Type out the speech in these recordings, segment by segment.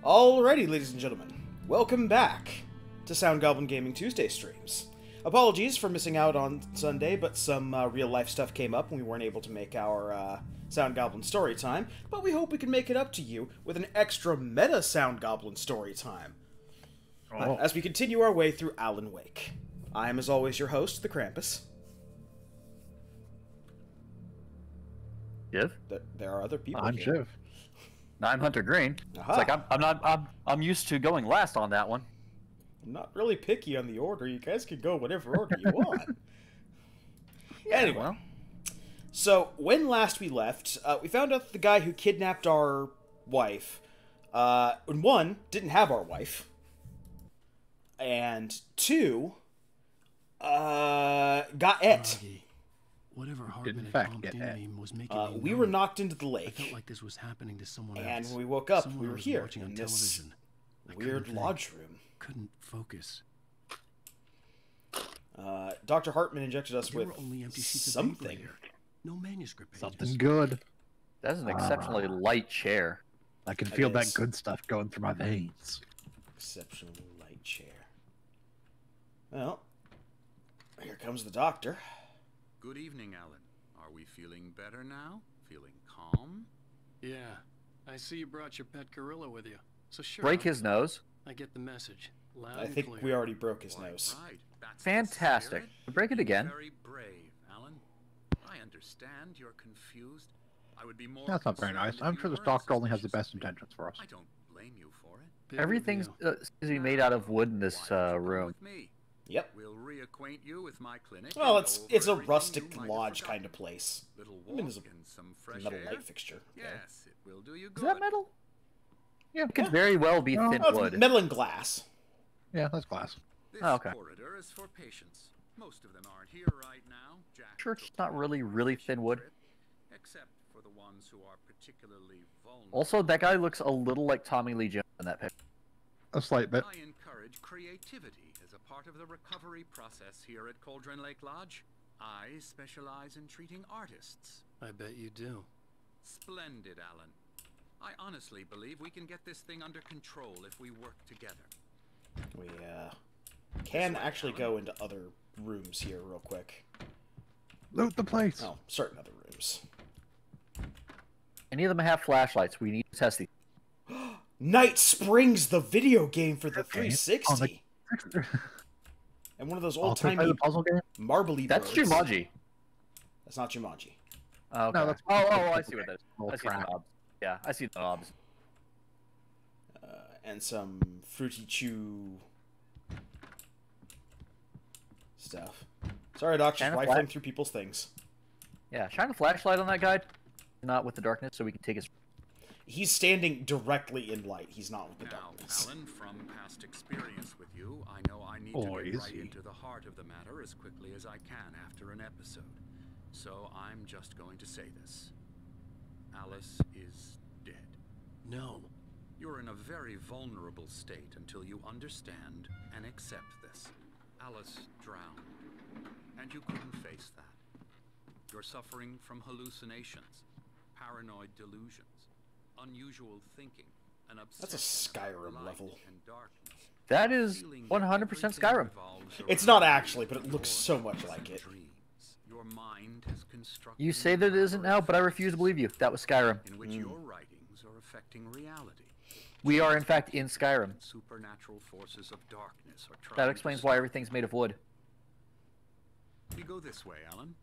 Alrighty, ladies and gentlemen, welcome back to Sound Goblin Gaming Tuesday streams. Apologies for missing out on Sunday, but some real-life stuff came up and we weren't able to make our Sound Goblin story time, but we hope we can make it up to you with an extra meta Sound Goblin story time as we continue our way through Alan Wake. I am, as always, your host, the Krampus. Shiv? There are other people I'm here. Shiv. I'm Hunter Green. Aha. It's like I'm used to going last on that one. I'm not really picky on the order. You guys can go whatever order you want. Anyway, well. So when last we left, we found out that the guy who kidnapped our wife, one, didn't have our wife, and two, got et. Whatever Did Hartman in had fact pumped get into that. me was making me We numb. were knocked into the I lake, felt like this was happening to someone and else. when we woke up, Someone we I were was here watching on in this television. I weird couldn't think, lodge room. Couldn't focus. Dr. Hartman injected us There with were only empty sheets of paper something. here. No manuscript pages. Something good. That's an exceptionally light chair. I can It feel is. that good stuff going through my veins. Exceptionally light chair. Well, here comes the doctor. Good evening, Alan. Are we feeling better now? Feeling calm? Yeah, I see you brought your pet gorilla with you. So sure, Break his nose. I get the message. Loud I and think clear. we already broke his Quite nose. right. That's the Fantastic. spirit. Break it again. Very brave, Alan. I understand you're confused. I would be more That's not very nice. concerned if I'm you sure this weren't doctor only has the suspicious best of me. intentions for us. I don't blame you for it. Big Everything's reveal. seems to be made out of wood in this Why don't you come room. with me? Yep. We'll reacquaint you with my clinic. Well, and it's go over a everything rustic you might have lodge forgotten. kind of place. Little I mean, walk there's a and some fresh metal air. light fixture. Okay. Yes, it will do you Is good. that metal? Yeah. It could very well be No. thin Oh, it's wood. metal and glass. Yeah, that's glass. This Oh, okay. corridor is for patients. Most of them aren't here right now. Jack Sure, it's took not them really, on a really fishing thin wood. trip, except for the ones who are particularly vulnerable. Also, that guy looks a little like Tommy Lee Jones in that picture. A slight bit. I encourage creativity as a part of the recovery process here at Cauldron Lake Lodge. I specialize in treating artists. I bet you do. Splendid, Alan. I honestly believe we can get this thing under control if we work together. We can actually go into other rooms here real quick. Loot the place. Oh, certain other rooms. Any of them have flashlights. We need to test these. Night Springs, the video game for the Okay. 360. And one of those Also play old-timey the puzzle game. marbly That's birds. Jumanji. That's not Jumanji. Oh, okay. No, that's- I see what that is. Little I see the track. knobs. Yeah, I see the knobs. And some Fruity Chew stuff. Sorry, Doc, just Shine a rifling flag. through people's things. Yeah, shine a flashlight on that guy. Not with the darkness, so we can take his. He's standing directly in light. He's not with the Now, darkness. Alan, from past experience with you, I know I need Oh, to get is right he? into the heart of the matter as quickly as I can after an episode. So I'm just going to say this. Alice is dead. No. You're in a very vulnerable state until you understand and accept this. Alice drowned, and you couldn't face that. You're suffering from hallucinations, paranoid delusions, unusual thinking, an That's a obsession with Skyrim light level. and darkness. That is Feeling that 100% everything Skyrim. revolves It's around not you, actually, but it looks your so much hopes like and it. dreams. Your mind has constructed You say that it isn't now, but I refuse to believe you. That was Skyrim. in which your writings are affecting reality. We are, in fact, in Skyrim. Supernatural forces of darkness are trying That to explains why stop everything's made of wood. We go this way, Alan.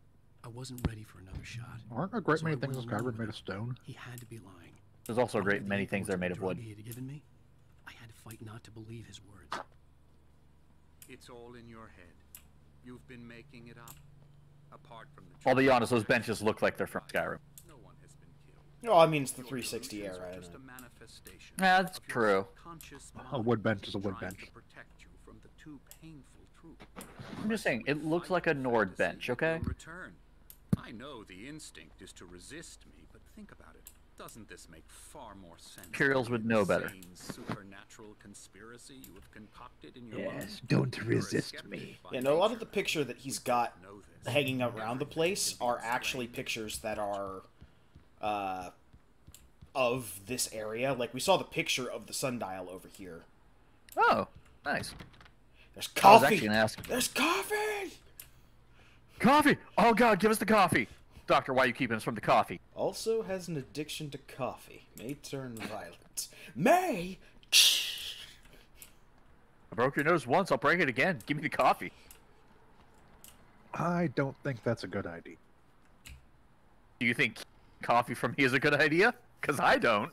I wasn't ready for another shot. Aren't a great So many I things in went along Skyrim with made it. of stone? He had to be lying. There's also a All great of the many things that are made influence of wood. the drug he had given me, I had to fight not to believe his words. It's all in your head. You've been making it up. Apart from the I'll be truth, honest, those benches look like they're from Skyrim. no one has been killed. No, I mean, it's the Your 360 delusions era. are I just know. a manifestation Yeah, that's of your true. subconscious A wood mind bench is a wood trying bench. to protect you from the too painful truth. I'm just saying, it looks like a Nord bench, okay? Return. I know the instinct is to resist me, but think about it. Doesn't this make far more sense? Imperials than would the know better. insane Supernatural conspiracy you have concocted in your Yes, mind? don't You're a resist skeptic me. by Yeah, no, a lot of nature. the picture that he's got Know this. hanging around the place Everything are can be actually explained. pictures that are of this area. Like, we saw the picture of the sundial over here. Oh, nice. There's I was coffee! actually gonna ask. There's coffee! Coffee! Oh God, give us the coffee! Doctor, why are you keeping us from the coffee? Also has an addiction to coffee. May turn violent. May! I broke your nose once, I'll break it again. Give me the coffee. I don't think that's a good idea. Do you think coffee from me is a good idea? Because I don't.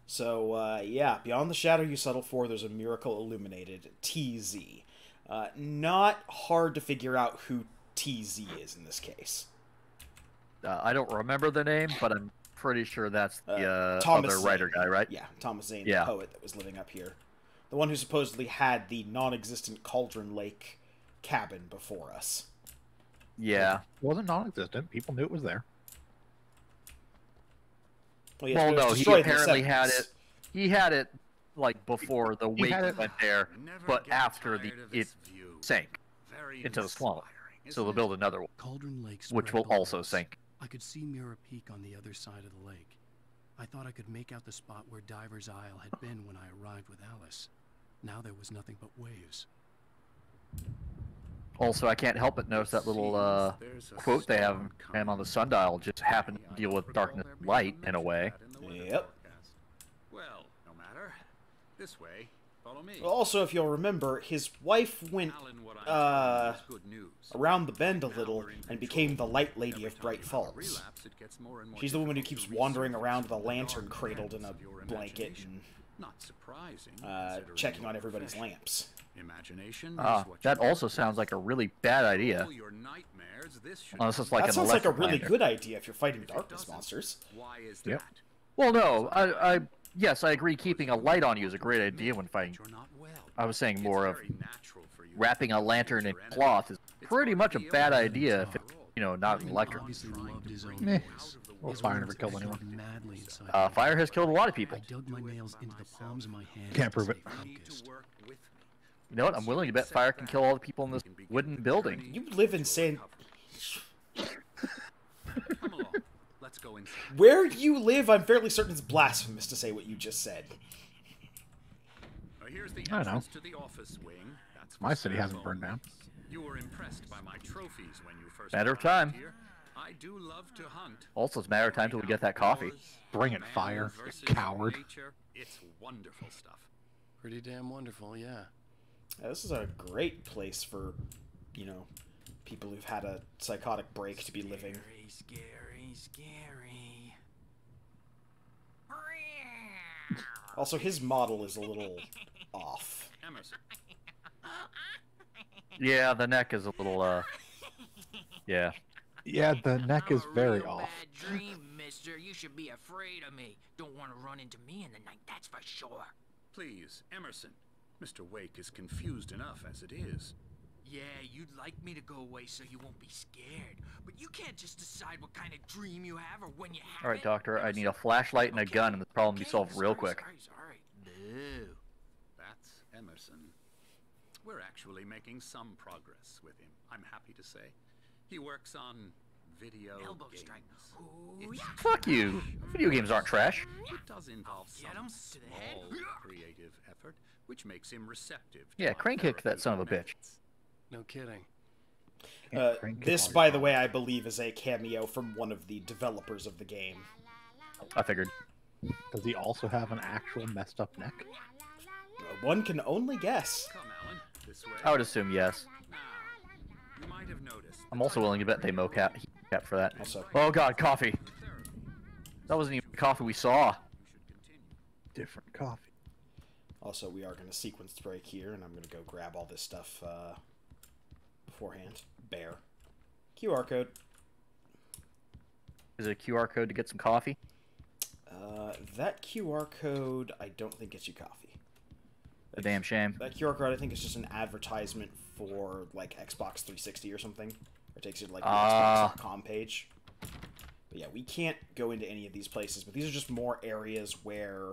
So, yeah, beyond the shadow you settle for, there's a miracle illuminated, TZ. Not hard to figure out who TZ is in this case. I don't remember the name, but I'm pretty sure that's the Thomas other writer Zane. guy, right? Yeah, Thomas Zane, Yeah. the poet that was living up here. The one who supposedly had the non-existent Cauldron Lake cabin before us. Yeah. It wasn't non-existent. People knew it was there. Well, yes, Well, but it was no, he destroyed in the apparently had 70s. it. He had it like before the He wake had it- went there, Never but get after tired of it this view. sank Very into the swamp. inspiring, So they'll isn't build it? another one, Cauldron Lake which spread will below also us. sink. I could see Mirror Peak on the other side of the lake. I thought I could make out the spot where Diver's Isle had been when I arrived with Alice. Now there was nothing but waves. Also, I can't help but notice that little There's a quote they have storm him on the coming. sundial just happened to deal with darkness and light in a way. Yep. Well, no matter. This way. Follow me. Also, if you'll remember, his wife went Alan, what I'm telling you is good news. around the bend a Now little we're in and became the control. Light Lady Every of time Bright you have a Falls. relapse, it gets more and more She's the woman who difficult keeps to wandering resurface around with a from the lantern dark cradled in depths a of your blanket imagination. and Not surprising, considering checking your on everybody's profession. lamps. Imagination Ah, is what that you also make. sounds like a really bad idea. All your nightmares, this should Unless it's be. like That an sounds like a electric really lantern. good idea if you're fighting If it darkness doesn't, monsters. Why is Yep. that? Well, no, yes, I agree. Keeping a light on you is a great idea when fighting. You're not well. I was saying more of It's very natural for you to wrapping a think lantern that in your enemy- cloth is It's pretty part much a of the bad illness idea if after it's, all. not Norman electric. obviously loved his own Eh. voice. Well, His fire words never killed echoed anyone. madly inside me. Fire has killed a lot of people. I dug my nails into the palms of my hands. Can't to prove it. stay You need focused. to work with me. You know what? I'm willing to bet fire can kill all the people in this wooden building. You live in San... Come along. Let's go inside. Where you live, I'm fairly certain it's blasphemous to say what you just said. Now, here's the I don't know. entrance to the office wing. That's for My city Sam hasn't burned Bones. down. You were impressed by my trophies when you first Matter of arrived time. here. I do love to hunt. Also, it's a matter of time till we get that coffee. Bring it, Man fire, versus coward. nature. It's wonderful stuff. Pretty damn wonderful, yeah. This is a great place for, you know, people who've had a psychotic break to be living. Scary, scary. Also, his model is a little off. Emerson, Yeah, the neck is a little, yeah. Yeah, the neck is I'm a very real off. Bad dream, mister. You should be afraid of me. Don't want to run into me in the night, that's for sure. please, Emerson. Mr. Wake is confused enough as it is. Yeah, you'd like me to go away so you won't be scared. But you can't just decide what kind of dream you have or when you have All right, it. Doctor, I need a flashlight and a gun, and this problem will be solved real quick. Sorry. No. That's Emerson. We're actually making some progress with him, I'm happy to say. He works on video Elbow games. strike. Ooh, It's yeah. Fuck you. Video games aren't trash. It does involve Get some him to the head. small creative effort, which makes him receptive to Yeah, our crane kick that son of a bitch. methods. No kidding. This, by the way, I believe is a cameo from one of the developers of the game. I figured. Does he also have an actual messed up neck? One can only guess. Come, Alan, this way. I would assume yes. Now, you might have noticed. I'm also willing to bet they mocap for that. Also, Oh god, coffee. That wasn't even the coffee we saw. You should continue. Different coffee. also, we are going to sequence break here, and I'm going to go grab all this stuff beforehand. Bear. QR code. Is it a QR code to get some coffee? That QR code, I don't think gets you coffee. A damn shame. That QR code, I think, is just an advertisement for, like, Xbox 360 or something. Or takes you to, like, the Xbox.com page. But yeah, we can't go into any of these places, but these are just more areas where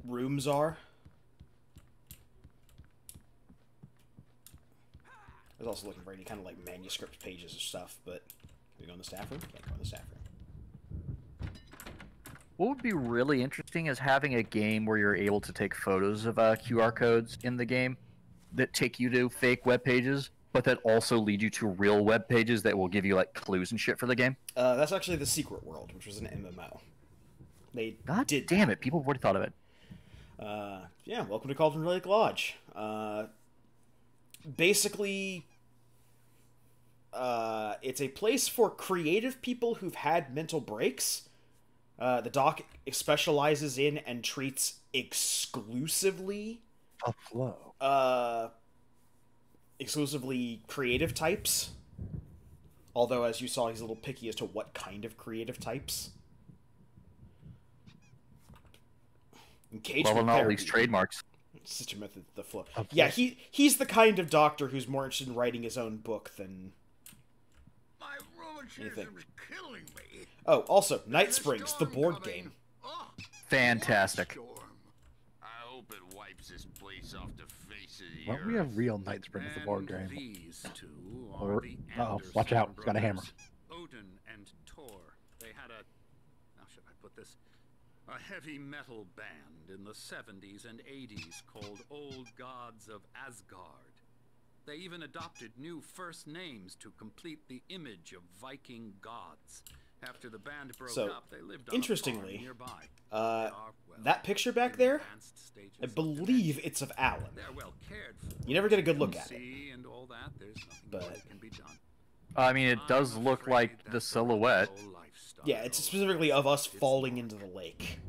rooms are. I was also looking for any kind of like manuscript pages or stuff, but can we go in the staff room? Can't go in the staff room. What would be really interesting is having a game where you're able to take photos of QR codes in the game that take you to fake web pages, but that also lead you to real web pages that will give you like clues and shit for the game. That's actually the Secret World, which was an MMO. They God did. damn it! People have already thought of it. Yeah, welcome to Cauldron Lake Lodge. Basically, it's a place for creative people who've had mental breaks. The doc specializes in and treats exclusively A flow. exclusively creative types. Although, as you saw, he's a little picky as to what kind of creative types. Well, not all these trademarks. Such a method, the flow. Yeah, he's the kind of doctor who's more interested in writing his own book than My anything. rheumatism's killing me. Oh, also, Night There's a Springs, the storm board coming. game. Oh, Fantastic. storm. I hope it wipes this place off the face of the Why don't we have real Night Springs, the board And game? these two are Or- the uh-oh, Anderson watch out, he's got a hammer. brothers, Odin and Tor. They had a, how should I put this? A heavy metal band in the 70s and 80s called Old Gods of Asgard. They even adopted new first names to complete the image of Viking gods. After the band broke So, up, they lived on interestingly, a farm nearby. They Uh, are, well, that picture back in there, advanced stages I of believe dementia. it's of Alan. They're well cared for. You never get a good look at it. See and all that. There's nothing But- more that can be done. I mean, it does I'm look afraid like the that's silhouette. whole lifestyle. Yeah, it's specifically of us It's falling not. into the lake.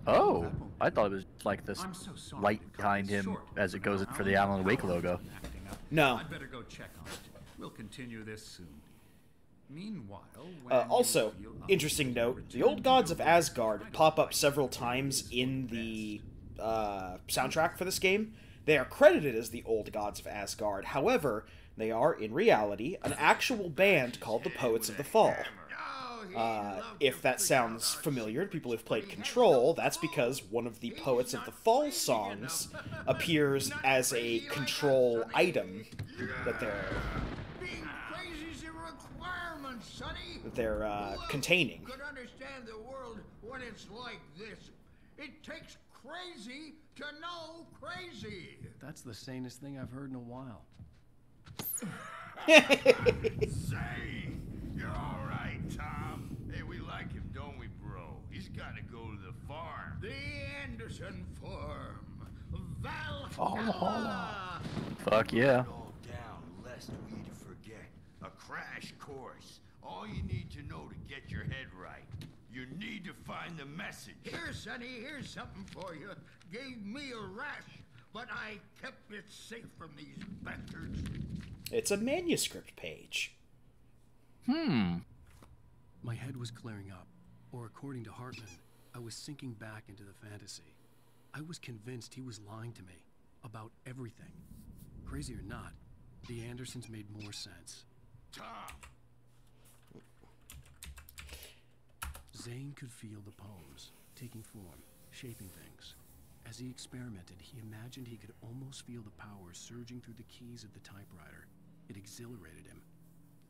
Oh, I thought it was like this I'm so sorry light to cut behind this him short, as it goes but for the Alan Wake logo. acting up. No. I'd better go check on it. We'll continue this soon. Meanwhile, when Also, you feel interesting unable to note, the return Old to Gods your of work, Asgard try to pop up find several what times is in for the best. soundtrack for this game. They are credited as the Old Gods of Asgard. However, they are, in reality, an actual band called the Poets of the Fall. If that sounds familiar to people who've played Control, that's because one of the Poets of the Fall songs appears as a Control item that Being crazy's a requirement, sonny. they're containing. You could understand the world when it's like this. It takes crazy to know crazy. That's the sanest thing I've heard in a while. Say, you're all right, Tom. Hey, we like him, don't we, bro? He's got to go to the farm. The Anderson Farm. Valhalla. Fuck yeah. All down, lest we forget. A crash course. All you need to know to get your head right. You need to find the message. Here, sonny, here's something for you. Gave me a rash, but I kept it safe from these bastards. It's a manuscript page. My head was clearing up, or according to Hartman, I was sinking back into the fantasy. I was convinced he was lying to me about everything. Crazy or not, the Andersons made more sense. Tom, Zane could feel the poems taking form, shaping things. As he experimented, he imagined he could almost feel the power surging through the keys of the typewriter. It exhilarated him.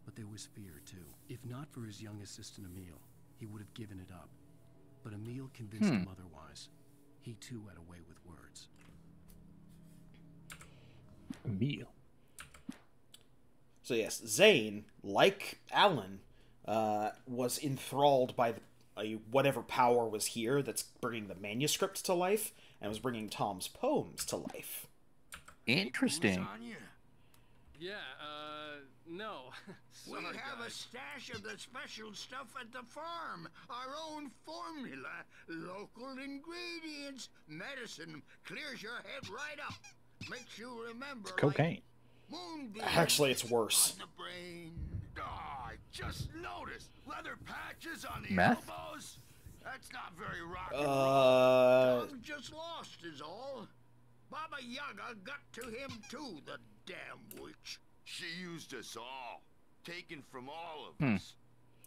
But there was fear, too. If not for his young assistant Emil, he would have given it up. But Emil convinced him otherwise. He too had a way with words. Meal. So yes, Zane, like Alan, was enthralled by whatever power was here that's bringing the manuscript to life, and was bringing Tom's poems to life. Interesting. Lasagna? Yeah, no. We Sorry, have a guys. stash of the special stuff at the farm. Our own formula, local ingredients, medicine. Clears your head right up. Makes you remember. It's cocaine. Like moonbeams Actually, it's worse. on the brain. Oh, I just noticed. Leather patches on the Meth? elbows? That's not very rock and roll. Tom just lost is all. Baba Yaga got to him too, the damn witch. She used us all. Taken from all of us.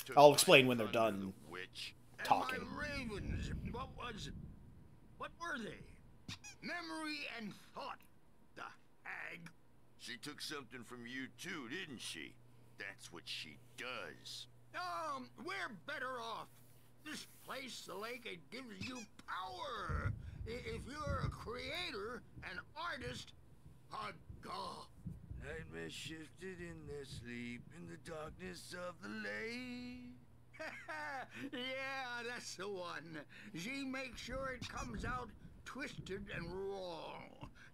Took I'll my explain when they're thunder, done the witch. And talking. my ravens, what were they? Memory and thought, the hag. She took something from you too, didn't she? That's what she does. We're better off. This place, the lake, it gives you power. If you're a creator, an artist, a god. Nightmare shifted in their sleep in the darkness of the lake. Yeah, that's the one. She makes sure it comes out twisted and wrong.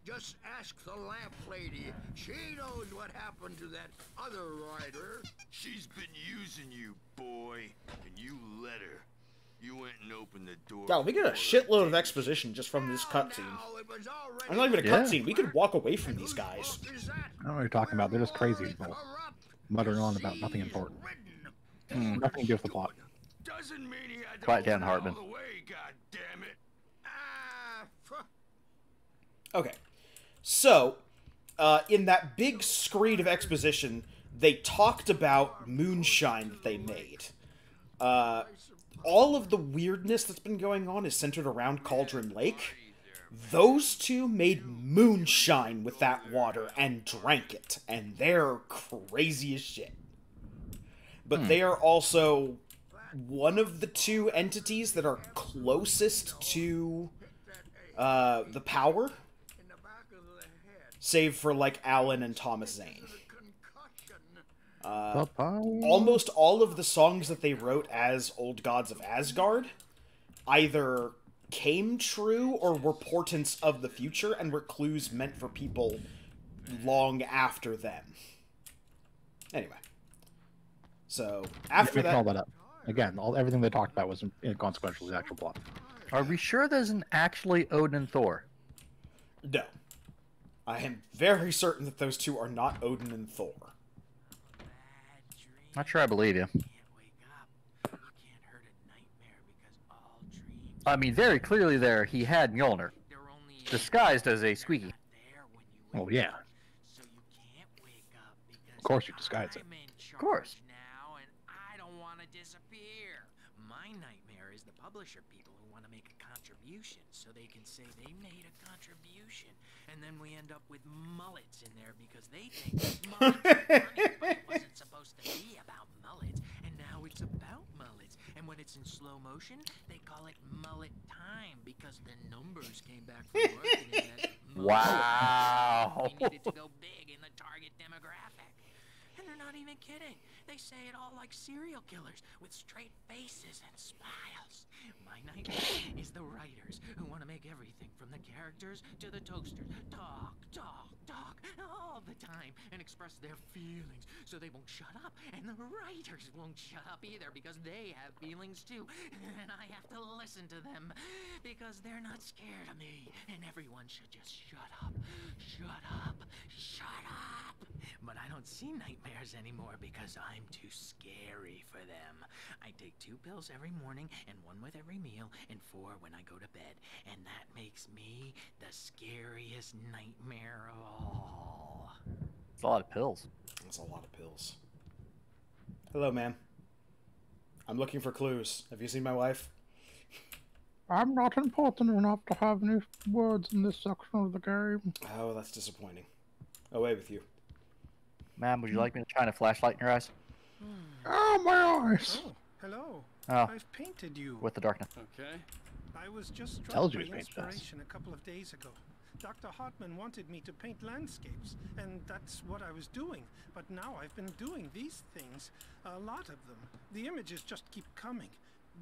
Just ask the lamp lady. She knows what happened to that other rider. She's been using you, boy, and you let her. You went and opened the door. God, we get a shitload of exposition just from this cutscene. I'm not even a cutscene. We could walk away from these guys. I don't know what you're talking about. They're just crazy people. Muttering on about nothing important. Nothing to do with the plot. Doesn't mean he had to Quiet down, Hartman. all the way, goddammit. Okay. So, in that big screed of exposition, they talked about moonshine that they made. All of the weirdness that's been going on is centered around Cauldron Lake. Those two made moonshine with that water and drank it, and they're crazy as shit. But they are also one of the two entities that are closest to the power, save for, like, Alan and Thomas Zane. Almost all of the songs that they wrote as Old Gods of Asgard either came true or were portents of the future and were clues meant for people long after them. Anyway. So, after that... all that up. Again, everything they talked about was inconsequential to the actual plot. Are we sure there isn't actually Odin and Thor? No. I am very certain that those two are not Odin and Thor. Not sure I believe you. I mean, very clearly there, he had Mjolnir. Disguised as a squeaky. Oh, yeah. Of course you disguise it. Of course. My nightmare is the publisher people who want to make a contribution so they can say they made a contribution, and then we end up with mullets in there because they think mullets are funny, but it wasn't supposed to be about mullets, and now it's about mullets. And when it's in slow motion, they call it mullet time because the numbers came back from marketing that Wow. we needed to go big in the target demographic. And they're not even kidding. They say it all like serial killers with straight faces and smiles. My nightmare is the writers who want to make everything from the characters to the toasters talk all the time and express their feelings so they won't shut up. And the writers won't shut up either because they have feelings too. And I have to listen to them because they're not scared of me. And everyone should just shut up. Shut up. Shut up. But I don't see nightmares anymore because I'm too scary for them. I take 2 pills every morning and 1 with every meal and 4 when I go to bed. And that makes me the scariest nightmare of all. It's a lot of pills. That's a lot of pills. Hello, ma'am. I'm looking for clues. Have you seen my wife? I'm not important enough to have any words in this section of the game. Oh, that's disappointing. Away with you. Ma'am, would you like me to shine a flashlight in your eyes? Oh, my eyes! Oh, hello. Oh. I've painted you. With the darkness. Okay. I was just Tells struck you by it's paint inspiration a couple of days ago. Dr. Hartman wanted me to paint landscapes, and that's what I was doing. But now I've been doing these things, a lot of them. The images just keep coming.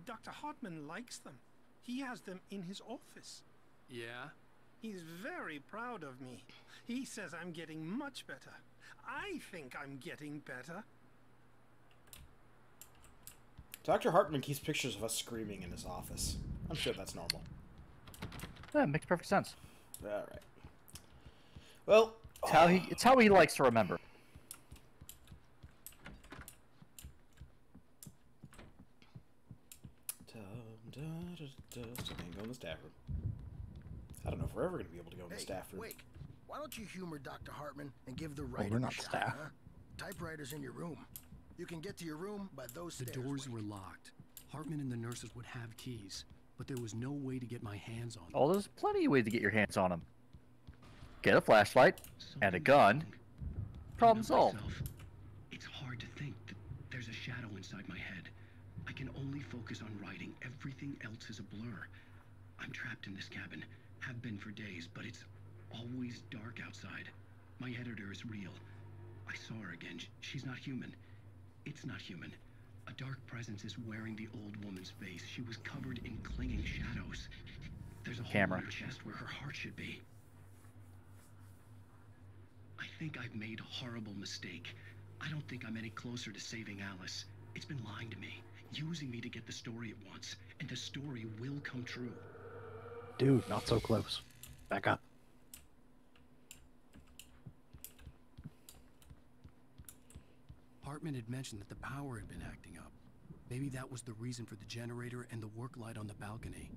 Dr. Hartman likes them. He has them in his office. Yeah? He's very proud of me. He says I'm getting much better. I think I'm getting better. Dr. Hartman keeps pictures of us screaming in his office. I'm sure that's normal. Yeah, it makes perfect sense. Alright. Well... It's how he likes to remember. Still can't go in the staff room. I don't know if we're ever going to be able to go in the staff room. Wait. Why don't you humor Dr. Hartman and give the we're writer not a shot, staff. huh? Typewriter's in your room. You can get to your room by those The stairs. doors were locked. Hartman and the nurses would have keys, but there was no way to get my hands on them. Oh, there's plenty of ways to get your hands on them. Get a flashlight and a gun problem solved. It's hard to think that there's a shadow inside my head. I can only focus on writing. Everything else is a blur. I'm trapped in this cabin. Have been for days, but it's always dark outside. My editor is real. I saw her again. She's not human. It's not human. A dark presence is wearing the old woman's face. She was covered in clinging shadows. There's a hole in her chest where her heart should be. I think I've made a horrible mistake. I don't think I'm any closer to saving Alice. It's been lying to me, using me to get the story it wants, and the story will come true. Dude, not so close. Back up. Hartman had mentioned that the power had been acting up. Maybe that was the reason for the generator and the work light on the balcony.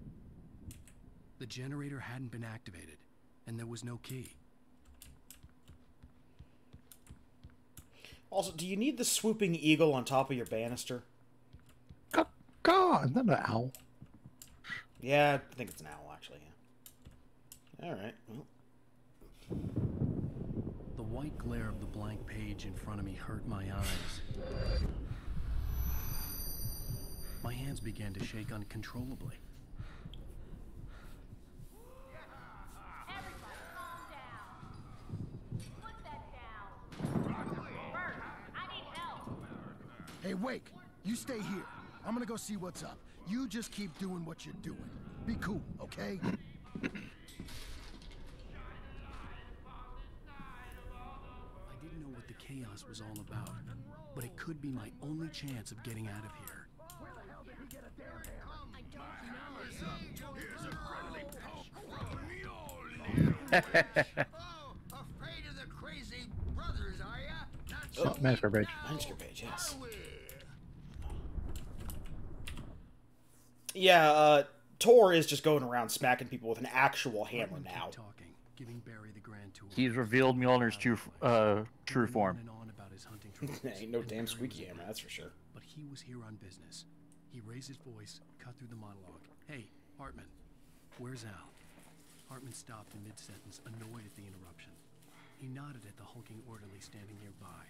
The generator hadn't been activated, and there was no key. Also, do you need the swooping eagle on top of your banister? God, isn't that an owl? Yeah, I think it's an owl, actually, yeah. Alright, well. The white glare of the blank page in front of me hurt my eyes. My hands began to shake uncontrollably. Hey, Wake, you stay here. I'm gonna go see what's up. You just keep doing what you're doing. Be cool, okay? I didn't know what the chaos was all about, but it could be my only chance of getting out of here. Where the hell did he get a damn hammer? I don't know. Here's a friendly poke from Mjolnir. Oh, afraid of the crazy brothers, are ya? Not so Master Page. Master Page, yes. are we? Yeah, Tor is just going around smacking people with an actual hammer now. Talking, giving Barry the grand tour. He's revealed Mjolnir's true form. On about his hunting Ain't no damn squeaky hammer, that's for sure. But he was here on business. He raised his voice, cut through the monologue. Hey, Hartman, where's Al? Hartman stopped in mid-sentence, annoyed at the interruption. He nodded at the hulking orderly standing nearby.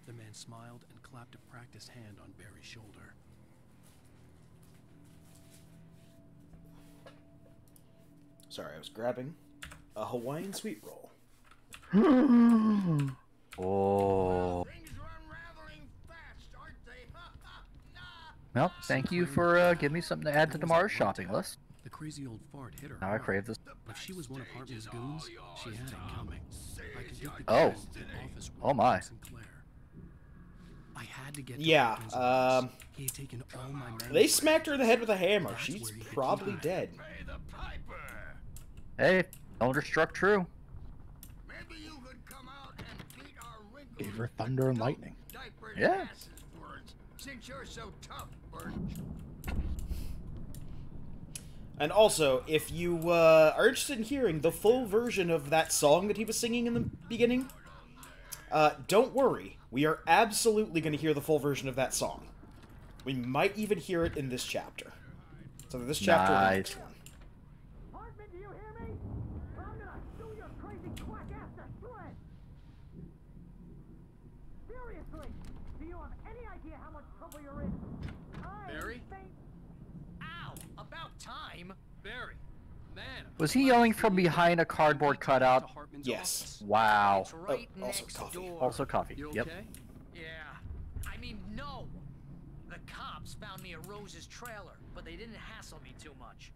The man smiled and clapped a practiced hand on Barry's shoulder. Sorry, I was grabbing a Hawaiian sweet roll. Oh. Things are unraveling fast, aren't they? Well, thank you for giving me something to add to tomorrow's shopping list. The crazy old fart hit her Now I hard. crave this. If she was one of Hartman's goons, she had it coming. I could get the Oh. keys to the office Oh my. Sinclair. I had to get to Yeah, Hartman's office. He had taken all my they smacked her in the head with a hammer. She's probably dead. Pay the piper. Hey, Elder struck true. Maybe you could come out and beat our wrinkles Gave her thunder and lightning. diapered Yeah. asses words, since you're so tough, Bert. And also, if you are interested in hearing the full version of that song that he was singing in the beginning, don't worry. We are absolutely going to hear the full version of that song. We might even hear it in this chapter. So this chapter or the Nice. next one. Hartman, do you hear me? I'm gonna sue your crazy quack ass to shreds! Seriously, do you have any idea how much trouble you're in? Barry? Ow! About time! Barry, man. Was he yelling from behind a cardboard cutout? Yes. Wow. It's right Oh, also next coffee. door. Also coffee. You Yep. okay? Yeah. I mean, no. The cops found me at Rose's trailer, but they didn't hassle me too much.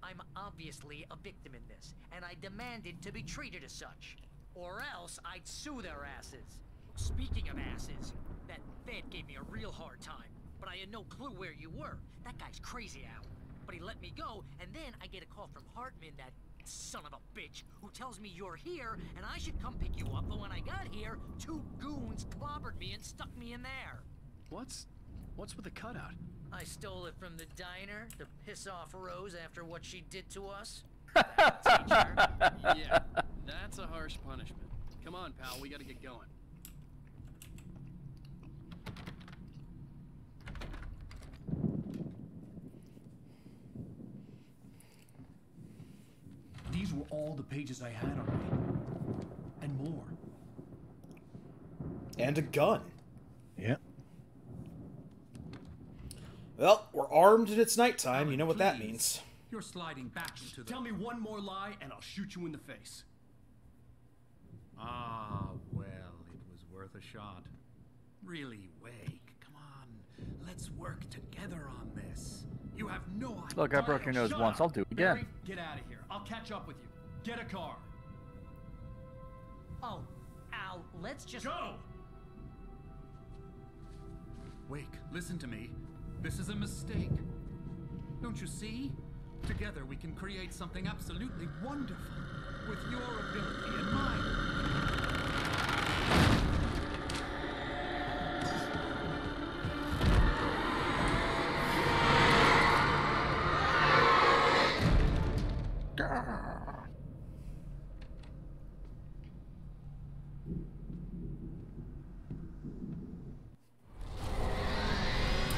I'm obviously a victim in this, and I demanded to be treated as such. Or else I'd sue their asses. Speaking of asses, that Fed gave me a real hard time, but I had no clue where you were. That guy's crazy, Al. But he let me go, and then I get a call from Hartman, that son of a bitch, who tells me you're here, and I should come pick you up, but when I got here, 2 goons clobbered me and stuck me in there. What's with the cutout? I stole it from the diner to piss off Rose after what she did to us. Yeah, that's a harsh punishment. Come on, pal, we gotta get going. These were all the pages I had on me. And more. And a gun. Yeah. Well, we're armed and it's nighttime. You know what that means. You're sliding back into the... Tell me one more lie and I'll shoot you in the face. Ah, well, it was worth a shot. Really, Wake, come on. Let's work together on this. You have no idea. Look, I broke your nose once. I'll do it again. Barry, get out of here. I'll catch up with you. Get a car. Oh, Al, let's just... Go! Wake, listen to me. This is a mistake. Don't you see? Together we can create something absolutely wonderful. With your ability and mine.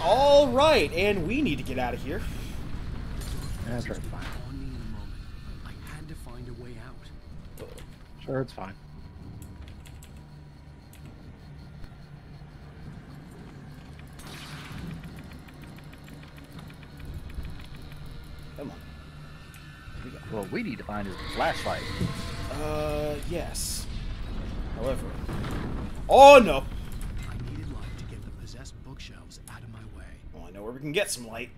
All right, and we need to get out of here. That's right, fine. On me in a moment. I had to find a way out. Sure, it's fine. Come on. Here we go. What we need to find is a flashlight. Yes. However... Oh, no! I needed light to get the possessed bookshelves out of my way. Well, I know where we can get some light.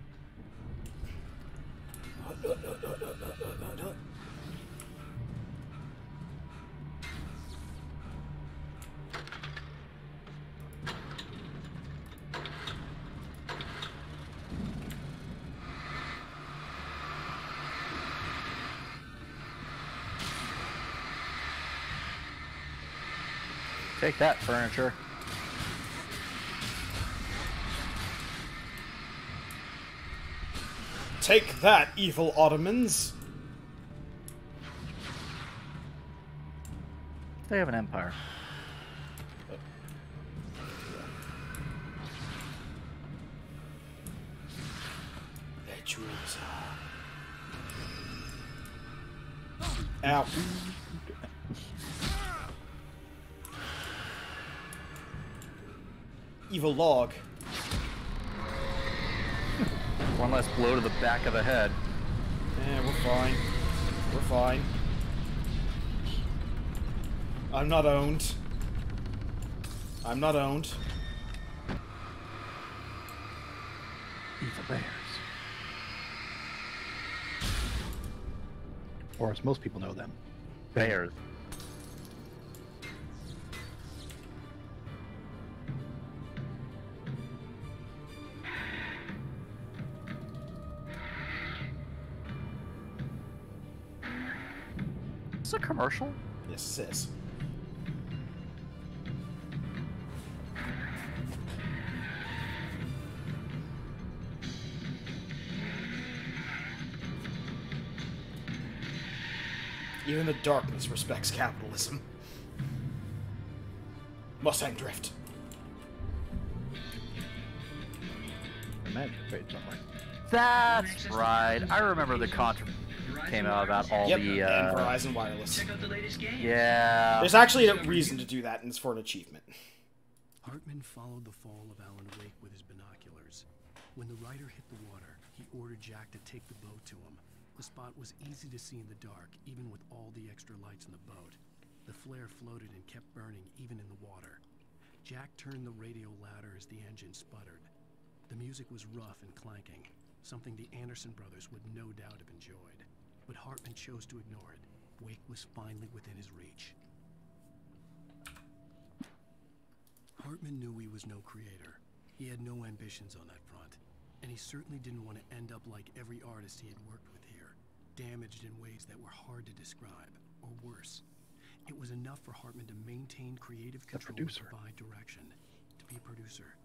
Take that, furniture. Take that, evil Ottomans! They have an empire. Their jewels are... Ow. Evil log. One less blow to the back of the head. Eh, we're fine. We're fine. I'm not owned. I'm not owned. Evil bears. Or as most people know them. Bears. Is this a commercial? Yes, it is. Even the darkness respects capitalism. Mustang Drift. Imagine fate somewhere. That's right. I remember the controversy came out about all Yep, the and Verizon Wireless. Check out the latest game. Yeah. There's actually a reason to do that, and it's for an achievement. Hartman followed the fall of Alan Wake with his binoculars. When the rider hit the water, he ordered Jack to take the boat to him. The spot was easy to see in the dark, even with all the extra lights in the boat. The flare floated and kept burning, even in the water. Jack turned the radio louder as the engine sputtered. The music was rough and clanking, something the Anderson brothers would no doubt have enjoyed. But Hartman chose to ignore it. Wake was finally within his reach. Hartman knew he was no creator. He had no ambitions on that front, and he certainly didn't want to end up like every artist he had worked with here, damaged in ways that were hard to describe, or worse. It was enough for Hartman to maintain creative control and provide direction, to be a producer.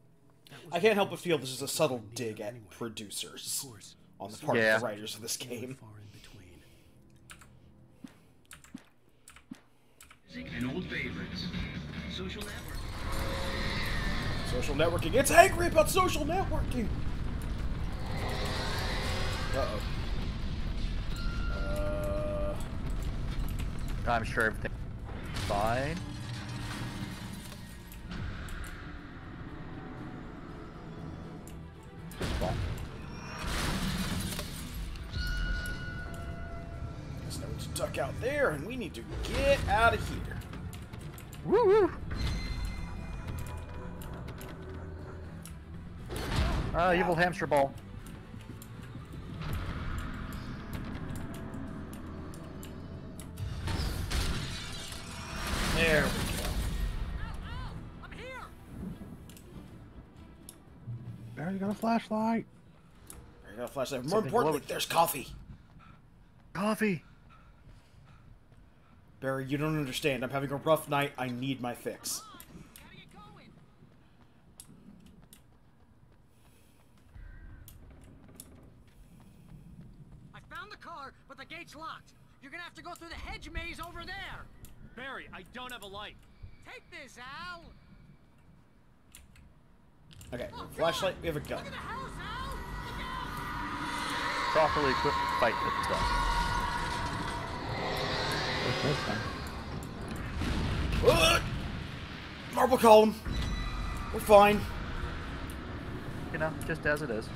I can't help but feel this is a subtle dig at producers on the part of the writers of this game. And old favorites. Social network. Social networking. It's angry about social networking! Uh-oh. I'm sure everything's fine. ball. Guess I need to duck out there, and we need to get out of here. Woo woo! Evil hamster ball. There we go. There, you got a flashlight. There you got a flashlight. More Something importantly, glowing. there's coffee. Coffee. Barry, you don't understand. I'm having a rough night. I need my fix. I found the car, but the gate's locked. You're gonna have to go through the hedge maze over there. Barry, I don't have a light. Take this, Al. Okay, flashlight. We have a gun. Look at the house, Al. Properly equipped fight with stuff. Marble column. We're fine. You know, just as it is.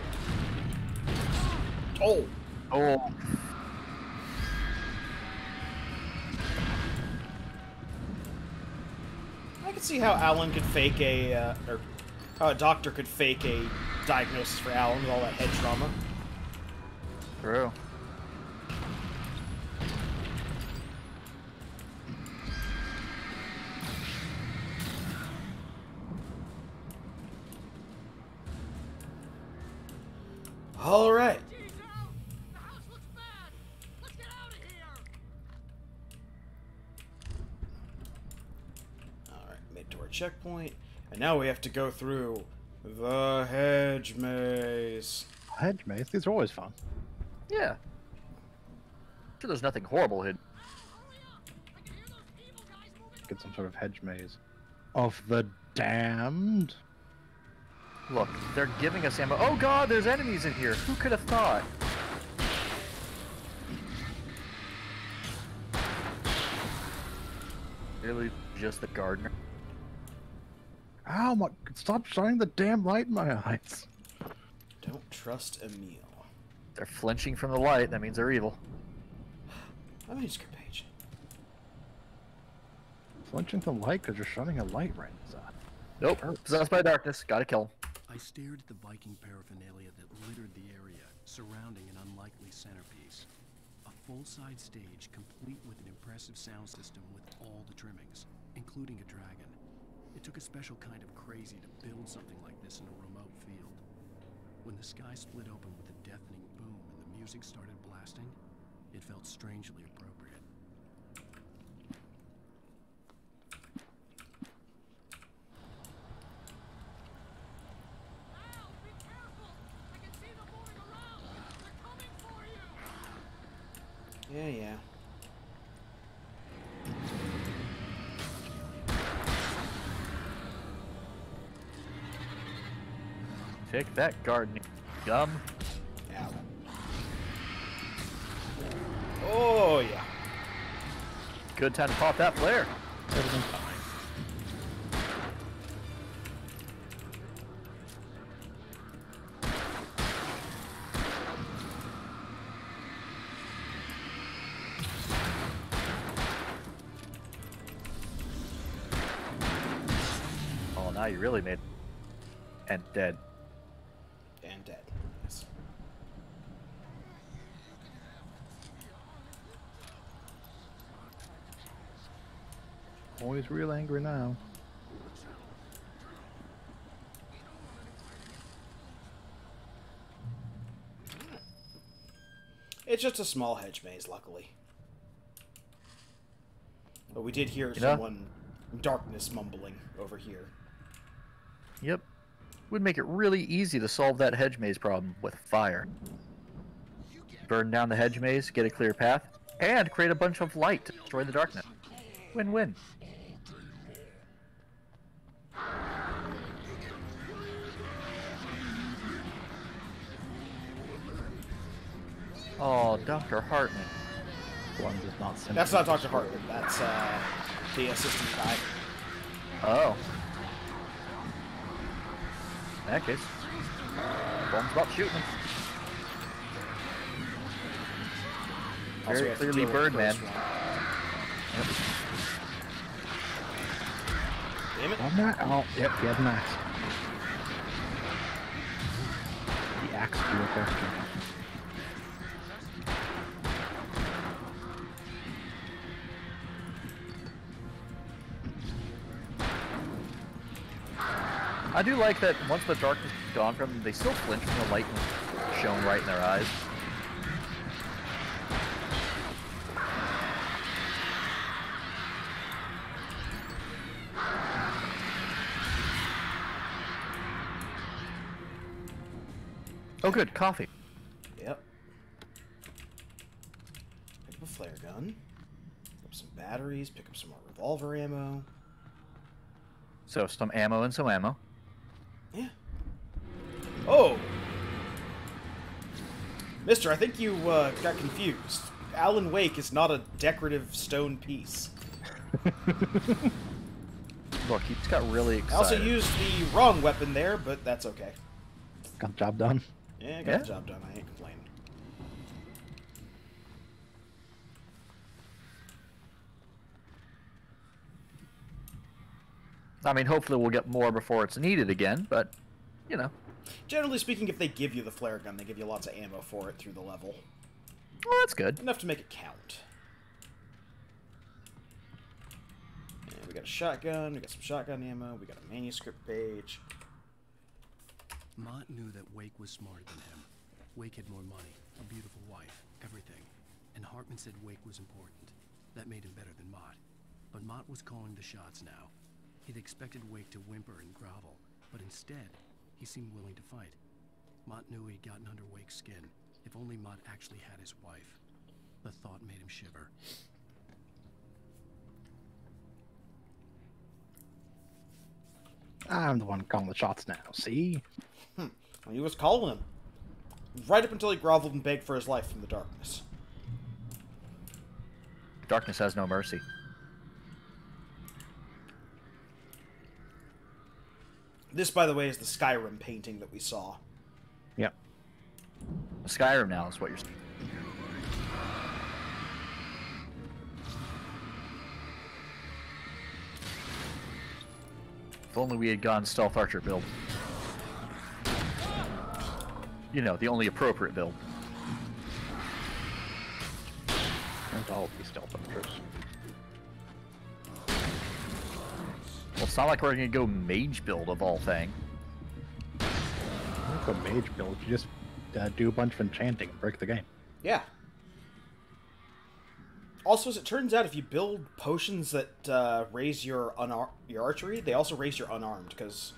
Oh. Oh. I can see how Alan could fake a, or how a doctor could fake a diagnosis for Alan with all that head trauma. True. All right. All right, made to our checkpoint, and now we have to go through the hedge maze. Hedge maze? These are always fun. Yeah. Sure, there's nothing horrible hidden. Get some sort of hedge maze. Of the damned? Look, they're giving us ammo. Oh god, there's enemies in here. Who could have thought? Really, just the gardener? Ow, my, stop shining the damn light in my eyes. Don't trust Emil. They're flinching from the light. That means they're evil. I mean, it's a good page. Flinching the light because you're shining a light right inside. Nope. Possessed by darkness. Gotta kill him. I stared at the Viking paraphernalia that littered the area, surrounding an unlikely centerpiece. A full-size stage complete with an impressive sound system with all the trimmings, including a dragon. It took a special kind of crazy to build something like this in a remote field. When the sky split open with a deafening boom and the music started blasting, it felt strangely appropriate. Yeah. Take that, gardening gum. Ow. Oh, yeah. Good time to pop that flare. Everything's fine. Oh, now you really made... And dead. And dead. Yes. Always real angry now. It's just a small hedge maze, luckily. But we did hear You know? someone darkness mumbling over here. Yep. Would make it really easy to solve that hedge maze problem with fire. Burn down the hedge maze, get a clear path, and create a bunch of light to destroy the darkness. Win-win. Oh, Dr. Hartman. One does not send. That's not Dr. Hartman. That's the assistant guy. Oh. In that case. Bomb's about shooting him. Also, we Very have to clearly deal with Birdman. Ghost One. Yep. Damn it. On that? Oh, yep, he has an axe. The axe to your question. I do like that once the darkness is gone from them, they still flinch from the light shone right in their eyes. Oh good, coffee. Yep. Pick up a flare gun. Pick up some batteries. Pick up some more revolver ammo. So some ammo and some ammo. Yeah. Oh! Mister, I think you got confused. Alan Wake is not a decorative stone piece. Look, he just got really excited. I also used the wrong weapon there, but that's okay. Got the job done. Yeah, got the job done. I ain't complaining. I mean, hopefully we'll get more before it's needed again, but, you know. Generally speaking, if they give you the flare gun, they give you lots of ammo for it through the level. Oh, that's good. Enough to make it count. And we got a shotgun, we got some shotgun ammo, we got a manuscript page. Mott knew that Wake was smarter than him. Wake had more money, a beautiful wife, everything. And Hartman said Wake was important. That made him better than Mott. But Mott was calling the shots now. He'd expected Wake to whimper and grovel, but instead, he seemed willing to fight. Mott knew he'd gotten under Wake's skin. If only Mott actually had his wife. The thought made him shiver. I'm the one calling the shots now, see? Well, he was calling him. Right up until he groveled and begged for his life from the darkness. Darkness has no mercy. This, by the way, is the Skyrim painting that we saw. Yep. Skyrim now is what you're saying. If only we had gone stealth archer build. You know, the only appropriate build. And all these stealth archers. Well, it's not like we're gonna go mage build of all thing. It's a mage build. You just do a bunch of enchanting and break the game. Yeah. Also, as it turns out, if you build potions that raise your archery, they also raise your unarmed, because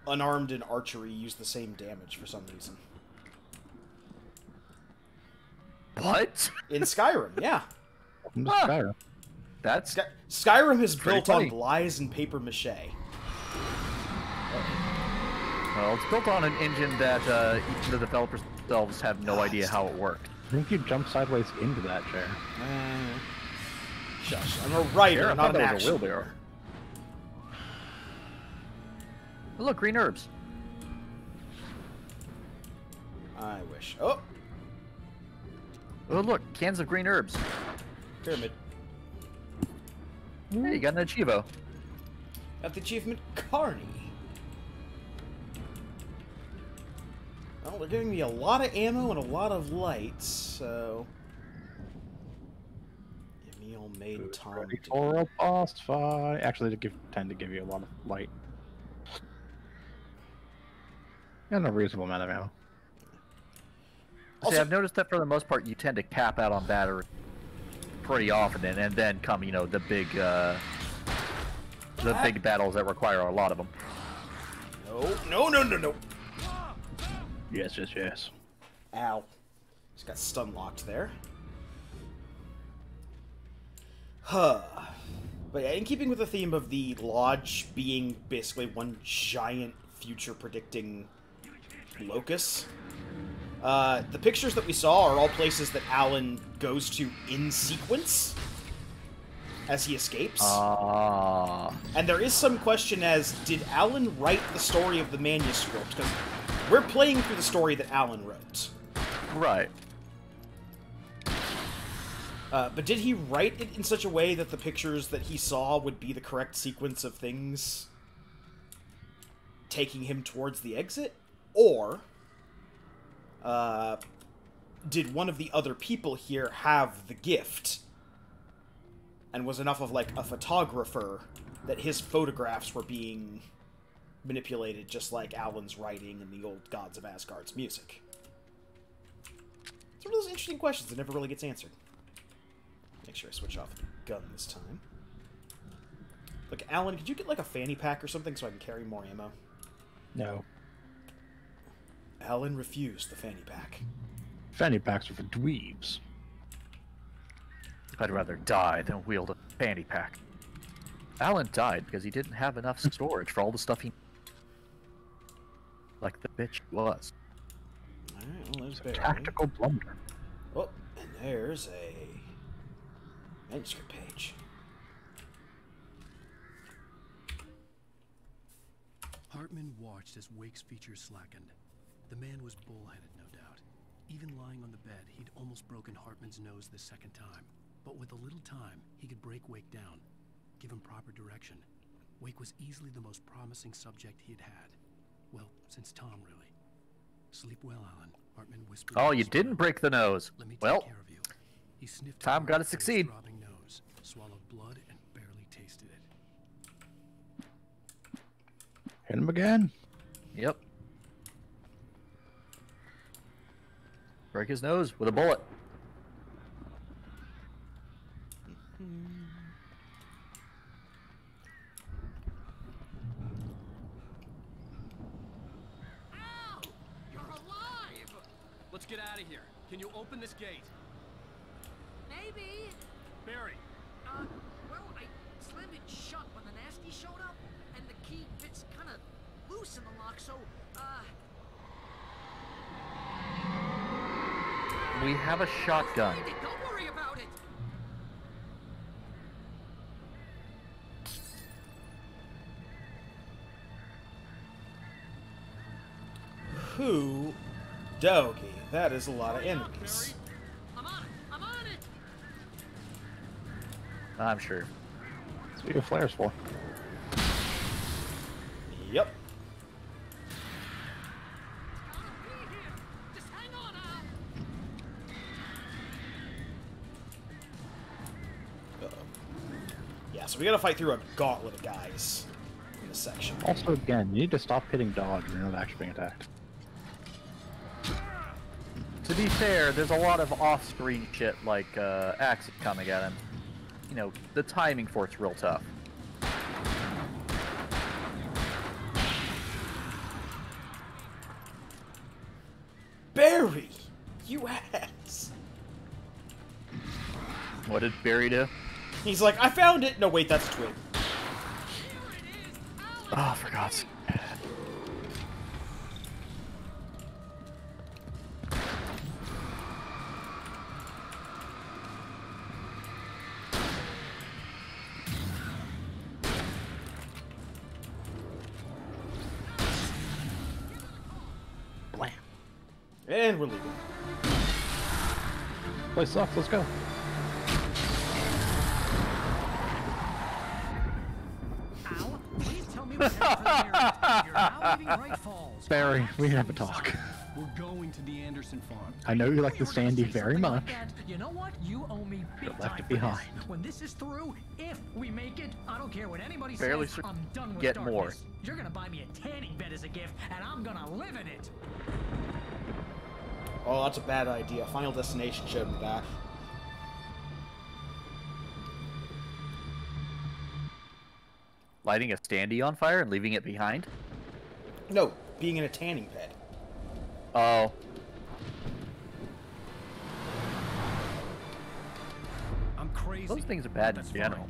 unarmed and archery use the same damage for some reason. What? In Skyrim, yeah. Skyrim. That's Skyrim is built funny. on lies and paper mache. Well, it's built on an engine that even the developers themselves have no idea how it worked. I think you jump sideways into that chair. Shush, I'm a writer, Sure, I not thought an that was a action wheelbarrow. writer. Oh, look, green herbs. I wish. Oh! Oh, look, cans of green herbs. Pyramid. Hey, you got an Achievo. Got the achievement Carney. Well, they're giving me a lot of ammo and a lot of lights, so... Emil made Tom... Ready for a boss fight. Actually, they tend to give you a lot of light. And a reasonable amount of ammo. See, I've noticed that for the most part, you tend to cap out on battery pretty often, and then come, you know, the big battles that require a lot of them. No. Yes. Ow. Just got stun locked there. Huh. But yeah, in keeping with the theme of the Lodge being basically one giant future-predicting locus, the pictures that we saw are all places that Alan goes to in sequence as he escapes. And there is some question as, did Alan write the story of the manuscript? Because We're playing through the story that Alan wrote. Right. But did he write it in such a way that the pictures that he saw would be the correct sequence of things taking him towards the exit? Or did one of the other people here have the gift and was enough of, like, a photographer that his photographs were being manipulated just like Alan's writing and the old Gods of Asgard's music? It's one of those interesting questions that never really gets answered. Make sure I switch off the gun this time. Look, Alan, could you get, like, a fanny pack or something so I can carry more ammo? No. Alan refused the fanny pack. Fanny packs are for dweebs. I'd rather die than wield a fanny pack. Alan died because he didn't have enough storage for all the stuff he... Like the bitch he was. Alright, well, there's Barry. Tactical blunder. Oh, and there's a manuscript page. Hartman watched as Wake's features slackened. The man was bullheaded, no doubt. Even lying on the bed, he'd almost broken Hartman's nose the second time. But with a little time, he could break Wake down, give him proper direction. Wake was easily the most promising subject he'd had. Well, since Tom, really. Sleep well, Alan, Hartman whispered. Oh, you didn't break the nose. Let me take Well, care of you. He sniffed Tom got to Hartman's succeed. throbbing nose, swallowed blood, and barely tasted it. Hit him again. Yep. Break his nose with a bullet. Let's get out of here. Can you open this gate? Maybe. Barry. Well, I slammed it shut when the nasty showed up, and the key fits kind of loose in the lock, so, We have a shotgun. Don't worry about it. Who doggy? That is a lot of enemies. I'm on it. I'm on it. I'm sure. That's what your flare's for. Yep. Just hang on, Al. Yeah, so we gotta fight through a gauntlet of guys in this section. Also, again, you need to stop hitting dodge when you're not actually being attacked. To be fair, there's a lot of off-screen shit like Axis coming at him. You know, the timing for it's real tough. Barry! You ass! What did Barry do? He's like, I found it! No, wait, that's a twig. Oh, for God's sake. Blam. And we're leaving. Place sucks, let's go. Al, please tell me what happened. You're now leaving Bright Falls. Barry, we have a talk. We're going to the Anderson farm. I know you like the Sandy very much. You know what? You owe me big But left time it behind. for this. When this is through, if we make it, I don't care what anybody Barely says, I'm done with get darkness. more. You're gonna buy me a tanning bed as a gift, and I'm gonna live in it. Oh, that's a bad idea. Final Destination showed me that. Lighting a standee on fire and leaving it behind? No, being in a tanning bed. Oh. I'm crazy. Those things are bad in That's general.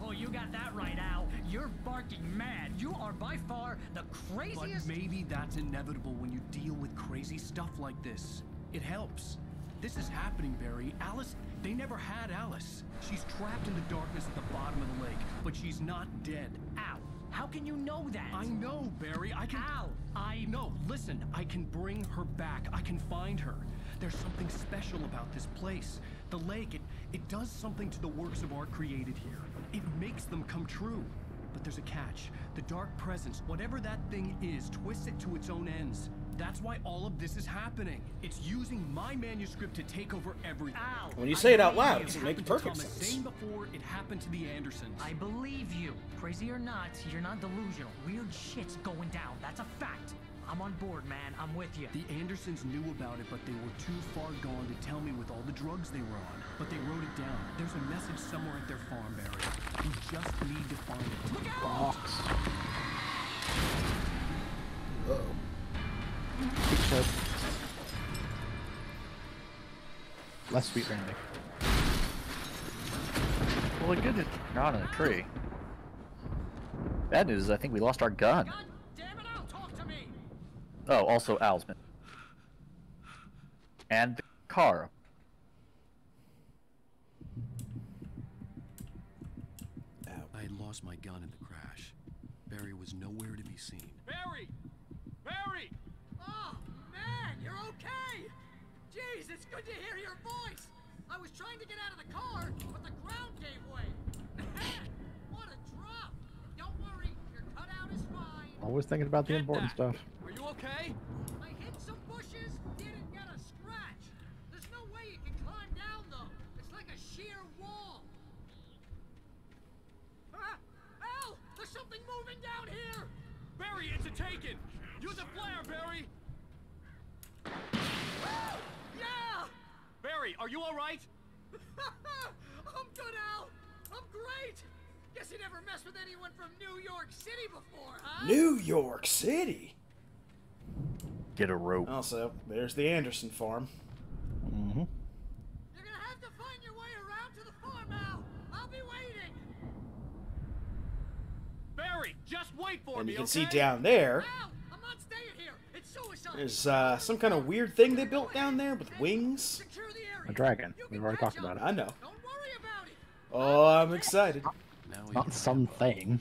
Oh, you got that right, Al. You're barking mad. You are by far the But craziest. maybe that's inevitable when you deal with crazy stuff like this. It helps. This is happening, Barry. Alice, they never had Alice. She's trapped in the darkness at the bottom of the lake, but she's not dead. Al, how can you know that? I know, Barry. I can... Al, No, listen. I can bring her back. I can find her. There's something special about this place. The lake, it does something to the works of art created here. It makes them come true. But there's a catch. The dark presence, whatever that thing is, twists it to its own ends. That's why all of this is happening. It's using my manuscript to take over everything. Al, When you say it out loud, it makes perfect Thomas sense. Zane before it happened to the Andersons. I believe you. Crazy or not, you're not delusional. Weird shit's going down. That's a fact. I'm on board, man. I'm with you. The Andersons knew about it, but they were too far gone to tell me with all the drugs they were on. But they wrote it down. There's a message somewhere at their farm, Barry. We just need to find it. Look out! Box. Uh-oh. Keep shut. Less sweet Randy. Well, the good news, not in a tree. Bad news is I think we lost our gun. God damn it, Al, talk to me! Oh, also Al's been. And the car. I had lost my gun in the crash. Barry was nowhere to be seen. Barry! Barry! Oh, man, you're okay! Jeez, it's good to hear your voice! I was trying to get out of the car, but the ground gave way. Man, what a drop! Don't worry, your cutout is fine. Always thinking about the Get important that. stuff. Are you okay? I hit some bushes, didn't get a scratch. There's no way you can climb down, though. It's like a sheer wall. Ah! Al! There's something moving down here! Barry, it's a taken! Use a flare, Barry! Yeah! Barry, are you alright? I'm good, Al! I'm great! Guess you never messed with anyone from New York City before, huh? New York City? Get a rope. Also, there's the Anderson farm. Mm-hmm. You're gonna have to find your way around to the farm, Al! I'll be waiting! Barry, just wait for And me, you can okay? see down there, Al! I'm not staying here! It's suicide! there's some kind of weird thing they built down there with wings. Secure the area! A dragon. We've already talked about it. I know. Don't worry about it! Oh, I'm excited. Now we Not something.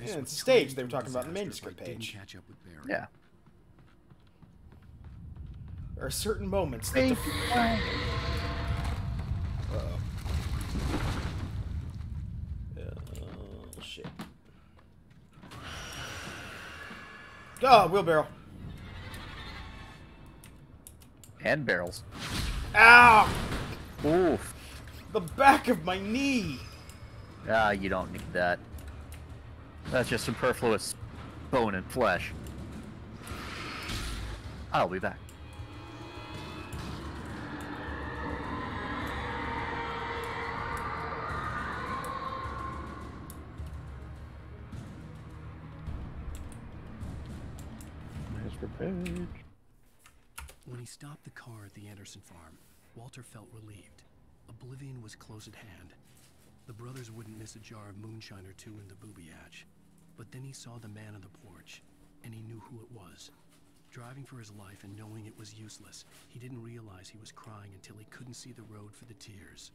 Yeah, it's a stage they were talking about in the manuscript I didn't page. catch up with Barry. Yeah. There are certain moments that defeat... Uh-oh. Oh, shit. Oh, wheelbarrow. And barrels. Ow! Oof. The back of my knee! Ah, you don't need that. That's just superfluous bone and flesh. I'll be back. Page. When he stopped the car at the Anderson farm, Walter felt relieved. Oblivion was close at hand. The brothers wouldn't miss a jar of moonshine or two in the booby hatch. But then he saw the man on the porch, and he knew who it was. Driving for his life and knowing it was useless, he didn't realize he was crying until he couldn't see the road for the tears.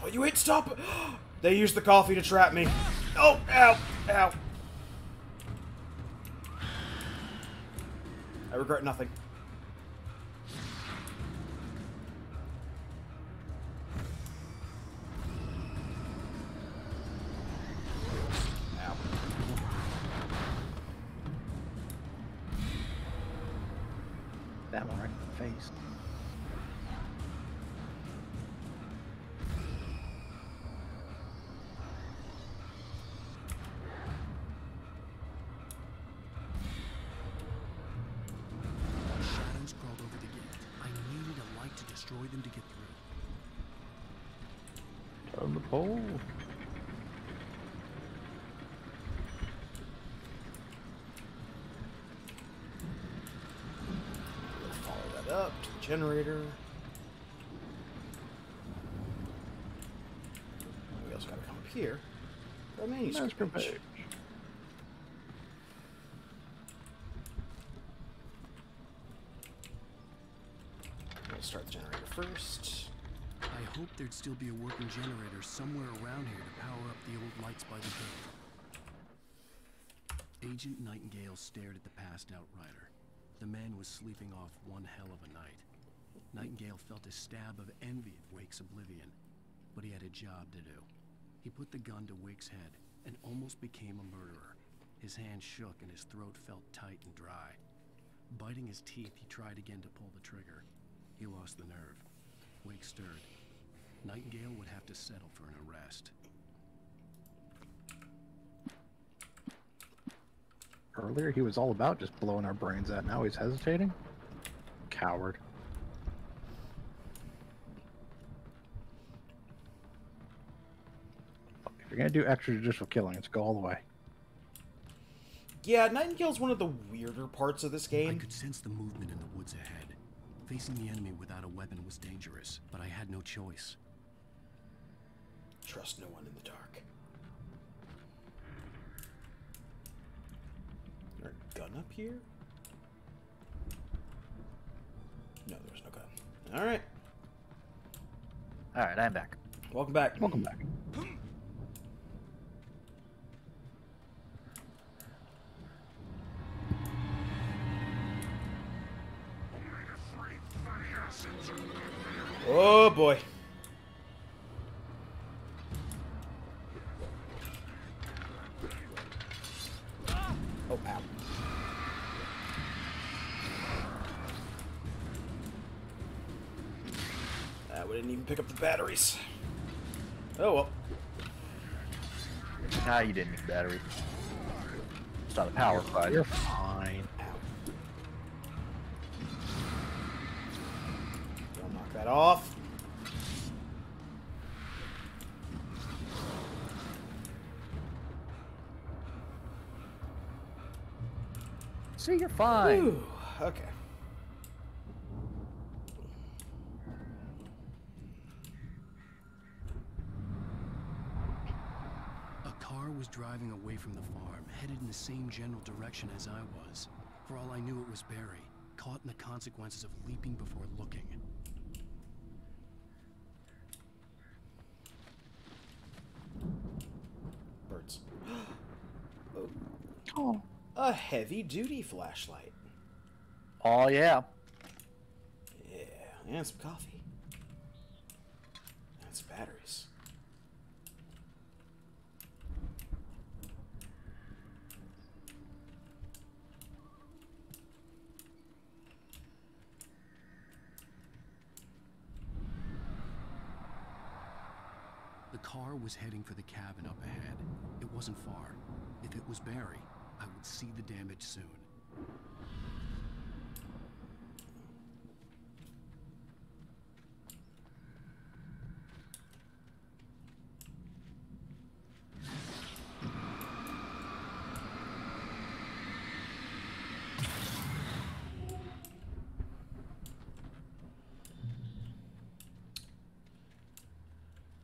Oh, you ain't stop! They used the coffee to trap me. Oh, ow, ow. I regret nothing. Ow. That one right in the face. Shadows crawled over the gate. I needed a light to destroy them to get through. On the pole. generator. We also gotta come up here for a manuscript page. We'll start the generator first. I hoped there'd still be a working generator somewhere around here to power up the old lights by the gate. Agent Nightingale stared at the passed-out rider. The man was sleeping off one hell of a night. Nightingale felt a stab of envy at Wake's oblivion, but he had a job to do. He put the gun to Wake's head and almost became a murderer. His hand shook and his throat felt tight and dry. Biting his teeth, he tried again to pull the trigger. He lost the nerve. Wake stirred. Nightingale would have to settle for an arrest. Earlier, he was all about just blowing our brains out. Now he's hesitating? Coward. If you're gonna do extrajudicial killing, let's go all the way. Yeah, Nightingale's one of the weirder parts of this game. I could sense the movement in the woods ahead. Facing the enemy without a weapon was dangerous, but I had no choice. Trust no one in the dark. Is there a gun up here? No, there's no gun. Alright. Alright, I'm back. Welcome back. Welcome back. Oh boy. Oh, ow. We didn't even pick up the batteries. Oh well. Ah, you didn't need battery. It's not a power fight. You're fine. Don't knock that off. See, you're fine. Ooh, okay. A car was driving away from the farm, headed in the same general direction as I was. For all I knew, it was Barry, caught in the consequences of leaping before looking. Birds. Oh. A heavy-duty flashlight. Oh, yeah. Yeah, and some coffee. And some batteries. The car was heading for the cabin up ahead. It wasn't far. If it was Barry, I would see the damage soon.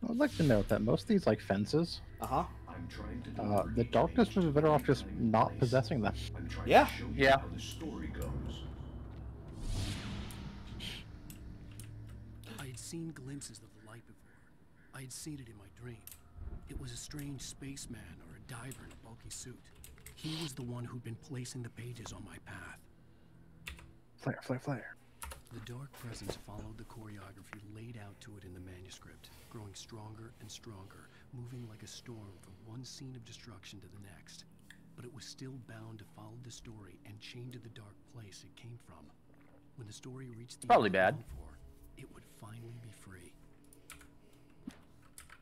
I'd like to note that most of these, like, fences, the darkness was better off just not possessing them. Yeah. Yeah. I had seen glimpses of the light before. I had seen it in my dream. It was a strange spaceman or a diver in a bulky suit. He was the one who'd been placing the pages on my path. Flare, flare, flare. The dark presence followed the choreography laid out to it in the manuscript, growing stronger and stronger, moving like a storm from one scene of destruction to the next. But it was still bound to follow the story and chained to the dark place it came from. When the story reached the Probably end bad. it longed for, it would finally be free.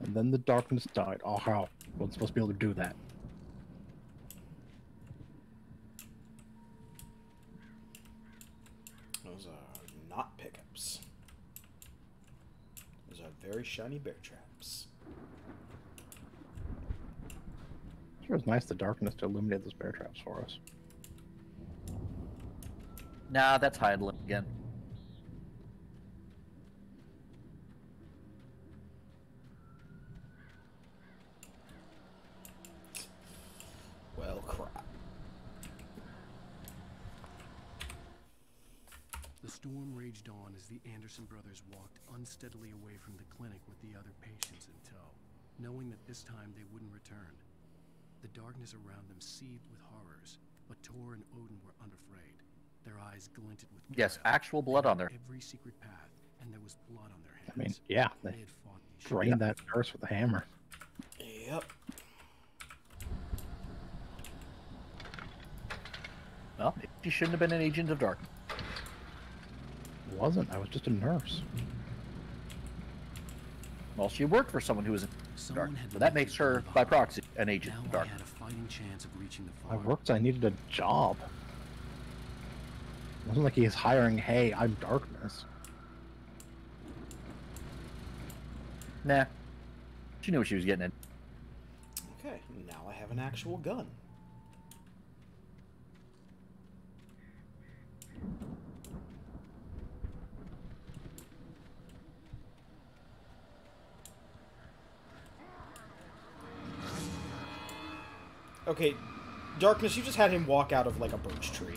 And then the darkness died. Oh, how? Wasn't supposed to be able to do that. Those are not pickups. Those are very shiny bear traps. Sure, it was nice the darkness to illuminate those bear traps for us. Nah, that's Hydrant again. storm raged on as the Anderson brothers walked unsteadily away from the clinic with the other patients in tow, knowing that this time they wouldn't return. The darkness around them seethed with horrors, but Tor and Odin were unafraid. Their eyes glinted with blood. Yes, actual blood on there. Every secret path, and there was blood on their hands. I mean, yeah, they drained that curse with a hammer. Yep. Well, she shouldn't have been an agent of darkness. It wasn't. I was just a nurse. Well, she worked for someone who was in darkness, so that makes her, by proxy, an agent of darkness. Had a fighting chance of reaching the I farm. worked. I needed a job. It wasn't like he's hiring. Hey, I'm darkness. Nah. She knew what she was getting in. Okay, now I have an actual gun. Okay, Darkness, you just had him walk out of, like, a birch tree.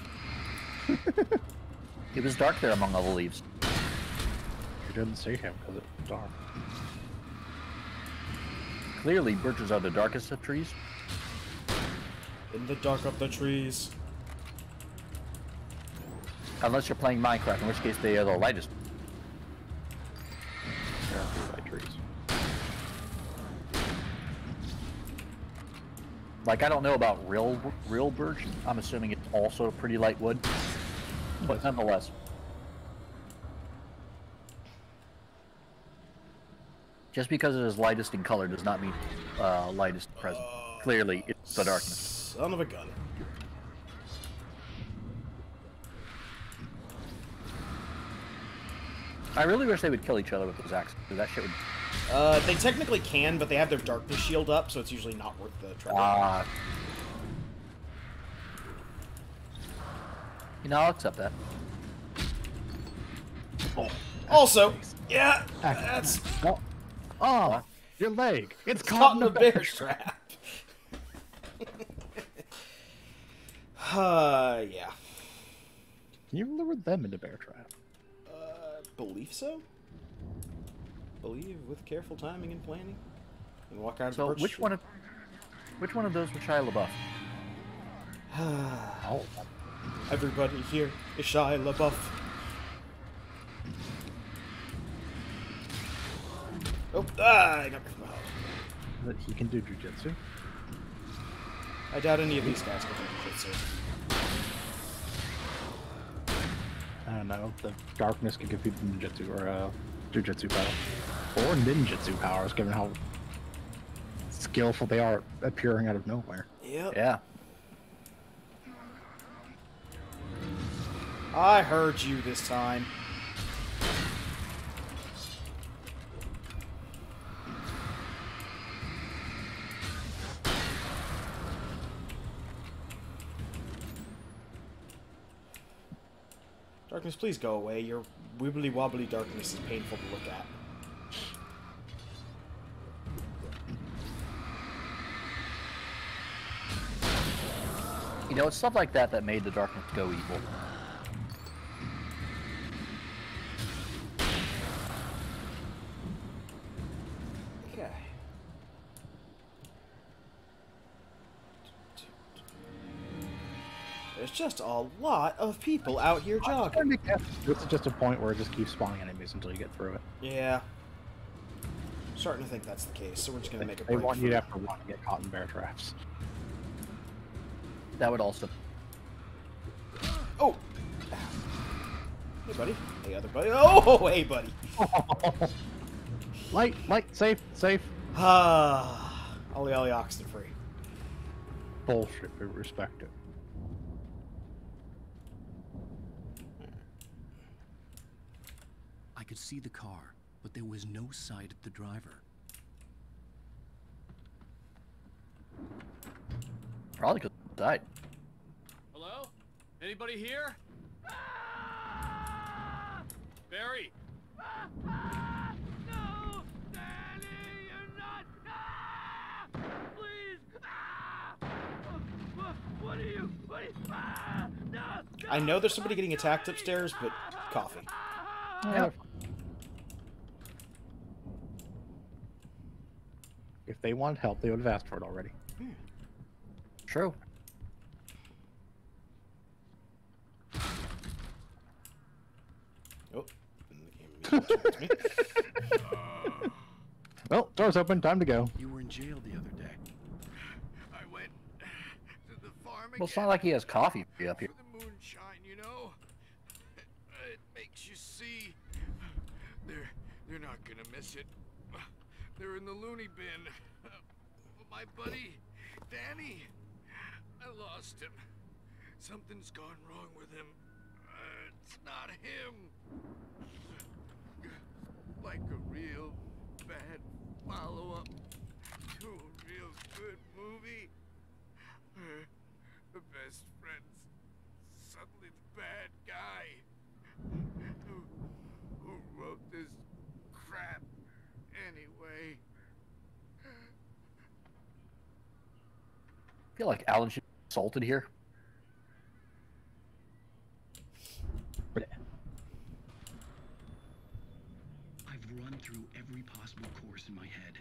It was dark there among all the leaves. You didn't see him because it was dark. Clearly, birches are the darkest of trees. In the dark of the trees. Unless you're playing Minecraft, in which case they are the lightest. By trees. Like, I don't know about real birch. I'm assuming it's also pretty light wood. But nonetheless. Just because it is lightest in color does not mean lightest present. Clearly, it's the darkness. Son of a gun. I really wish they would kill each other with those axes. That shit would... They technically can, but they have their darkness shield up, so it's usually not worth the trouble. You know, I'll accept that. Oh. Also, yeah, that's... Oh, your leg. It's caught in a bear trap. Yeah. Can you lure them into bear trap? Believe so? Believe with careful timing and planning? And walk out of So, the birch which tree. one of those was Shia LaBeouf? Oh. Everybody here is Shia LaBeouf. Oh, I got... That he can do jujitsu? I doubt any of these guys can do jujitsu. I don't know. The darkness can give people ninjutsu or jujitsu power. Or ninjutsu powers, given how skillful they are appearing out of nowhere. Yep. Yeah. I heard you this time. Darkness, please go away. Your wibbly wobbly darkness is painful to look at. You know, it's stuff like that that made the darkness go evil. Okay. There's just a lot of people out here jogging. This is just a point where it just keeps spawning enemies until you get through it. Yeah. Starting to think that's the case, so we're just gonna make a They break. want you to have to run and get caught in bear traps. That would also... Oh! Hey, buddy. Hey, other buddy. Oh, hey, buddy. Light, safe. Ah, ollie oxen free. Bullshit, we respect it. I could see the car, but there was no sight of the driver. Probably could have died. Hello? Anybody here? Barry! No! Danny, you're not! Please! What are you? No! I know there's somebody getting attacked upstairs, but coffee. Yeah. If they wanted help, they would have asked for it already. True. Oh. Well, door's open. Time to go. You were in jail the other day. I went to the farm Well, it's not like he has coffee up here. the moonshine, you know? It makes you see. They're not gonna miss it. They're in the loony bin. My buddy, Danny, I lost him. Something's gone wrong with him. It's not him. Like a real bad follow-up to a real good movie. The best friend's suddenly the bad guy. Who wrote this crap anyway? I feel like Alan should be assaulted here. I've run through every possible course in my head.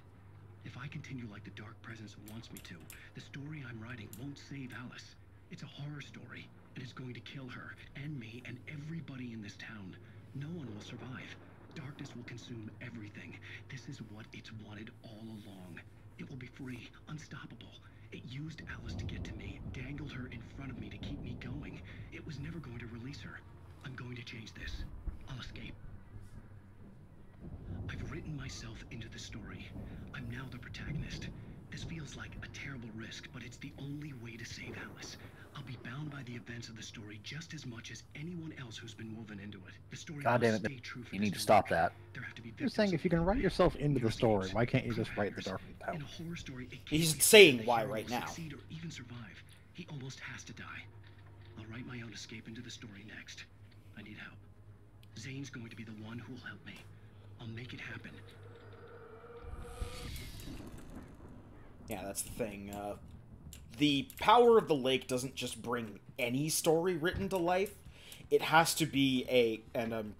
If I continue like the Dark Presence wants me to, the story I'm writing won't save Alice. It's a horror story, and it's going to kill her, and me, and everybody in this town. No one will survive. Darkness will consume everything. This is what it's wanted all along. It will be free, unstoppable. It used Alice to get to me, dangled her in front of me to keep me going. It was never going to release her. I'm going to change this. I'll escape. I've written myself into the story. I'm now the protagonist. This feels like a terrible risk, but it's the only way to save Alice. I'll be bound by the events of the story just as much as anyone else who's been woven into it. The story God damn must it, stay true for you this need to stop that. There have to be You're saying if you can write yourself into the story, why can't you just write the Darkness out? in a horror story. It can't He's be saying the why hero right will now. Succeed or even survive. He almost has to die. I'll write my own escape into the story next. I need help. Zane's going to be the one who will help me. I'll make it happen. Yeah, that's the thing. The power of the lake doesn't just bring any story written to life. It has to be a, and I'm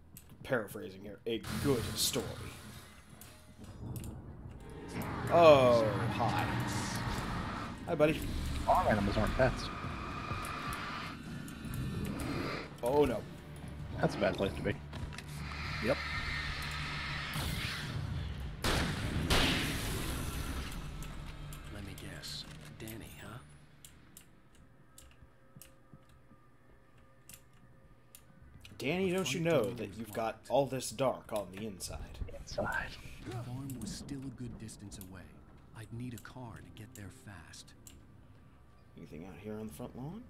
paraphrasing here, a good story. Oh, hi. Hi, buddy. Farm animals aren't pets. Oh, no. That's a bad place to be. Yep. Let me guess. Danny, huh? Danny, don't you know that you've got all this dark on the inside? Inside. The farm was still a good distance away. I'd need a car to get there fast. Anything out here on the front lawn?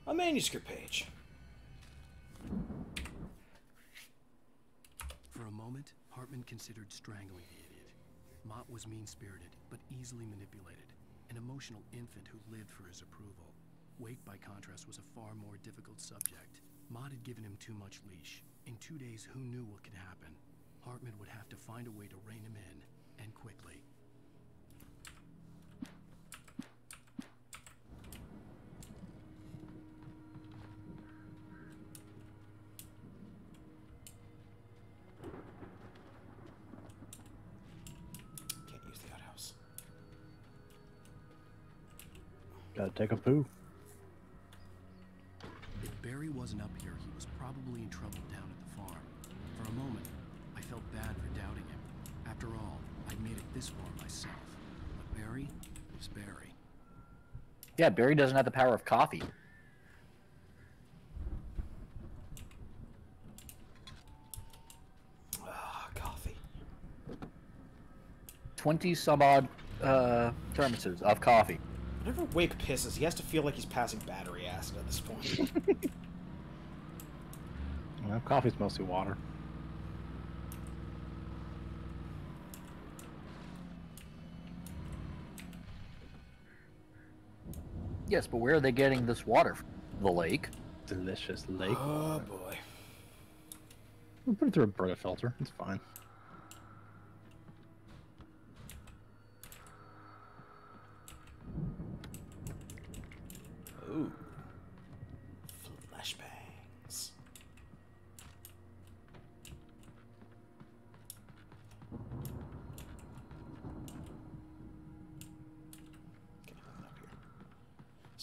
A manuscript page. For a moment, Hartman considered strangling the idiot. Mott was mean-spirited, but easily manipulated. An emotional infant who lived for his approval. Wake, by contrast, was a far more difficult subject. Mott had given him too much leash. In 2 days, who knew what could happen? Hartman would have to find a way to rein him in, and quickly. Can't use the outhouse. Gotta take a poo. If Barry wasn't up here, he was probably in trouble down at the farm. For a moment, I felt bad for doubting him. After all, I'd made it this far myself. But Barry was Barry. Yeah, Barry doesn't have the power of coffee. Ah, coffee. 20 some odd thermoses of coffee. Whenever Wake pisses, he has to feel like he's passing battery acid at this point. Well, coffee's mostly water. Yes, but where are they getting this water from? The lake? Delicious lake. Oh, boy. We'll put it through a Brita filter. It's fine. Ooh. Flashbang.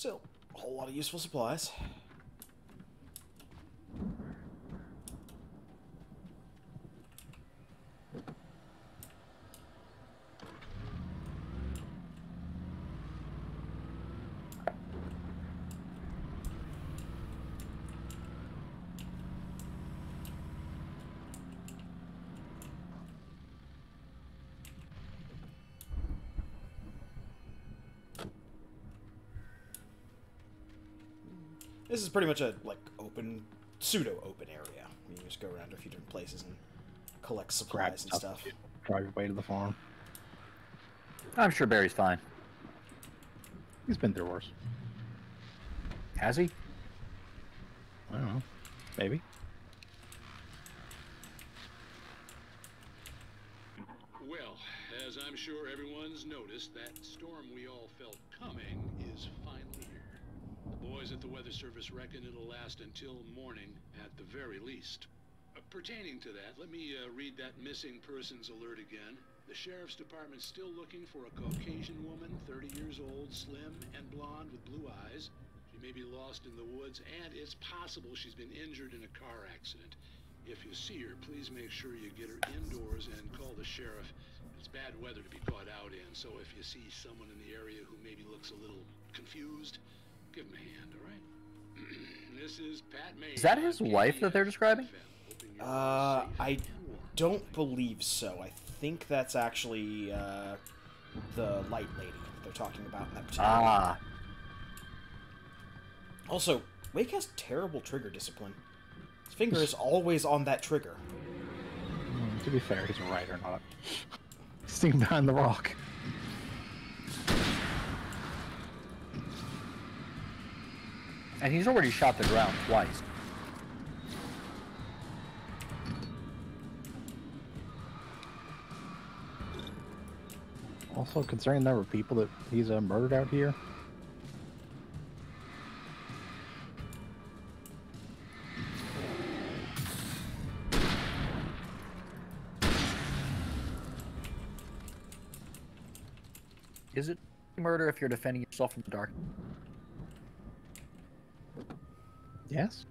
Still, a whole lot of useful supplies. This is pretty much a, like, open, pseudo-open area. You just go around to a few different places and collect supplies and stuff. Drive your way to the farm. I'm sure Barry's fine. He's been through worse. Has he? I don't know. Maybe. Well, as I'm sure everyone's noticed, that storm we all felt coming is finally here. The boys at the Weather Service reckon it'll last until morning at the very least. Pertaining to that, let me read that missing persons alert again. The Sheriff's Department's still looking for a Caucasian woman, 30 years old, slim and blonde with blue eyes. She may be lost in the woods, and it's possible she's been injured in a car accident. If you see her, please make sure you get her indoors and call the sheriff. It's bad weather to be caught out in, so if you see someone in the area who maybe looks a little confused, give him a hand, all right? This is Pat May. Is that his wife that they're describing? I don't believe so. I think that's actually the light lady they're talking about in that particular Ah. Also, Wake has terrible trigger discipline. His finger is always on that trigger. To be fair, he's right or not. He's sitting behind the rock. And he's already shot the ground twice. Also, considering there were people that he's murdered out here. Is it murder if you're defending yourself from the dark? Yes.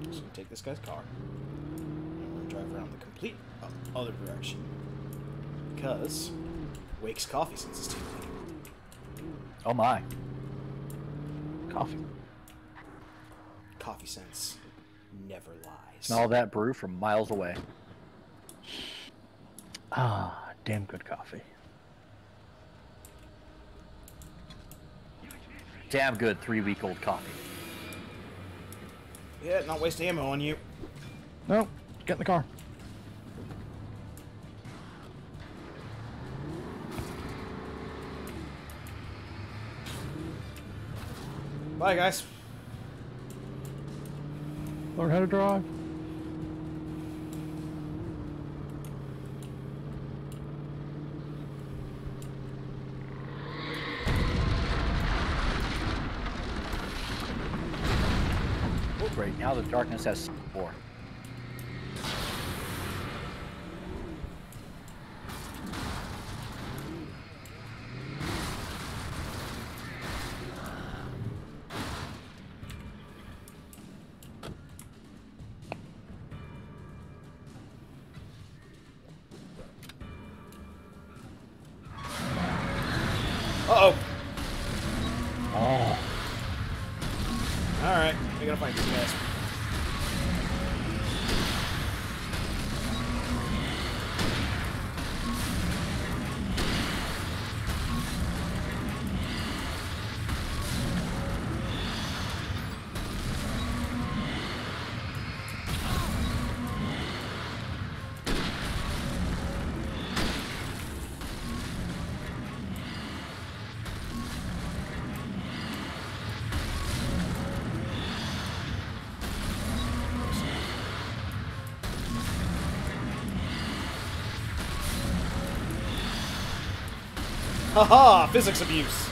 Just gonna take this guy's car. And we're gonna drive around the complete other direction. Because Wake's coffee sense is tingling. Oh my. Coffee. Coffee sense never lies. Smell that brew from miles away. Ah, damn good coffee. Damn good 3-week-old coffee. Yeah, not waste ammo on you. No, get in the car. Bye, guys. Learn how to drive. Oh, great. Now the darkness has 4. Uh-oh. Oh. Alright, we gotta find these guys. Haha! Physics abuse!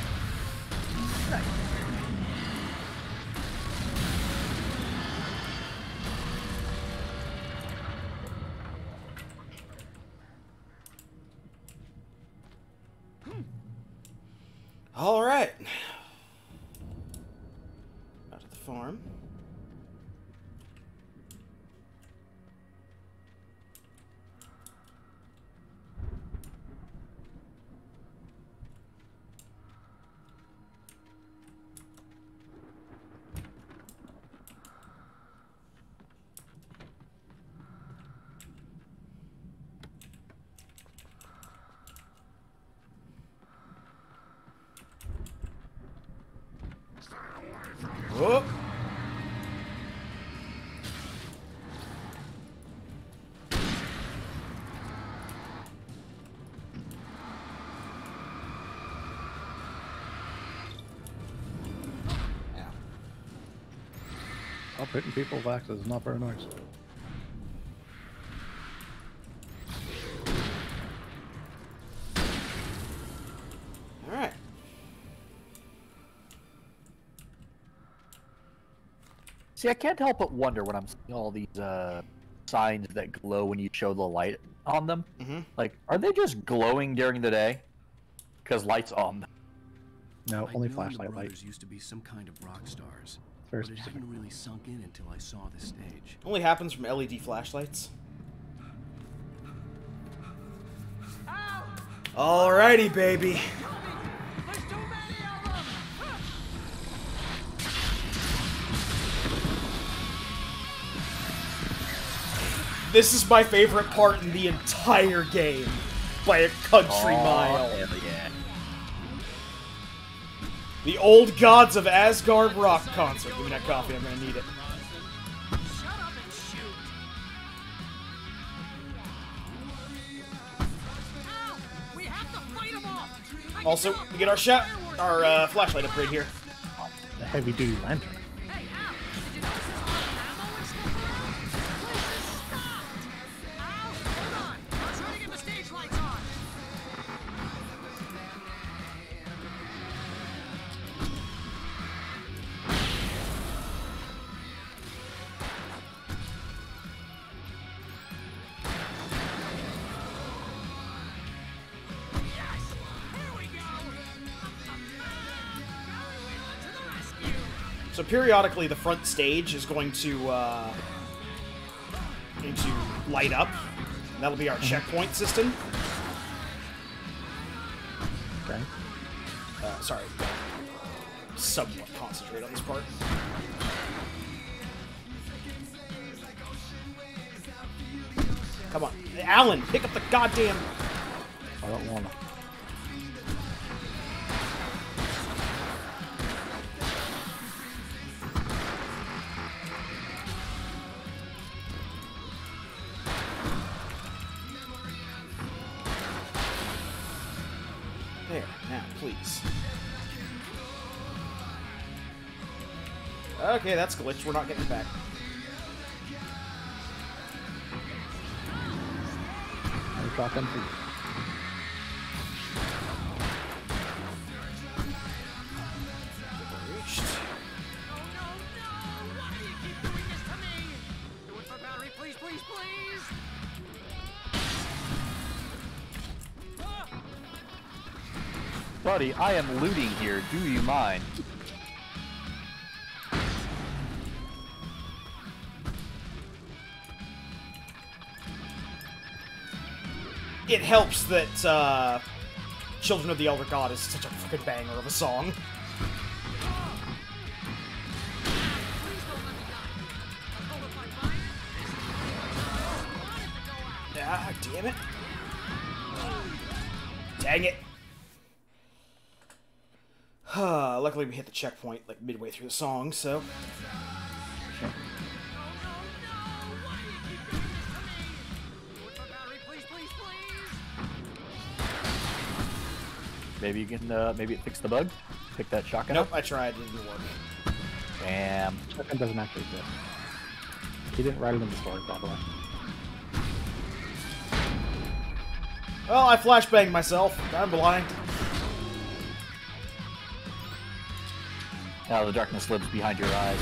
Alright. Out to the farm. Whoop. Oh, hitting people with axes is not very nice. Alright. See, I can't help but wonder when I'm seeing all these signs that glow when you show the light on them. Mm-hmm. Like, are they just glowing during the day? Because light's on them. No, I only know flashlight the light. brothers used to be some kind of rock stars, Very but it specific. hadn't really sunk in until I saw the stage. Only happens from LED flashlights. Alrighty, baby. This is my favorite part in the entire game, by a country mile. Hell yeah. The Old Gods of Asgard rock concert. Give me that coffee, I'm gonna need it. Also, we get our flashlight upgrade here. The heavy duty lantern. So periodically, the front stage is going to light up. That'll be our checkpoint system. Okay. Sorry. Somewhat concentrate on this part. Come on. Alan, pick up the goddamn... I don't wanna. There, now, please. Okay, that's glitched. We're not getting it back. Shotgun too. Reached. Please, please, please! Buddy, I am looting here. Do you mind? It helps that Children of the Elder God is such a fucking banger of a song. Ah, damn it. Dang it. Luckily we hit the checkpoint like midway through the song, so... Maybe you can, maybe it fixed the bug? Pick that shotgun Nope, up? I tried, it didn't work. Damn. Shotgun doesn't actually exist. He didn't write it in the story properly. Well, I flashbanged myself. I'm blind. Now the darkness lives behind your eyes.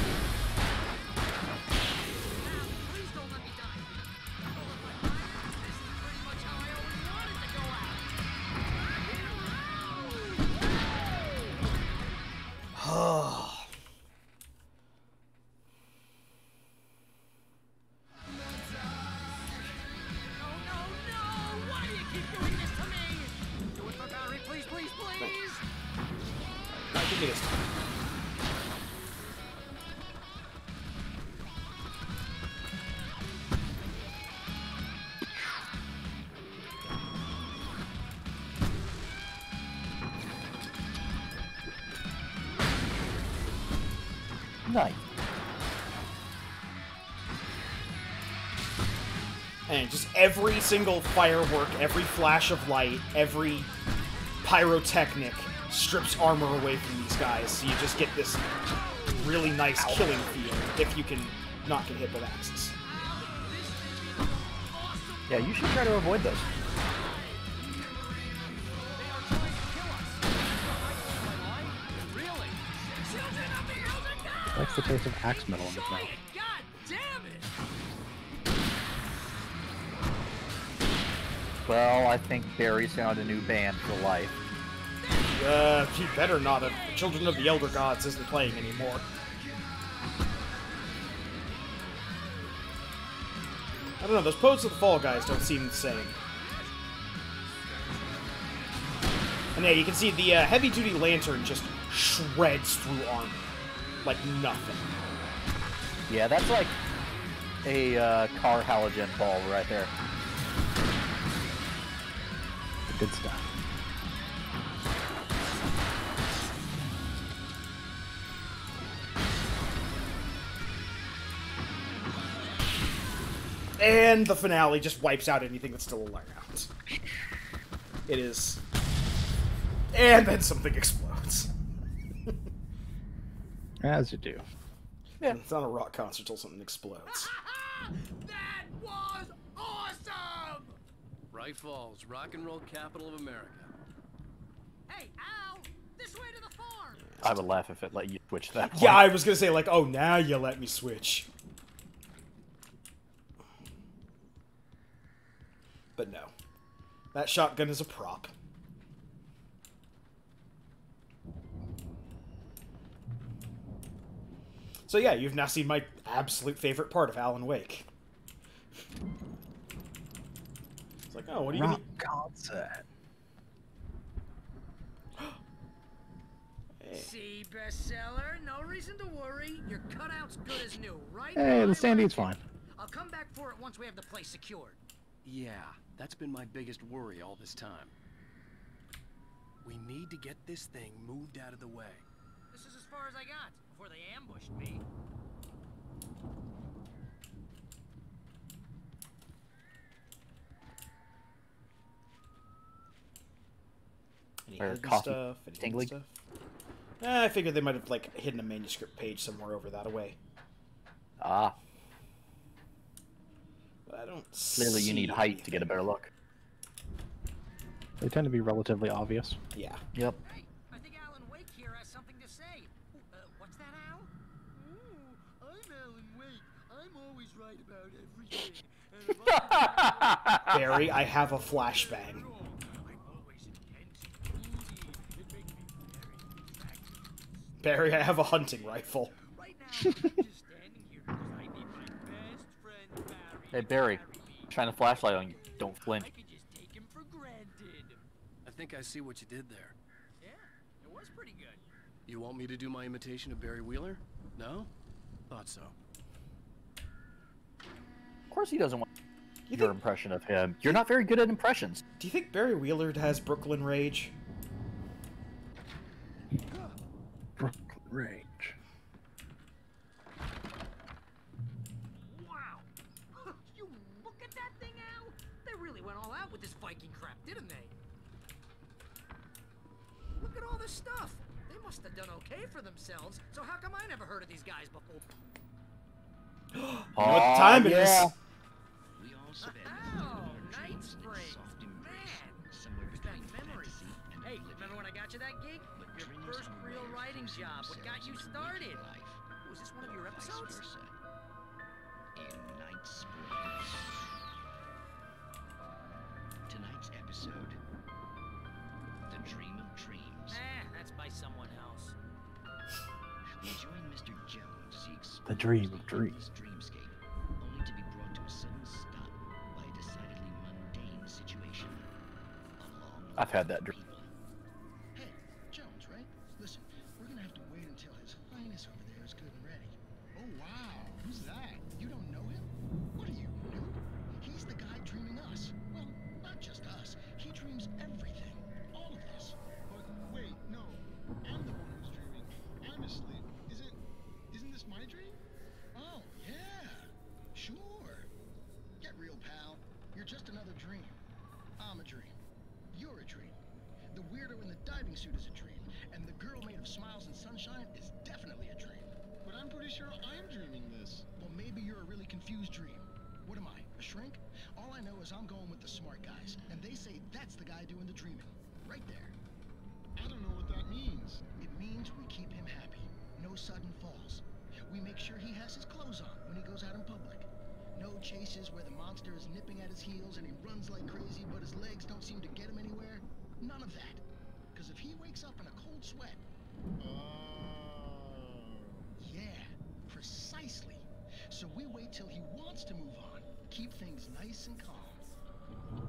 Nice. And just every single firework, every flash of light, every pyrotechnic strips armor away from these guys, so you just get this really nice killing feel if you can not get hit with axes. Yeah, you should try to avoid those. That's the taste of axe metal in this mouth. Well, I think Barry's found a new band for life. He better not have. Children of the Elder Gods isn't playing anymore. I don't know, those poses of the Fall Guys don't seem the same. And yeah, you can see the heavy-duty lantern just shreds through armor. Like nothing. Yeah, that's like a car halogen ball right there. Good stuff. And the finale just wipes out anything that's still around. It is... And then something explodes. As you do. Yeah. It's not a rock concert until something explodes. That was awesome! Bright Falls, rock and roll capital of America. Hey, Al! This way to the farm! I would laugh if it let you switch that point. Yeah, I was gonna say, like, oh, now you let me switch. But no. That shotgun is a prop. So yeah, you've now seen my absolute favorite part of Alan Wake. It's like, oh, what are you Rock gonna... concert. See, bestseller, no reason to worry. Your cutout's good as new, right? Hey, the standee's fine. I'll come back for it once we have the place secured. Yeah, that's been my biggest worry all this time. We need to get this thing moved out of the way. This is as far as I got before they ambushed me. Any Or hidden coffee stuff? Any hidden tingling? stuff? I figured they might have, like, hidden a manuscript page somewhere over that away. Ah. But I don't Clearly you need height anything. to get a better look. They tend to be relatively obvious. Yeah. Yep. Hey, I think Alan Wake here has something to say. What's that, Al? Ooh, I'm Alan Wake. I'm always right about everything. Barry, I have a flashbang. Barry, I have a hunting rifle. Hey, Barry. Shine a flashlight on you. Don't flinch. I think I see what you did there. Yeah, it was pretty good. You want me to do my imitation of Barry Wheeler? No? Thought so. Of course he doesn't want your impression of him. You're not very good at impressions. Do you think Barry Wheeler has Brooklyn Rage? Brooklyn Rage. Wow. You look at that thing, Al? They really went all out with this Viking crap, didn't they? Look at all this stuff. They must have done okay for themselves. So how come I never heard of these guys before? You know what time it is? We all spend Oh, Night Springs. Man, where's that memory? Hey, remember when I got you that gig? Your first real writing job. What got you started? Was this one of your episodes? In Night Springs. Tonight's episode, The Dream of Dreams. That's by someone else. We join Mr. Jones as he explores The Dream of Dreams. his dreamscape, only to be brought to a sudden stop by a decidedly mundane situation. I've had that dream. Hey, Jones, right? Listen, we're gonna have to wait until His Highness over there is good and ready. Oh, wow. Who's that? You don't know him? What are you, new? He's the guy dreaming us. Well, not just us. He dreams everything. All of this. But wait, no. I'm the one who's dreaming. I'm asleep. Isn't this You're just another dream. I'm a dream. You're a dream. The weirdo in the diving suit is a dream. And the girl made of smiles and sunshine is definitely a dream. But I'm pretty sure I'm dreaming this. Well, maybe you're a really confused dream. What am I, a shrink? All I know is I'm going with the smart guys. And they say that's the guy doing the dreaming. Right there. I don't know what that means. It means we keep him happy. No sudden falls. We make sure he has his clothes on when he goes out in public. No chases where the monster is nipping at his heels and he runs like crazy but his legs don't seem to get him anywhere. None of that. Because if he wakes up in a cold sweat... Yeah, precisely. So we wait till he wants to move on. Keep things nice and calm.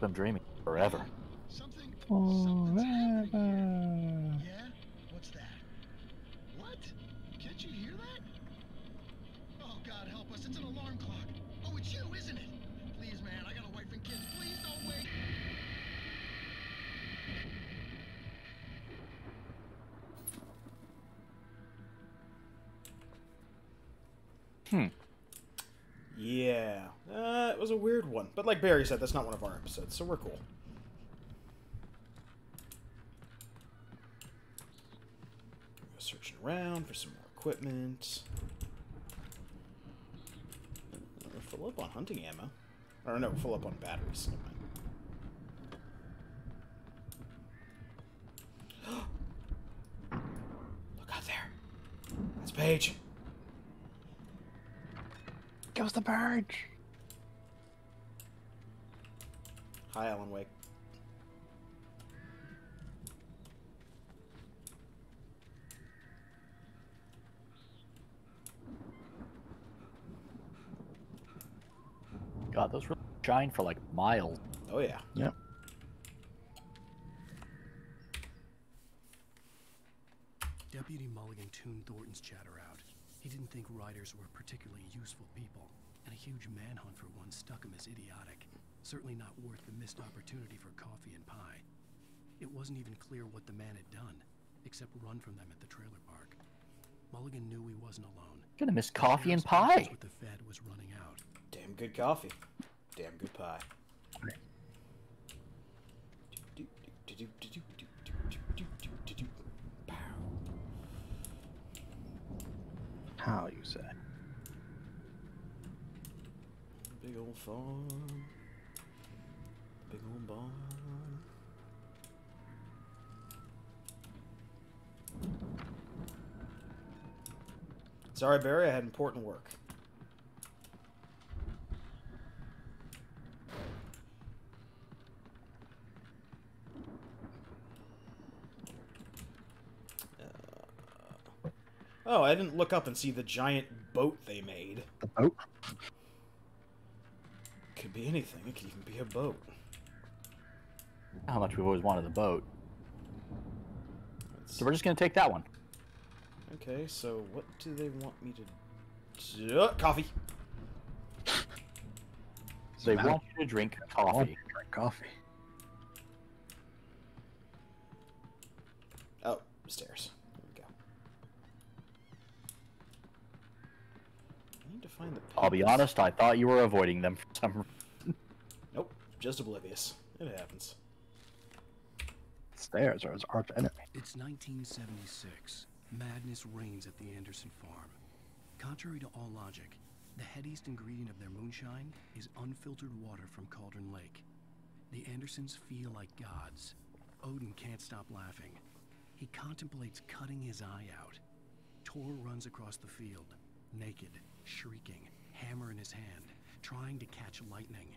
I'm dreaming forever. Something's happening here. Yeah? What's that? What? Can't you hear that? Oh, God help us. It's an alarm clock. Oh, it's you, isn't it? Please, man, I got a wife and kids. Please don't wait. Yeah. It was a weird one. But like Barry said, that's not one of our episodes, so we're cool. Go searching around for some more equipment. Fill up on hunting ammo. Or no, fill up on batteries. Never mind. Look out there. That's Paige. Goes the bird. Hi, Alan Wake. God, those really shine for like miles. Oh yeah. Yep. Deputy Mulligan tuned Thornton's chatter out. He didn't think riders were particularly useful people, and a huge manhunt for one stuck him as idiotic. Certainly not worth the missed opportunity for coffee and pie. It wasn't even clear what the man had done, except run from them at the trailer park. Mulligan knew he wasn't alone. Gonna miss coffee and Perhaps pie. that's what the Fed was running out. Damn good coffee. Damn good pie. How you say? Big old farm. Big old barn. Sorry, Barry, I had important work. Oh, I didn't look up and see the giant boat they made. The boat? Could be anything. It could even be a boat. How much we've always wanted a boat. So we're just gonna take that one. Okay, so what do they want me to do? Coffee. They want you to drink coffee. Drink coffee. Oh, stairs. There we go. I need to find the I'll be papers. honest, I thought you were avoiding them for some reason. Nope, just oblivious. It happens. Stairs are his arch enemy. It's 1976. Madness reigns at the Anderson farm. Contrary to all logic, the headiest ingredient of their moonshine is unfiltered water from Cauldron Lake. The Andersons feel like gods. Odin can't stop laughing. He contemplates cutting his eye out. Tor runs across the field, naked, shrieking, hammer in his hand, trying to catch lightning.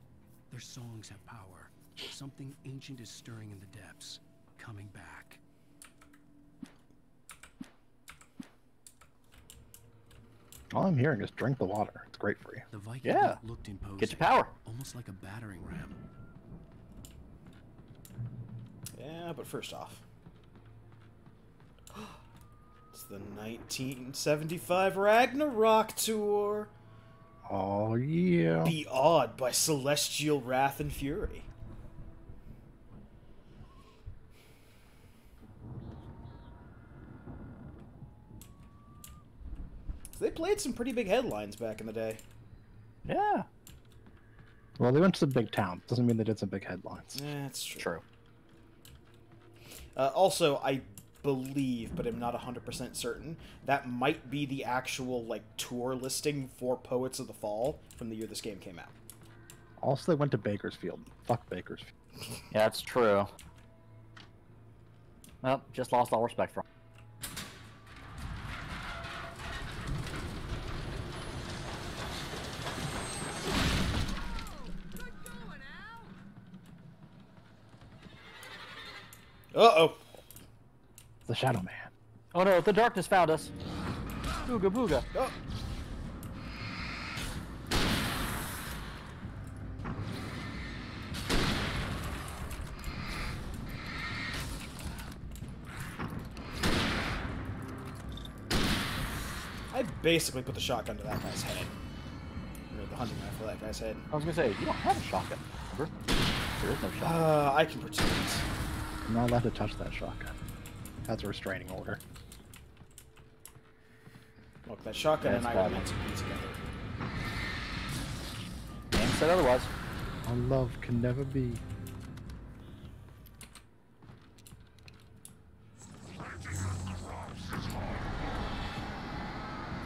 Their songs have power. Something ancient is stirring in the depths, coming back. All I'm hearing is drink the water. It's great for you. The Viking Yeah. looked imposing. Get your power. Almost like a battering ram. Yeah, but first off, it's the 1975 Ragnarok tour. Oh yeah. Be awed by celestial wrath and fury. They played some pretty big headlines back in the day. Yeah. Well, they went to the big town. Doesn't mean they did some big headlines. That's true. True. Also, I believe, but I'm not 100% certain, that might be the actual, like, tour listing for Poets of the Fall from the year this game came out. Also, they went to Bakersfield. Fuck Bakersfield. Yeah, that's true. Well, just lost all respect for him. Uh-oh. The Shadow Man. Oh no, the darkness found us. Booga booga. Oh. I basically put the shotgun to that guy's head. Or the hunting rifle to that guy's head. I was gonna say, you don't have a shotgun. Remember? There is no shotgun. I can pretend. I'm not allowed to touch that shotgun. That's a restraining order. Look, that shotgun That's and I were bad. meant to be together. Game said otherwise. Our love can never be.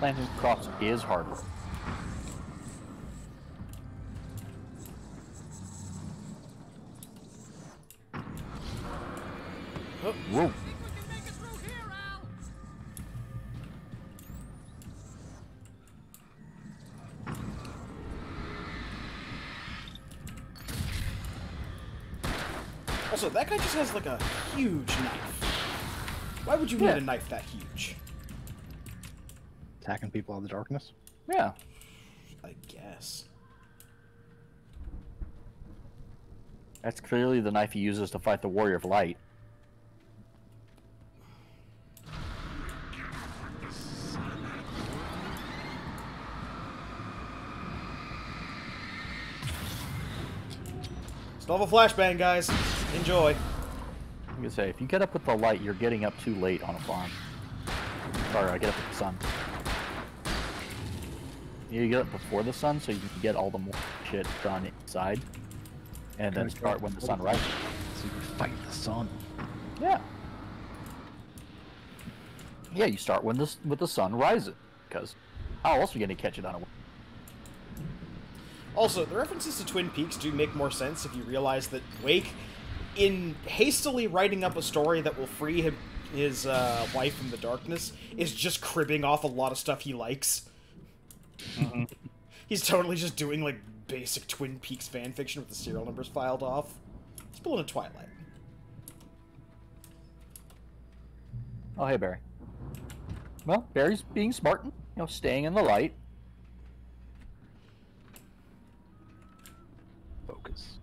Planting crops is hard work. Oh. Whoa. Also, that guy just has like a huge knife. Why would you need a knife that huge? Attacking people out of the darkness? Yeah. I guess. That's clearly the knife he uses to fight the Warrior of Light. Still have a flashbang, guys. Enjoy. I'm gonna say, if you get up with the light, you're getting up too late on a farm. Sorry, I get up with the sun. You get up before the sun so you can get all the more shit done inside. And then start when the sun rises. So you can fight the sun. Yeah. Yeah, you start when the sun rises. Because how else are you gonna catch it on a Also, the references to Twin Peaks do make more sense if you realize that Wake, in hastily writing up a story that will free his wife from the darkness, is just cribbing off a lot of stuff he likes. Mm-hmm. He's totally just doing, like, basic Twin Peaks fanfiction with the serial numbers filed off. He's pulling a Twilight. Oh, hey, Barry. Well, Barry's being smart and, staying in the light. Focus.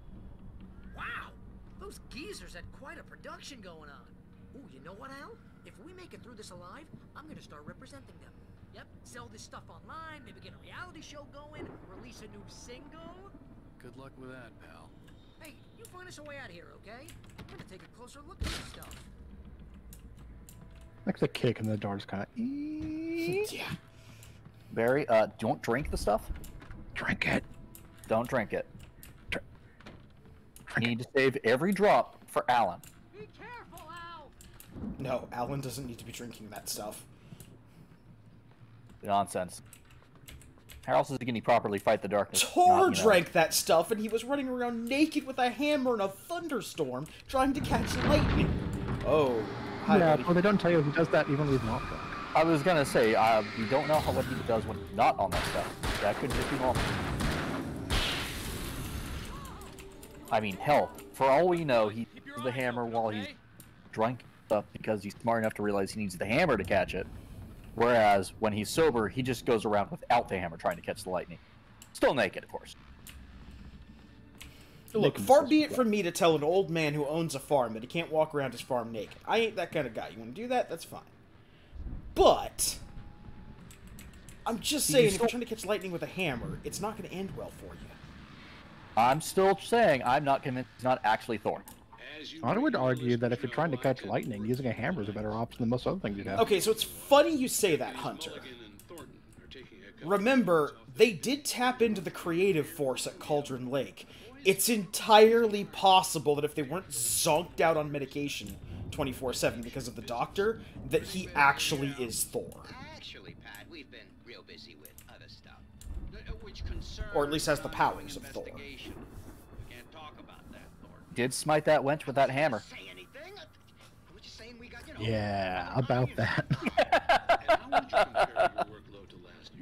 Wow, those geezers had quite a production going on. Ooh, you know what, Al? If we make it through this alive, I'm gonna start representing them. Yep, sell this stuff online, maybe get a reality show going, release a new single. Good luck with that, pal. Hey, you find us a way out of here, okay? I'm gonna take a closer look at this stuff. Like the kick in the dark's kind of. Yeah. Barry, don't drink the stuff. Drink it. Don't drink it. You need to save every drop for Alan. Be careful, Al! No, Alan doesn't need to be drinking that stuff. Nonsense. How else is he going to properly fight the darkness? Tor drank that stuff, and he was running around naked with a hammer in a thunderstorm, trying to catch lightning. Oh, hi, Yeah, buddy. well, they don't tell you he does that even when he's not drunk. I was going to say, we don't know what he does when he's not on that stuff. That could just be normal. I mean, hell, for all we know, he uses the hammer while he's drunk stuff because he's smart enough to realize he needs the hammer to catch it. Whereas when he's sober, he just goes around without the hammer trying to catch the lightning. Still naked, of course. Look, far be it from me to tell an old man who owns a farm that he can't walk around his farm naked. I ain't that kind of guy. You want to do that? That's fine. But I'm just saying, if you're trying to catch lightning with a hammer, it's not going to end well for you. I'm still saying I'm not convinced he's not actually Thor. I would argue that if you're trying to catch lightning, using a hammer is a better option than most other things you'd have. Okay, so it's funny you say that, Hunter. remember, they did tap into the creative force at Cauldron Lake. It's entirely possible that if they weren't zonked out on medication 24/7 because of the doctor, that he actually is Thor. Actually, Pat, we've been real busy with other stuff. Which concerns Or at least has the powers of Thor. We can't talk about that, Thor. Did smite that wench with that hammer. Say anything? We're just saying we got, you know. Yeah, about that.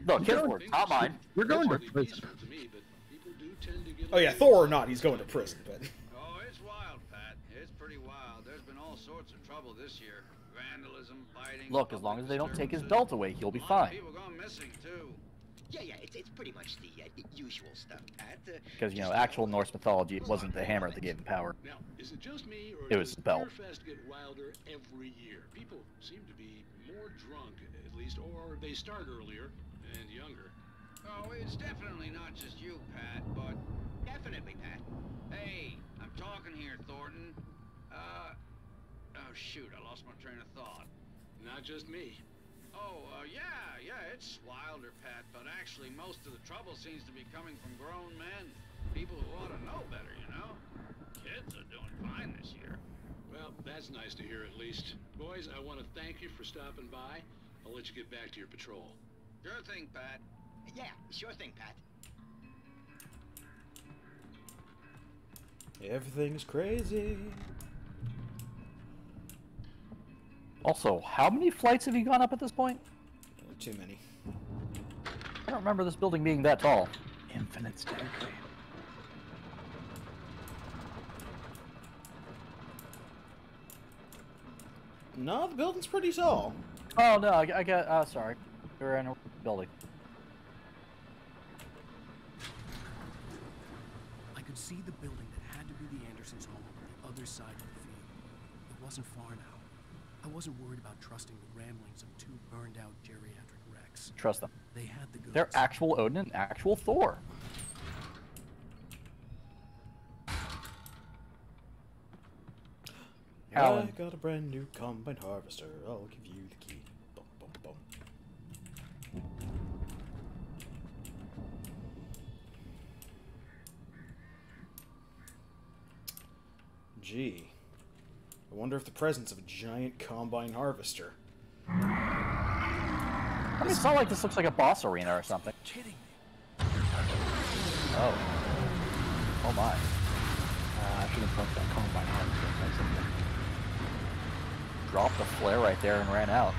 Look, his words, not mine. We're going to prison. Oh yeah, Thor or not, he's going to prison, but... Oh, it's wild, Pat. It's pretty wild. There's been all sorts of trouble this year. Vandalism, fighting... Look, as long as they don't take his belt away, he'll be fine. People gone missing, too. Yeah, it's pretty much the usual stuff, Pat. Because, you know, actual Norse mythology, it wasn't the hammer that gave him power. Now, is it just me, or it was the belt. Beer Fest get wilder every year? People seem to be more drunk, at least, or they start earlier and younger. Oh, it's definitely not just you, Pat, but... Definitely, Pat. Hey, I'm talking here, Thornton. Oh, shoot, I lost my train of thought. Not just me. Oh, yeah, it's wilder, Pat, but actually most of the trouble seems to be coming from grown men. People who ought to know better, you know? Kids are doing fine this year. Well, that's nice to hear at least. Boys, I want to thank you for stopping by. I'll let you get back to your patrol. Sure thing, Pat. Yeah, sure thing, Pat. Everything's crazy. Also, how many flights have you gone up at this point? Too many. I don't remember this building being that tall. Infinite staircase. No, the building's pretty tall. Oh, no, I got, sorry. We're in a building. I could see the building that had to be the Andersons' home on the other side of the field. It wasn't far now. I wasn't worried about trusting the ramblings of two burned-out geriatric wrecks. Trust them. They had the goods. They're actual Odin and actual Thor. I got a brand new combine harvester. I'll give you the key. Bum, bum, bum. Gee. I wonder if the presence of a giant combine harvester. I mean, it's not like this looks like a boss arena or something. Kidding me. Oh. Oh my. I should have put that combine harvester. Dropped the flare right there and ran out.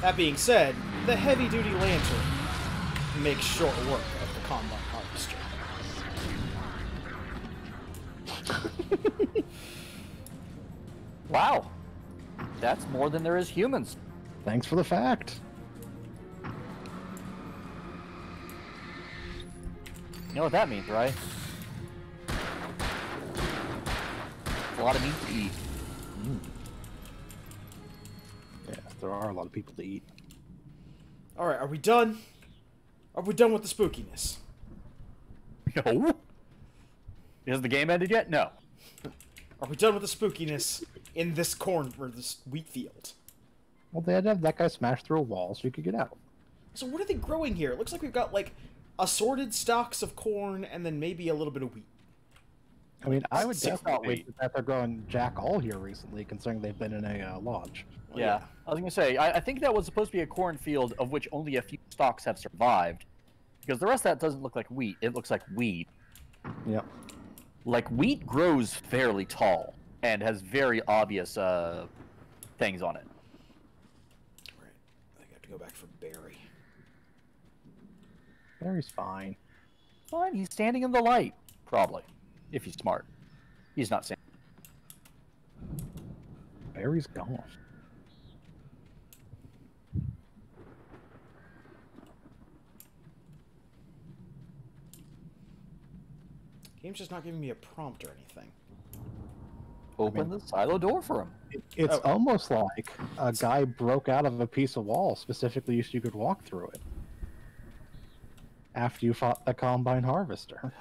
That being said, the heavy-duty lantern makes short work of the combine harvester. Wow. That's more than there is humans. Thanks for the fact. You know what that means, right? A lot of meat to eat. Yeah, there are a lot of people to eat. Alright, are we done? Are we done with the spookiness? No. Has the game ended yet? No. Are we done with the spookiness in this corn or this wheat field? Well, they had to have that guy smash through a wall so you could get out. So what are they growing here? It looks like we've got like assorted stalks of corn and then maybe a little bit of wheat. I mean, I would Six definitely wheat. wait that they're growing Jack all here recently, considering they've been in a lodge. Well, Yeah. I was going to say, I think that was supposed to be a cornfield of which only a few stalks have survived. Because the rest of that doesn't look like wheat. It looks like weed. Yep. Like, wheat grows fairly tall and has very obvious things on it. Right. I have to go back for Barry. Barry's fine. Fine, he's standing in the light. Probably. If he's smart. He's not standing. Barry's gone. Game's just not giving me a prompt or anything. Open the silo door for him. It's almost like a guy broke out of a piece of wall specifically so you could walk through it. After you fought the Combine Harvester.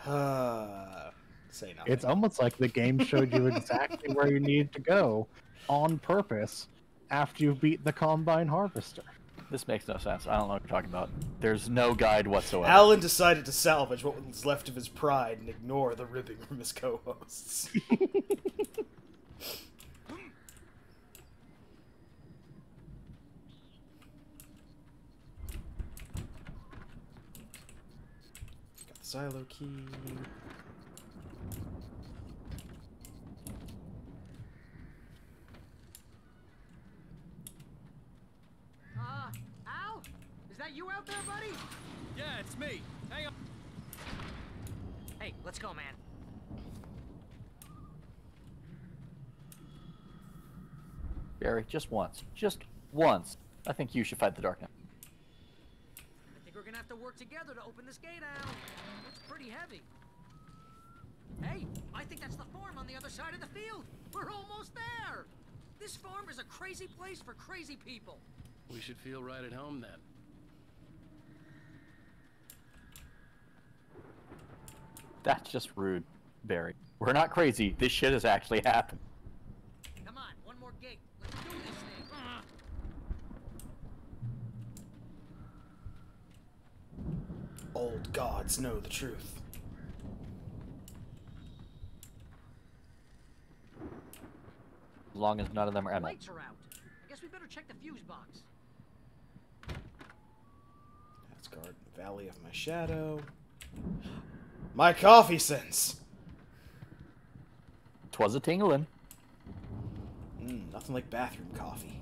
Say nothing. It's almost like the game showed you exactly where you needed to go on purpose after you beat the Combine Harvester. This makes no sense. I don't know what you're talking about. There's no guide whatsoever. Alan decided to salvage what was left of his pride and ignore the ribbing from his co-hosts. Got the silo key. Al? Is that you out there, buddy? Yeah, it's me. Hang on. Hey, let's go, man. Barry, just once. Just once. I think you should fight the darkness. I think we're gonna have to work together to open this gate, Al. It's pretty heavy. Hey, I think that's the farm on the other side of the field. We're almost there. This farm is a crazy place for crazy people. We should feel right at home then. That's just rude, Barry. We're not crazy. This shit has actually happened. Come on, one more gate. Let's do this thing. Old gods know the truth. As long as none of them are emerald. Lights are out. I guess we better check the fuse box. Asgard, Valley of my Shadow. My coffee sense! 'Twas a tingling. Nothing like bathroom coffee.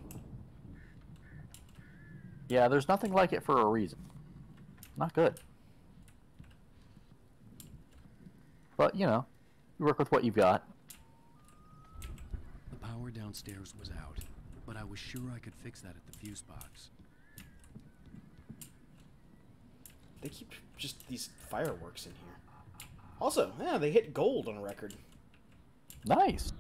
Yeah, there's nothing like it for a reason. Not good. But, you know, you work with what you've got. The power downstairs was out, but I was sure I could fix that at the fuse box. They keep just these fireworks in here. Also, yeah, they hit gold on a record. Nice.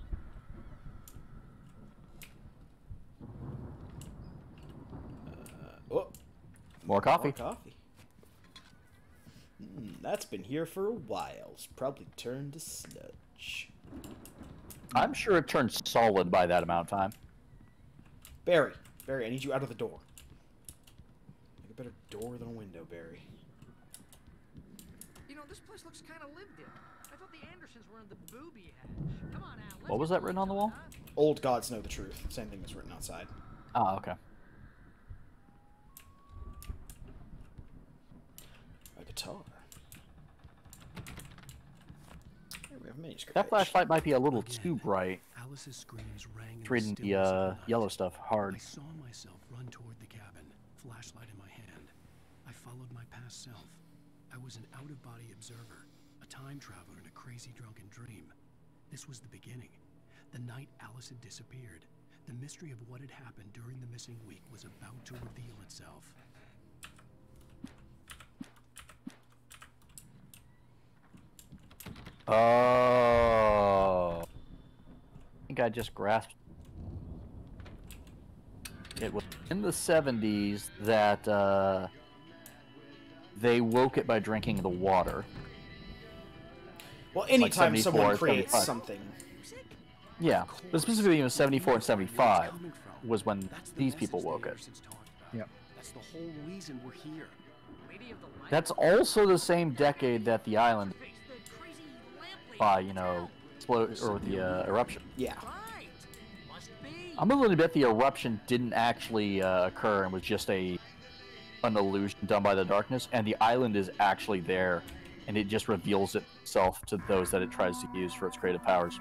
Oh, More coffee. more coffee. That's been here for a while. It's probably turned to sludge. I'm sure it turns solid by that amount of time. Barry, I need you out of the door. Make a better door than a window, Barry. You know, this place looks kind of lived in. I thought the Andersons were in the booby hatch. Come on, Al. What was that written on the wall? Old gods know the truth. Same thing was written outside. Oh, okay. A guitar. Here we have a manuscript That page. flashlight might be a little too bright. Alice's screams rang It's reading in stillness of the night. yellow stuff hard. I saw myself run toward the cabin, flashlight in my hand. I followed my past self. I was an out-of-body observer, a time traveler in a crazy drunken dream. This was the beginning. The night Alice had disappeared. The mystery of what had happened during the missing week was about to reveal itself. Oh. I think I just grasped. It was in the 70s that they woke it by drinking the water. Well, Like anytime 74 someone or creates 75. something. Yeah, but specifically in 74 and 75 was when these people woke it. Yep. That's the whole reason we're here. That's also the same decade that the island by, you know, explode or the eruption. Yeah. I'm willing to bet the eruption didn't actually occur and was just an illusion done by the darkness, and the island is actually there, and it just reveals itself to those that it tries to use for its creative powers.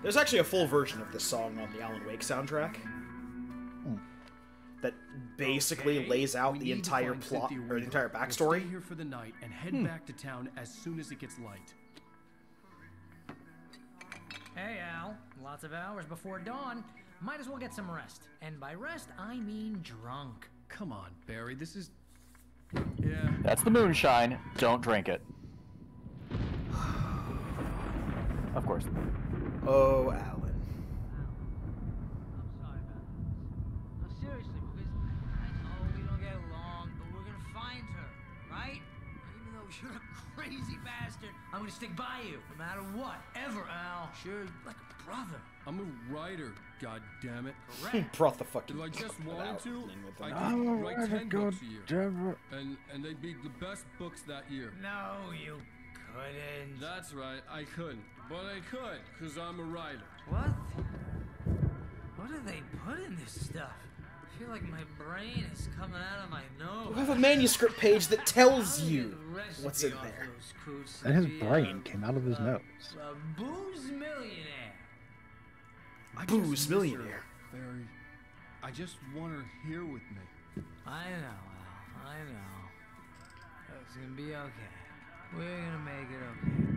There's actually a full version of this song on the Alan Wake soundtrack that basically lays out the entire plot or the entire We'll backstory. stay here for the night and head back to town as soon as it gets light. Hey, Al. Lots of hours before dawn. Might as well get some rest. And by rest, I mean drunk. Come on, Barry. This is... That's the moonshine. Don't drink it. Of course. Oh, Alan. No, seriously, because I know we don't get along, but we're gonna find her, right? Even though you're a crazy bastard, I'm gonna stick by you, no matter what, ever, Al. Sure, like a brother. I'm a writer, goddammit. Correct. Brought the fucking. If I just wanted to, I I'm a could write writer, 10 books a year. goddammit. And they'd be the best books that year. No, you couldn't. That's right, I couldn't. But I could, because I'm a writer. What? What do they put in this stuff? I feel like my brain is coming out of my nose. You have a manuscript page that tells you what's in there. And his brain came out of his nose. A booze millionaire. Booze millionaire. Barry, I just want her here with me. I know, Al. I know. It's gonna be okay. We're gonna make it okay.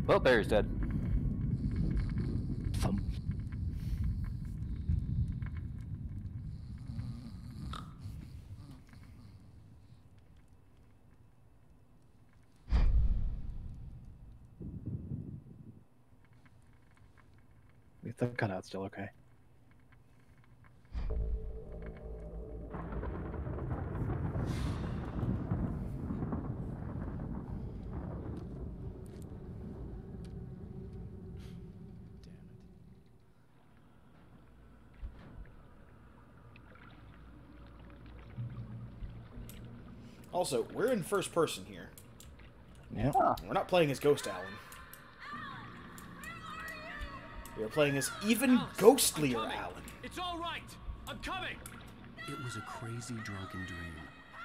Well, Barry's dead. Thump. The cutout's still okay. Also, we're in first person here. Yeah. We're not playing as Ghost Alan. We are playing as even ghostlier Alan. It's all right. I'm coming. It was a crazy drunken dream,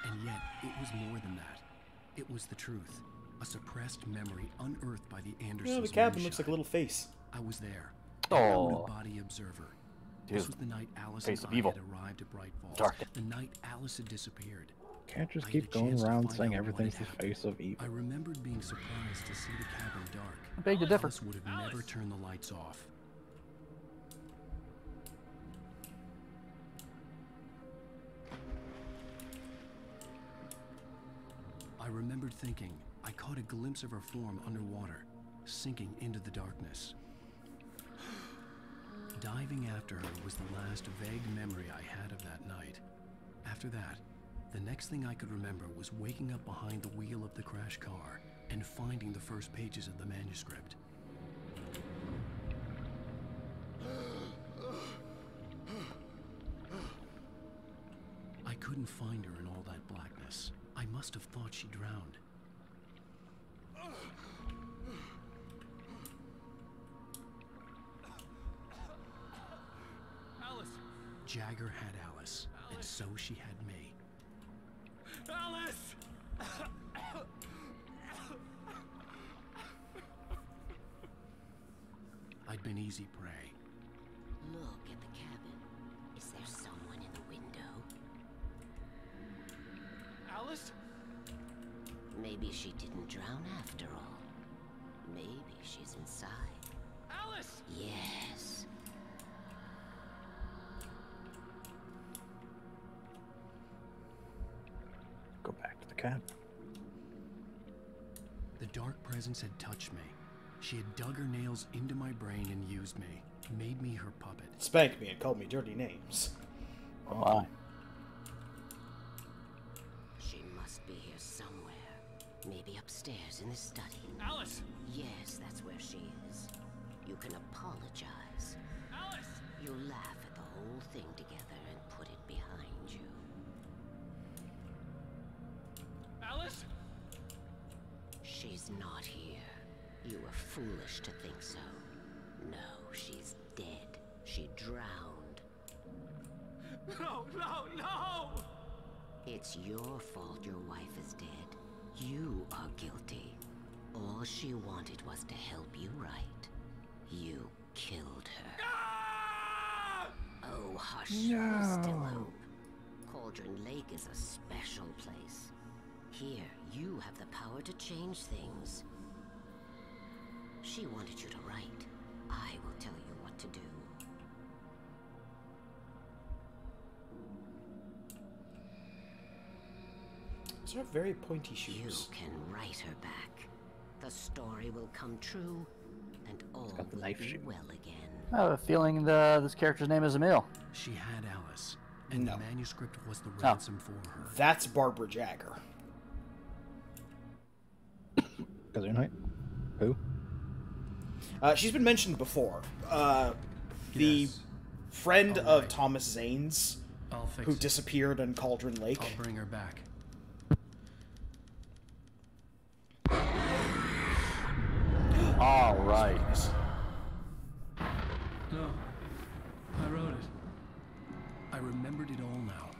and yet it was more than that. It was the truth, a suppressed memory unearthed by the Andersons. You know, the cabin looks like a little face. I was there. Oh. A body observer. Dude. This was the night Alice Face and of I evil. had arrived at Bright Falls. Dark. The night Alice had disappeared. Can't just I keep had a going chance to around find saying out what everything's had the happened. face of evil. I remembered being surprised to see the cabin dark. I beg to differ. Alice would have never turned the lights off. I remembered thinking I caught a glimpse of her form underwater, sinking into the darkness. Diving after her was the last vague memory I had of that night. After that, the next thing I could remember was waking up behind the wheel of the crash car and finding the first pages of the manuscript. I couldn't find her in all that blackness. I must have thought she drowned. Alice. Jagger had Alice, and so she had me. Alice. I'd been easy prey. Look at the cabin. Is there someone in the window? Alice? Maybe she didn't drown after all. Maybe she's inside. Alice! Yes. Go back to the cabin. The dark presence had touched me. She had dug her nails into my brain and used me, made me her puppet. Spanked me and called me dirty names. Oh my. She must be here somewhere. Maybe upstairs in the study. Alice! Yes, that's where she is. You can apologize. Alice! You laugh at the whole thing together and put it behind you. Alice? She's not here. You were foolish to think so. No, she's dead. She drowned. No, no, no! It's your fault your wife is dead. You are guilty. All she wanted was to help you right. You killed her. Oh, hush. There's still hope. Cauldron Lake is a special place. Here, you have the power to change things. She wanted you to write. I will tell you what to do. Those are very pointy shoes. You can write her back. The story will come true, and all got the will knife be shoe. well again. I have a feeling this character's name is Emil. She had Alice, and No. the manuscript was the ransom for her. That's Barbara Jagger. Gesundheit? Who? She's been mentioned before. The Yes. friend All of right. Thomas Zane's, I'll fix who it. disappeared in Cauldron Lake. I'll bring her back. All right. No, I wrote it. I remembered it all now.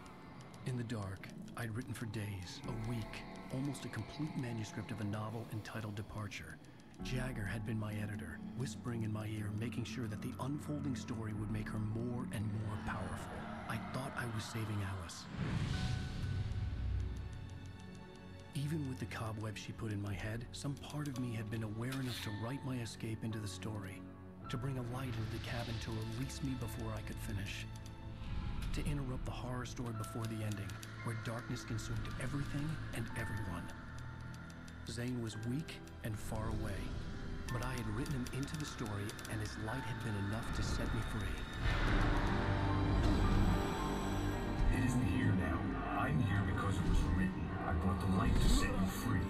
In the dark, I'd written for days, a week, almost a complete manuscript of a novel entitled Departure. Jagger had been my editor, whispering in my ear, making sure that the unfolding story would make her more and more powerful. I thought I was saving Alice. Even with the cobweb she put in my head, some part of me had been aware enough to write my escape into the story, to bring a light into the cabin to release me before I could finish, to interrupt the horror story before the ending, where darkness consumed everything and everyone. Zane was weak and far away, but I had written him into the story, and his light had been enough to set me free. It isn't here now. I'm here because it was written. I brought the light to set you free.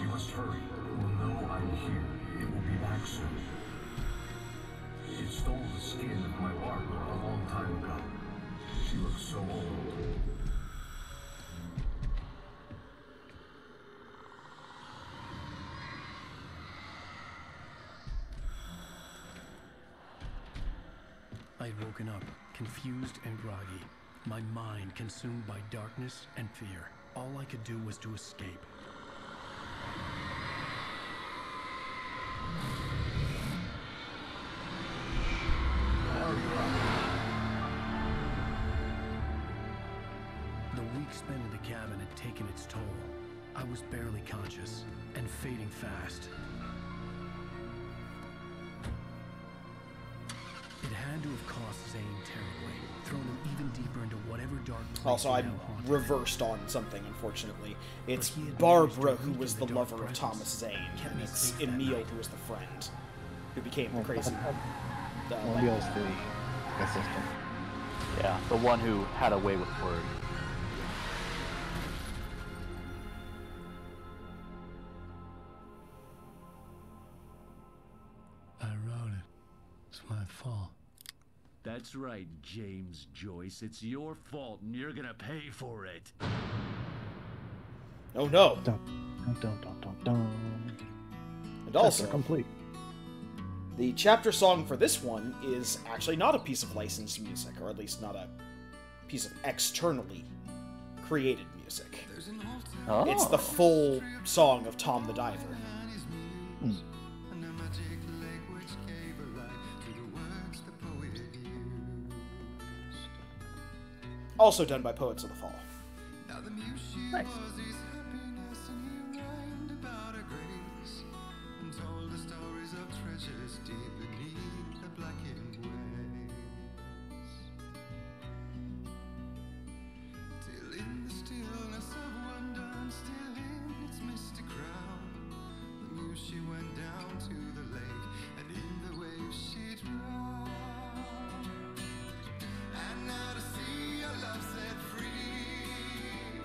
You must hurry. It will know I'm here. It will be back soon. It stole the skin of my Barbara a long time ago. She looks so old. I had woken up, confused and groggy, my mind consumed by darkness and fear. All I could do was to escape. The week spent in the cabin had taken its toll. I was barely conscious and fading fast. It had to have cost Zane terribly, thrown him even deeper into whatever dark place Also, he I now haunted. reversed on something, unfortunately. It's But he had Barbara managed to who was the weaken the dark lover of presence, Thomas Zane, kept and me it's safe that Emil night. who was the friend, who became the crazy... Well, Emil's the assistant. Yeah, the one who had a way with word. I wrote it. It's my fault. That's right, James Joyce. It's your fault, and you're gonna pay for it. Oh no! Dun, dun, dun, dun, dun, dun. And also, Chapter complete. the chapter song for this one is actually not a piece of licensed music, or at least not a piece of externally created music. Oh. It's the full song of Tom the Diver. Also done by Poets of the Fall. Nice. She went down to the lake, and in the waves she drowned. And now to see your love set free.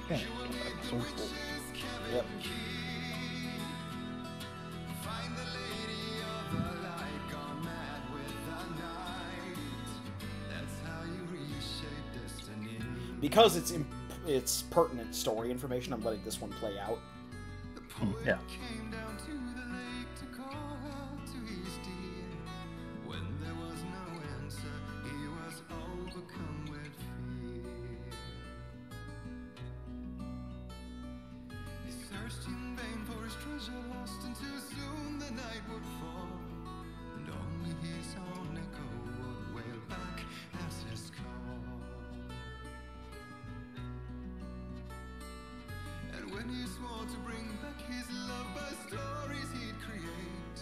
Okay. You will meet the Episode witch's cabin Yep. key. Find the lady of the light, gone mad with the night. That's how you reshape destiny. Because it's pertinent story information, I'm letting this one play out. Yeah. Came down to the lake to call out to his dear. When there was no answer, he was overcome with fear. He searched in vain for his treasure lost, and too soon the night would fall. And only his own echo would wail back as his call. And when he swore to bring back his love by stories he'd create,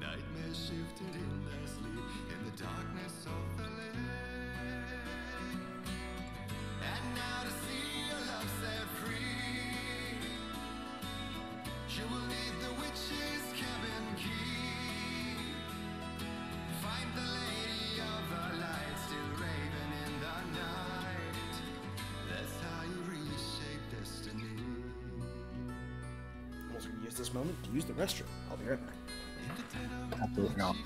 nightmares shifted in their sleep in the darkness of the lake. And now to see your also going to use this moment to use the restroom. I'll be right back. Absolutely not.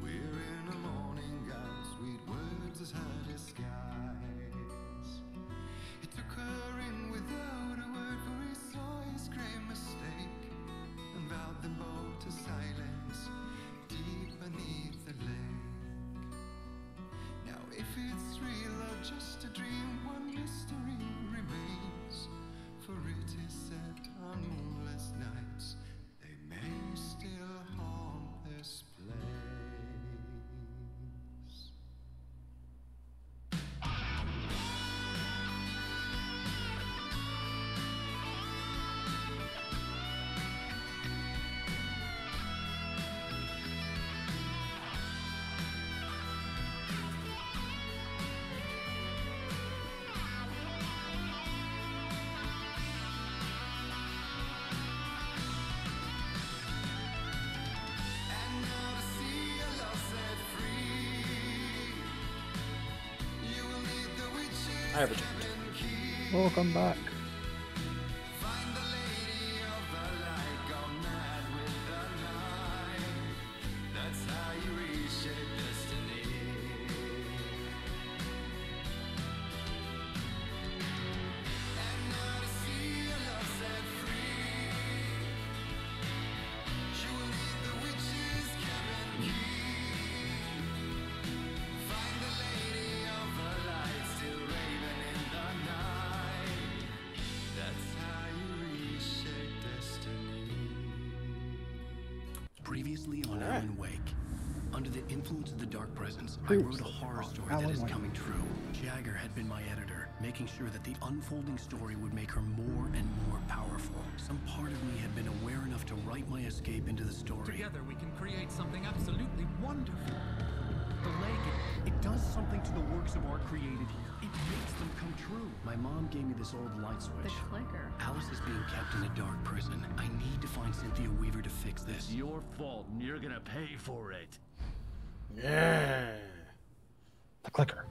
We're in a morning gown, sweet words as her disguise. He took her in without a word, for he saw his great mistake, and vowed them both to silence deep beneath the lake. Now if it's real or just a dream, one mystery remains, for it is said on moonless nights they may still haunt this place. I have returned. Welcome back. That's how you reshape destiny. And now to see your love set free, you will need the witch's cabin key. Find the lady of the light still raving in the night. That's how you reshape destiny. Previously on All right. Alan Wake. Under the influence of the Dark Presence, I wrote a horror story that is coming true. Jagger had been my editor, making sure that the unfolding story would make her more and more powerful. Some part of me had been aware enough to write my escape into the story. Together we can create something absolutely wonderful. The lake, it does something to the works of art created here. It makes them come true. My mom gave me this old light switch. The clicker. Alice is being kept in a dark prison. I need to find Cynthia Weaver to fix this. It's your fault, and you're gonna pay for it. Yeah. The clicker.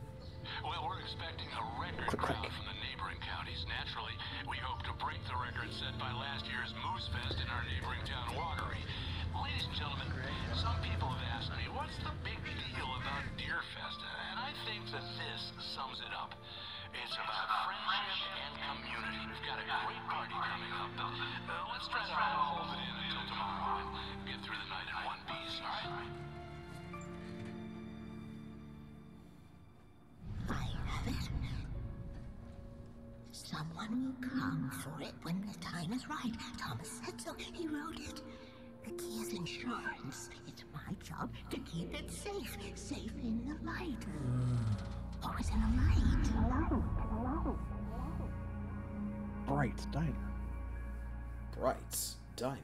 Well, we're expecting a record crowd from the neighboring counties. Naturally, we hope to break the record set by last year's Moose Fest in our neighboring town, Watery. Ladies and gentlemen, some people have asked me, what's the big deal about Deer Fest? And I think that this sums it up. It's about friendship and community. We've got a great party coming up. Let's try to hold it in until tomorrow and get through the night in one piece, all right? I have it. Someone will come for it when the time is right. Thomas said so. He wrote it. The key is insurance. It's my job to keep it safe. Safe in the light. Always in the light. Bright's Diner. Bright's Diner.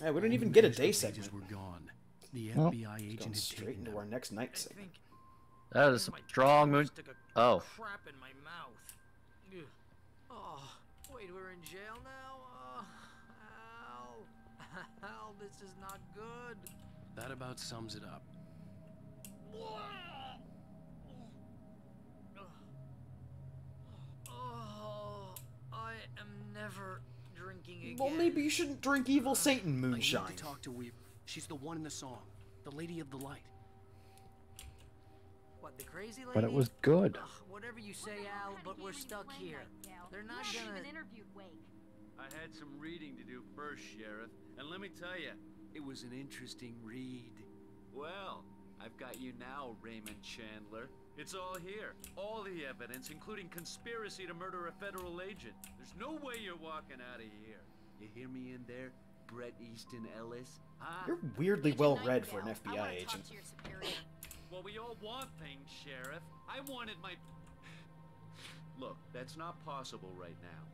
Hey, we don't even get a day segment. Were gone. The Well, FBI It's agent going had straight taken into them. our next night segment. That is some strong mood. Oh. Crap in my mouth. Ugh. Oh, wait, we're in jail now? Al, this is not good. That about sums it up. Oh, I am never drinking again. Well, maybe you shouldn't drink Evil Satan I moonshine. need to talk to Weaver. She's the one in the song. The Lady of the Light. What, the crazy lady? But it was good. Ugh, whatever you say, Al, but we're stuck here. They're not gonna... interviewed Wake. I had some reading to do first, Sheriff, and let me tell you, it was an interesting read. Well, I've got you now, Raymond Chandler. It's all here. All the evidence, including conspiracy to murder a federal agent. There's no way you're walking out of here. You hear me in there, Bret Easton Ellis? Huh? You're weirdly well read for an FBI agent. Well, we all want things, Sheriff. I wanted my... Look, that's not possible right now.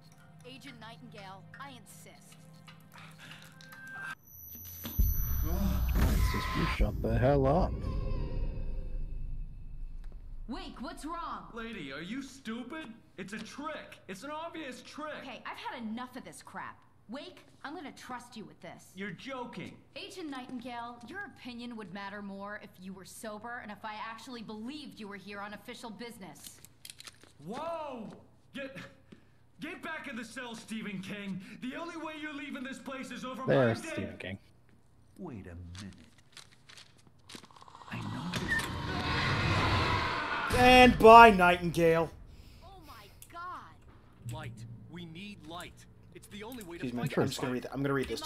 Agent Nightingale, I insist. Francis, you shut the hell up. Wake, what's wrong? Lady, are you stupid? It's a trick. It's an obvious trick. Okay, I've had enough of this crap. Wake, I'm gonna trust you with this. You're joking. Agent Nightingale, your opinion would matter more if you were sober and if I actually believed you were here on official business. Whoa! Get back in the cell, Stephen King. The only way you're leaving this place is over my There's dead. Stephen King. Wait a minute. And bye, Nightingale. Light. We need light. It's the only way to Excuse me, fight I'm just gonna read. I'm gonna read this.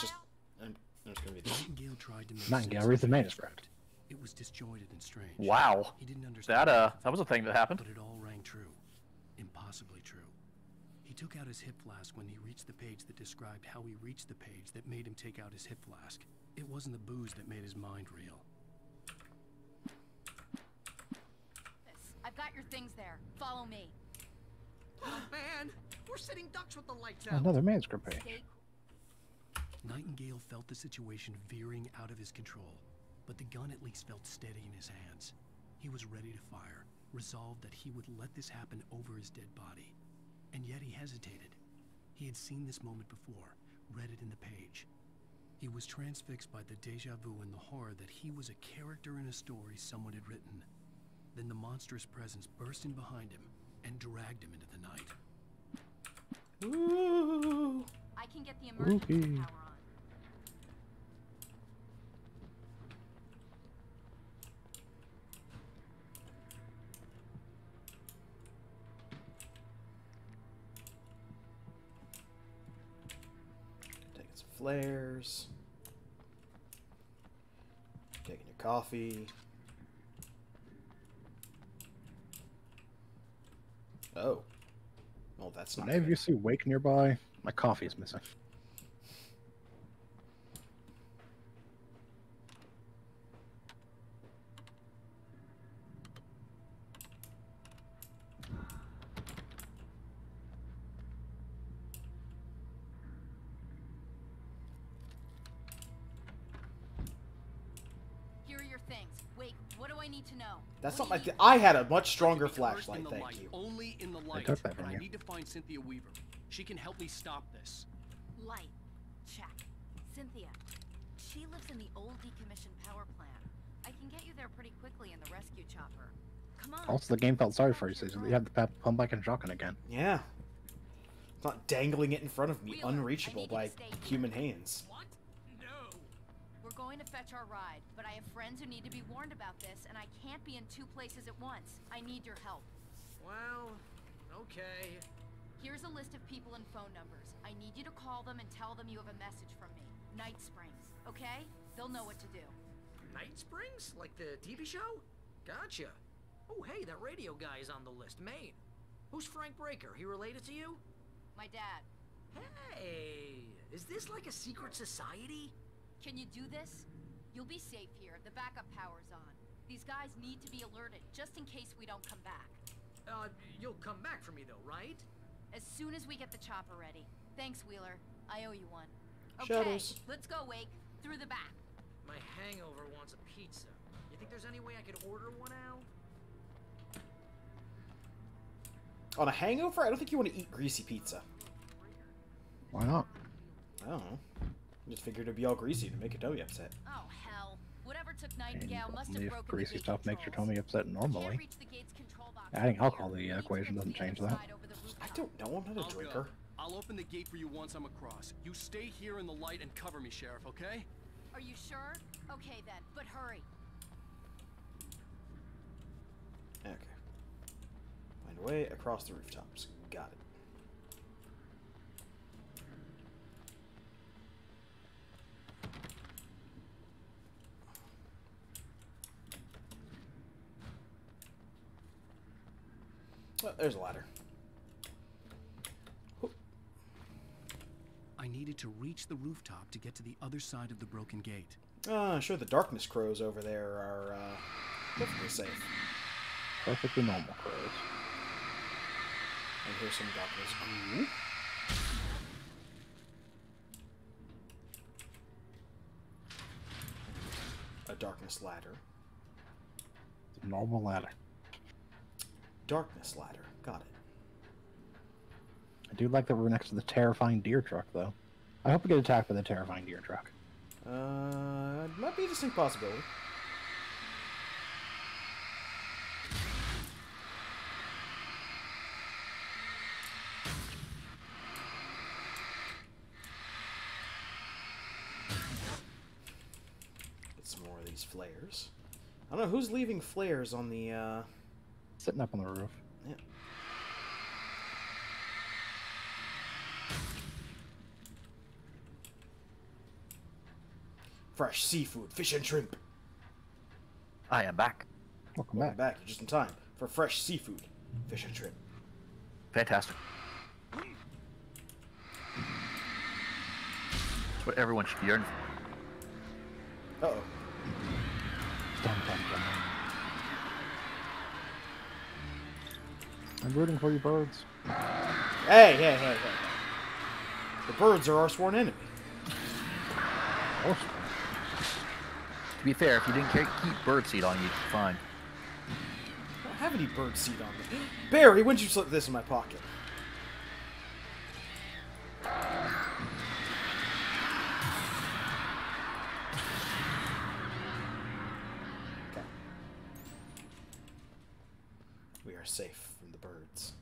I'm just gonna read this. Nightingale tried to make Nightingale sense reads the of manuscript. It was disjointed and strange. Wow. He didn't understand That was a thing that happened. But it all rang true. Impossibly true. He took out his hip flask when he reached the page that described how he reached the page that made him take out his hip flask. It wasn't the booze that made his mind real. I've got your things there. Follow me. Oh man, we're sitting ducks with the lights out. Another manuscript page. Nightingale felt the situation veering out of his control, but the gun at least felt steady in his hands. He was ready to fire, resolved that he would let this happen over his dead body. And yet he hesitated. He had seen this moment before, read it in the page. He was transfixed by the déjà vu and the horror that he was a character in a story someone had written. Then the monstrous presence burst in behind him and dragged him into the night. Ooh. I can get the emergency power on. Taking some flares. Taking your coffee. Oh. Oh, that's not Whenever good. you see Wake nearby, my coffee is missing. Here are your things. Wait, what do I need to know? That's not my thing. I had a much stronger flashlight, In the thank light. you. Only in the light. took that from But I you. need to find Cynthia Weaver. She can help me stop this. Light. Check. Cynthia. She lives in the old decommissioned power plant. I can get you there pretty quickly in the rescue chopper. Come on. Also, the game felt sorry for you, so you have the pump back and shotgun again. Yeah. It's not dangling it in front of me, unreachable by human hands. We're going to fetch our ride, but I have friends who need to be warned about this, and I can't be in two places at once. I need your help. Well, okay. Here's a list of people and phone numbers. I need you to call them and tell them you have a message from me. Night Springs, okay? They'll know what to do. Night Springs? Like the TV show? Gotcha. Oh, hey, that radio guy is on the list. Maine. Who's Frank Breaker? He related to you? My dad. Hey, is this like a secret society? Can you do this? You'll be safe here. The backup power's on. These guys need to be alerted, just in case we don't come back. You'll come back for me though, right? As soon as we get the chopper ready. Thanks, Wheeler. I owe you one. Okay, Shadows. let's go, Wake. Through the back. My hangover wants a pizza. You think there's any way I could order one out? On a hangover? I don't think you want to eat greasy pizza. Why not? I don't know. I just figured it'd be all greasy to make your tummy upset. Oh, hell. Whatever took Nightingale must have If broken greasy the gate stuff makes your controls. tummy upset normally, Can't reach the gate's control box. adding alcohol to the equation doesn't change that. I don't know. I'm not a I'll drinker. go. I'll open the gate for you once I'm across. You stay here in the light and cover me, Sheriff, okay? Are you sure? Okay then, but hurry. Okay. Find a way across the rooftops. Got it. Oh, there's a ladder. I needed to reach the rooftop to get to the other side of the broken gate. Sure, the darkness crows over there are perfectly safe. Perfectly normal crows. And here's some darkness. Ooh. A darkness ladder. Normal ladder. Darkness ladder. Got it. I do like that we're next to the terrifying deer truck, though. I hope we get attacked by the terrifying deer truck. Might be a distinct possibility. flares. I don't know who's leaving flares on the. Sitting up on the roof. Yeah. Fresh seafood, fish and shrimp. I am back. Welcome Welcome back. You're just in time for fresh seafood, fish and shrimp. Fantastic. That's what everyone should be yearning for. Uh-oh. I'm rooting for you, birds. Hey. The birds are our sworn enemy. Oh. To be fair, if you didn't keep birdseed on you, you'd be fine. I don't have any bird seed on me. Barry, when'd you slip this in my pocket? Okay. We are safe from the birds.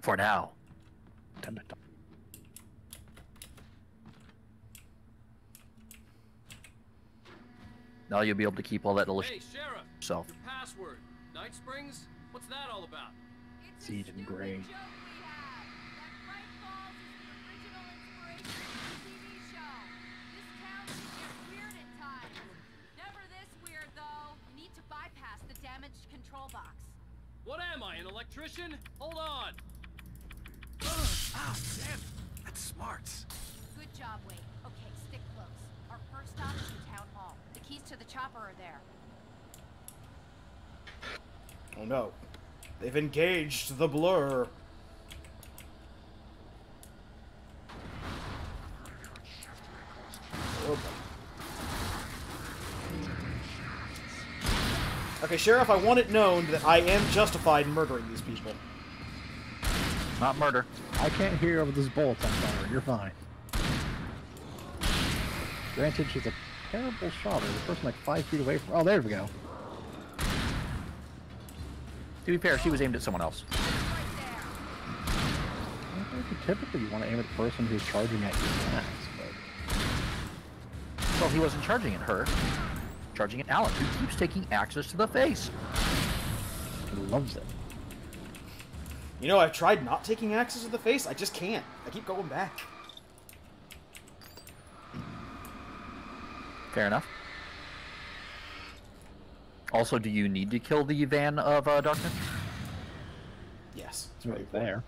For now. Now you'll be able to keep all that delicious Hey, Sheriff! yourself. Your password. Night Springs? What's that all about? Seed and grain. What am I, an electrician? Hold on! Ah, damn! That's smarts. Good job, Wade. Okay, stick close. Our first stop is the town hall. The keys to the chopper are there. Oh no. They've engaged the blur. Oh, okay, Sheriff, I want it known that I am justified in murdering these people. Not murder. I can't hear over this bullet I'm firing. You're fine. Granted, she's a terrible shot. There's a person like 5 feet away from... Oh, there we go. To be fair, she was aimed at someone else. I think typically you want to aim at the person who's charging at you next, but... Well, he wasn't charging at her. Charging at Alan, who keeps taking axes to the face. He loves it. You know, I've tried not taking axes to the face. I just can't. I keep going back. Fair enough. Also, do you need to kill the Van of Darkness? Yes. It's right there.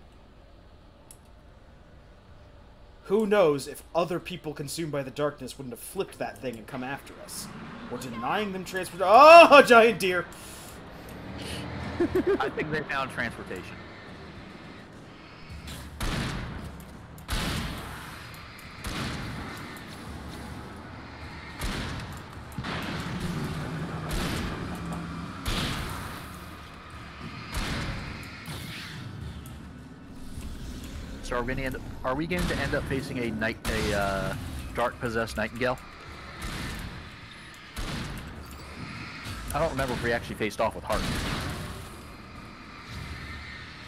Who knows if other people consumed by the darkness wouldn't have flipped that thing and come after us. Or denying them transport. Oh, giant deer! I think they found transportation. So are we going to end up facing a dark possessed nightingale? I don't remember if we actually faced off with Hart.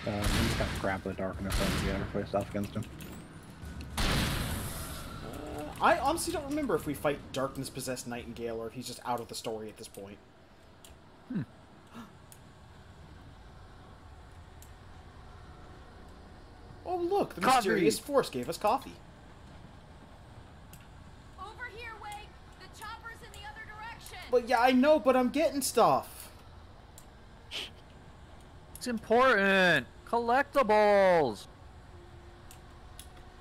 We just got grabbed by the darkness and yeah, faced off against him. I honestly don't remember if we fight darkness possessed nightingale or if he's just out of the story at this point. Oh look, the mysterious force gave us coffee. Over here, Wade. The chopper's in the other direction. But yeah, I know, but I'm getting stuff. It's important. Collectibles.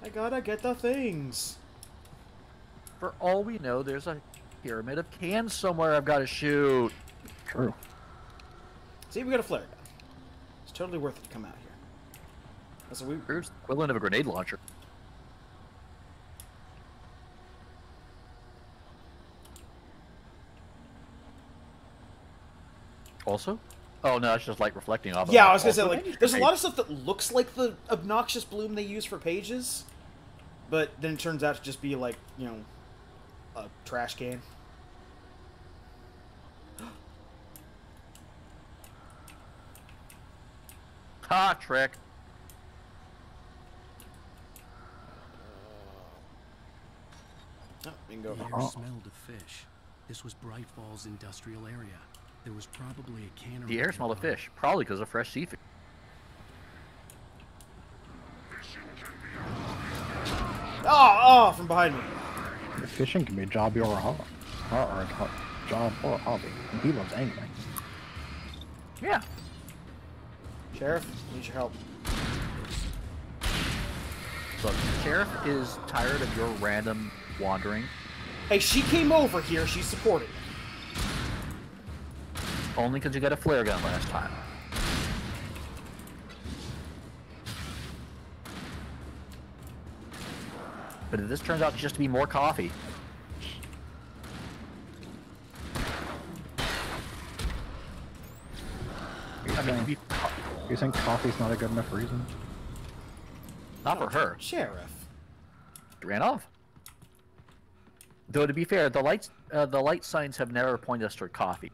I gotta get the things. For all we know, there's a pyramid of cans somewhere I've got to shoot. True. See, we got a flare gun. It's totally worth it to come out here. That's a There's the equivalent of a grenade launcher. Also? Oh no, that's just light reflecting off of it. Yeah, I was gonna say, like, there's a lot of stuff that looks like the obnoxious bloom they use for pages, but then it turns out to just be like, you know, a trash can. Ha, trick. Oh, bingo. The air smelled of fish. This was Bright Falls industrial area. There was probably a cannery. The air smelled of fish, probably because of fresh seafood. Oh, from behind me. Fishing can be a job or a hobby. Or a job or a hobby. And he loves angling. Yeah. Sheriff, need your help. Look, Sheriff is tired of your random wandering. Hey, she came over here. She's supporting. Only because you got a flare gun last time. But if this turns out just to be more coffee. You think coffee's not a good enough reason? Not for her. Sheriff. Ran off. Though to be fair, the light signs have never pointed us toward coffee.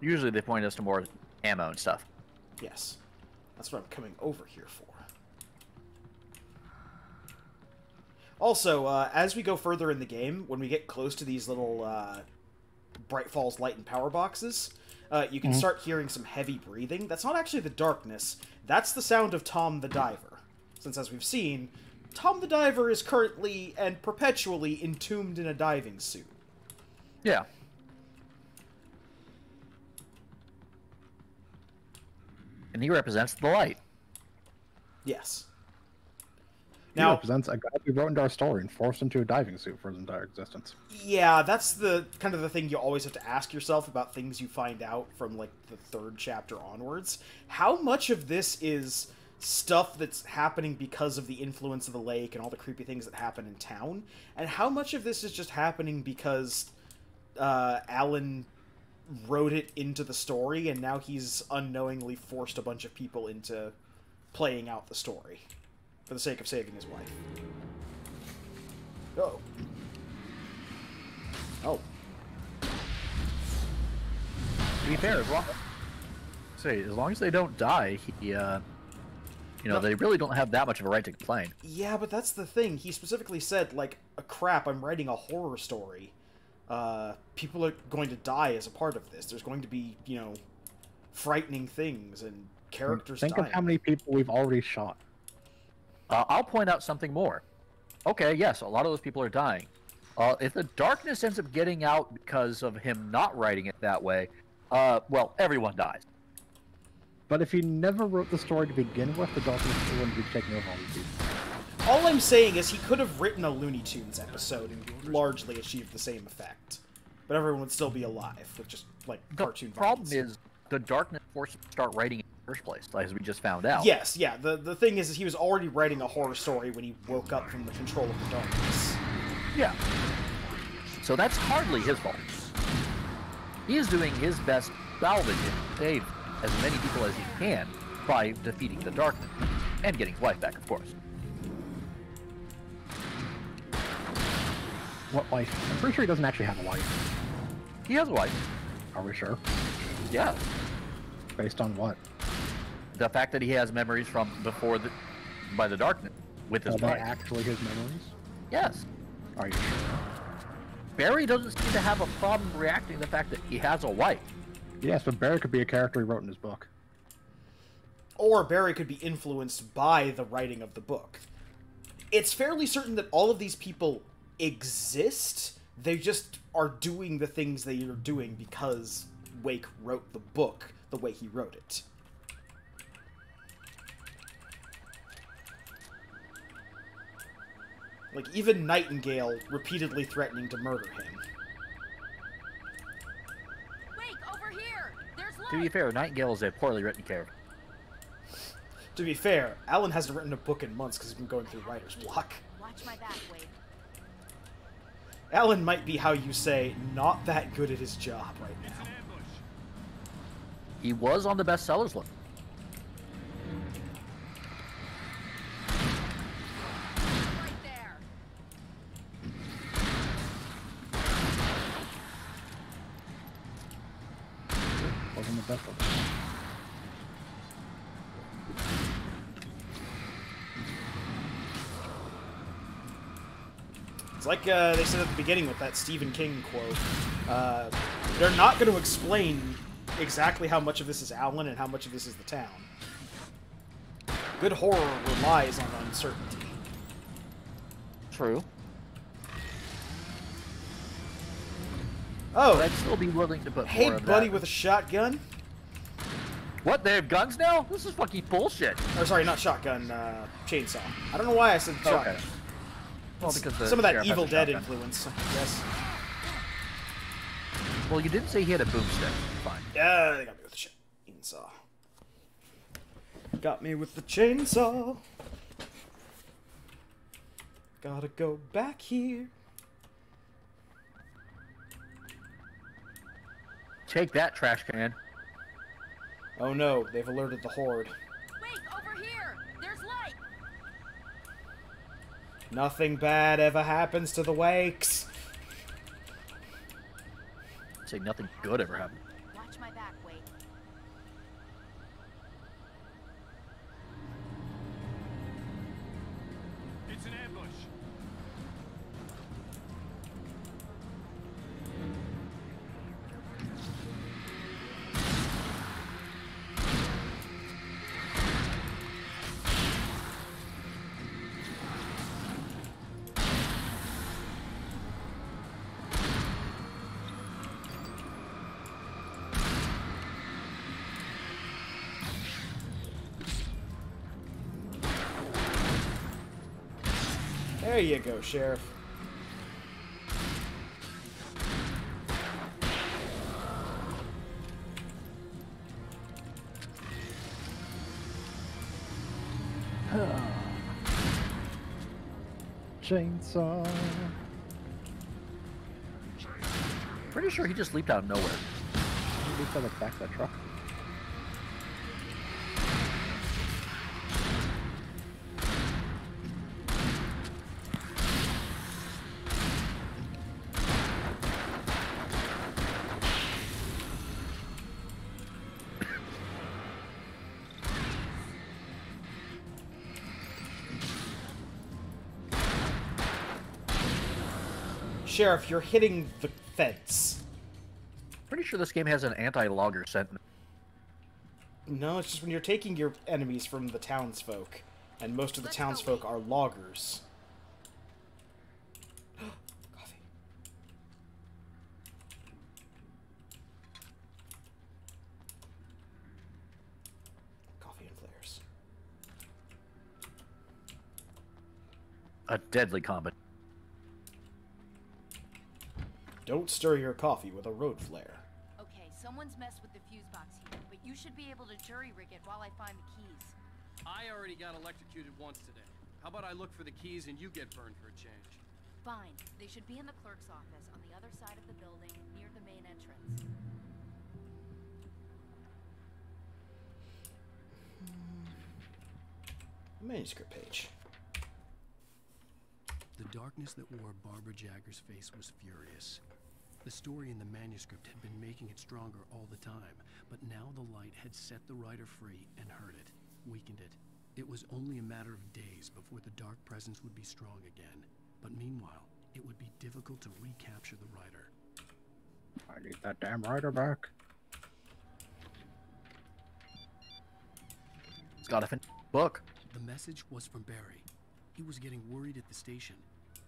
Usually they point us to more ammo and stuff. Yes. That's what I'm coming over here for. Also, as we go further in the game, when we get close to these little Bright Falls light and power boxes, you can start hearing some heavy breathing. That's not actually the darkness. That's the sound of Tom the Diver. Since, as we've seen, Tom the Diver is currently and perpetually entombed in a diving suit. Yeah. And he represents the light. Yes. He represents a guy who wrote into our story and forced into a diving suit for his entire existence. Yeah, that's the kind of the thing you always have to ask yourself about things you find out from, like, the third chapter onwards. How much of this is stuff that's happening because of the influence of the lake and all the creepy things that happen in town? And how much of this is just happening because Alan wrote it into the story and now he's unknowingly forced a bunch of people into playing out the story for the sake of saving his wife? Oh. Oh. To be fair, as long as they don't die, they really don't have that much of a right to complain. Yeah, but that's the thing. He specifically said, like, crap, I'm writing a horror story. People are going to die as a part of this. There's going to be, frightening things and characters Think dying. of how many people we've already shot. I'll point out something more. Okay, yes, a lot of those people are dying. If the darkness ends up getting out because of him not writing it that way, well, everyone dies. But if he never wrote the story to begin with, the darkness wouldn't be taking over all these people. All I'm saying is he could have written a Looney Tunes episode and largely achieved the same effect. But everyone would still be alive with just, like, cartoon problem violence. is the darkness forced him to start writing in the first place, as we just found out. Yes, yeah. The thing is he was already writing a horror story when he woke up from the control of the darkness. Yeah. So that's hardly his fault. He is doing his best to salvage and save as many people as he can by defeating the darkness. And getting his wife back, of course. What wife? I'm pretty sure he doesn't actually have a wife. He has a wife. Are we sure? Yeah. Based on what? The fact that he has memories from before by the darkness with his Are they wife. actually his memories? Yes. Are you sure? Barry doesn't seem to have a problem reacting to the fact that he has a wife. Yes, but Barry could be a character he wrote in his book. Or Barry could be influenced by the writing of the book. It's fairly certain that all of these people exist. They just are doing the things they are doing because Wake wrote the book the way he wrote it. Like, even Nightingale repeatedly threatening to murder him. Wake, over here! There's To be fair, Nightingale is a poorly written character. To be fair, Alan hasn't written a book in months because he's been going through writer's block. Watch my back, Wake. Alan might be, how you say, not that good at his job right now. He was on the bestsellers list. Right there. Wasn't the best one. It's like they said at the beginning with that Stephen King quote. They're not going to explain exactly how much of this is Allen and how much of this is the town. Good horror relies on uncertainty. True. Oh, But I'd still be willing to put hey, more of buddy that. with a shotgun. What? They have guns now? This is fucking bullshit. Or sorry, not shotgun, chainsaw. I don't know why I said shotgun. Okay. Well, because the some of that sheriff has Evil a Dead shotgun. influence, I guess. Well, you didn't say he had a boomstick. Fine. Yeah, they got me with the chainsaw. Got me with the chainsaw. Gotta go back here. Take that, trash can. Oh no, they've alerted the Horde. Wait, over here! There's light! Nothing bad ever happens to the Wakes. Say nothing good ever happened. Watch my back, Wake. It's an ambush. There you go, Sheriff. Chainsaw. Pretty sure he just leaped out of nowhere. He leaped out of the back of that truck. Sheriff, you're hitting the fence. Pretty sure this game has an anti-logger sentence. No, it's just when you're taking your enemies from the townsfolk, and most of the townsfolk are loggers. Coffee. Coffee and flares. A deadly combat. Don't stir your coffee with a road flare. Okay, someone's messed with the fuse box here, but you should be able to jury-rig it while I find the keys. I already got electrocuted once today. How about I look for the keys and you get burned for a change? Fine. They should be in the clerk's office on the other side of the building, near the main entrance. Manuscript page. The darkness that wore Barbara Jagger's face was furious. The story in the manuscript had been making it stronger all the time, but now the light had set the writer free and hurt it, weakened it. It was only a matter of days before the dark presence would be strong again. But meanwhile, it would be difficult to recapture the writer. I need that damn writer back. It's got a book. The message was from Barry. He was getting worried at the station.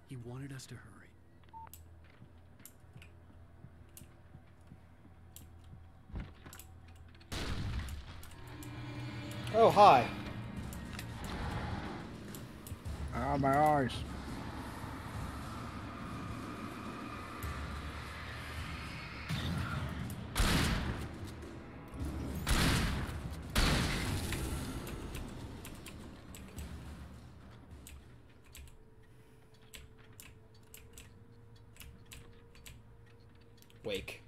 He wanted us to hurry. Oh, hi. Ah, my eyes. Wake.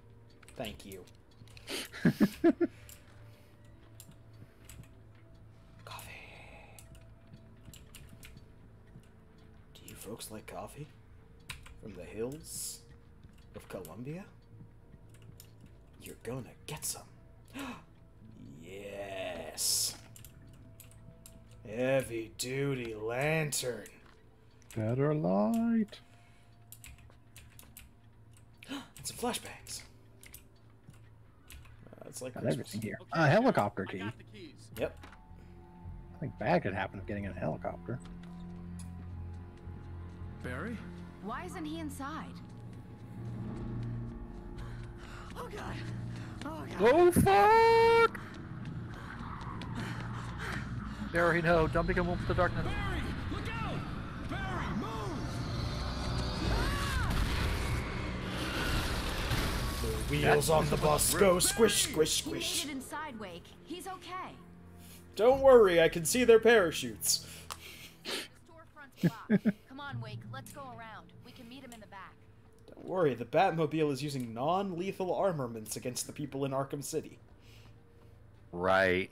Thank you. Coffee. Do you folks like coffee? From the hills of Columbia? You're gonna get some. Yes. Heavy duty lantern. Better light. It's some flashbangs. It's like Got Christmas. everything here. Helicopter key. Yep. I think bad could happen of getting in a helicopter. Barry? Why isn't he inside? Oh god. Oh god. Oh fuck! Barry, no! Don't become one with the darkness. Barry, look out! Barry, move! The wheels on the bus go squish, squish, He made squish. it inside, Wake. He's okay. Don't worry, I can see their parachutes. Storefront's blocked. Come on, Wake. Let's go around. We can meet him in the back. Don't worry, the Batmobile is using non-lethal armaments against the people in Arkham City. Right.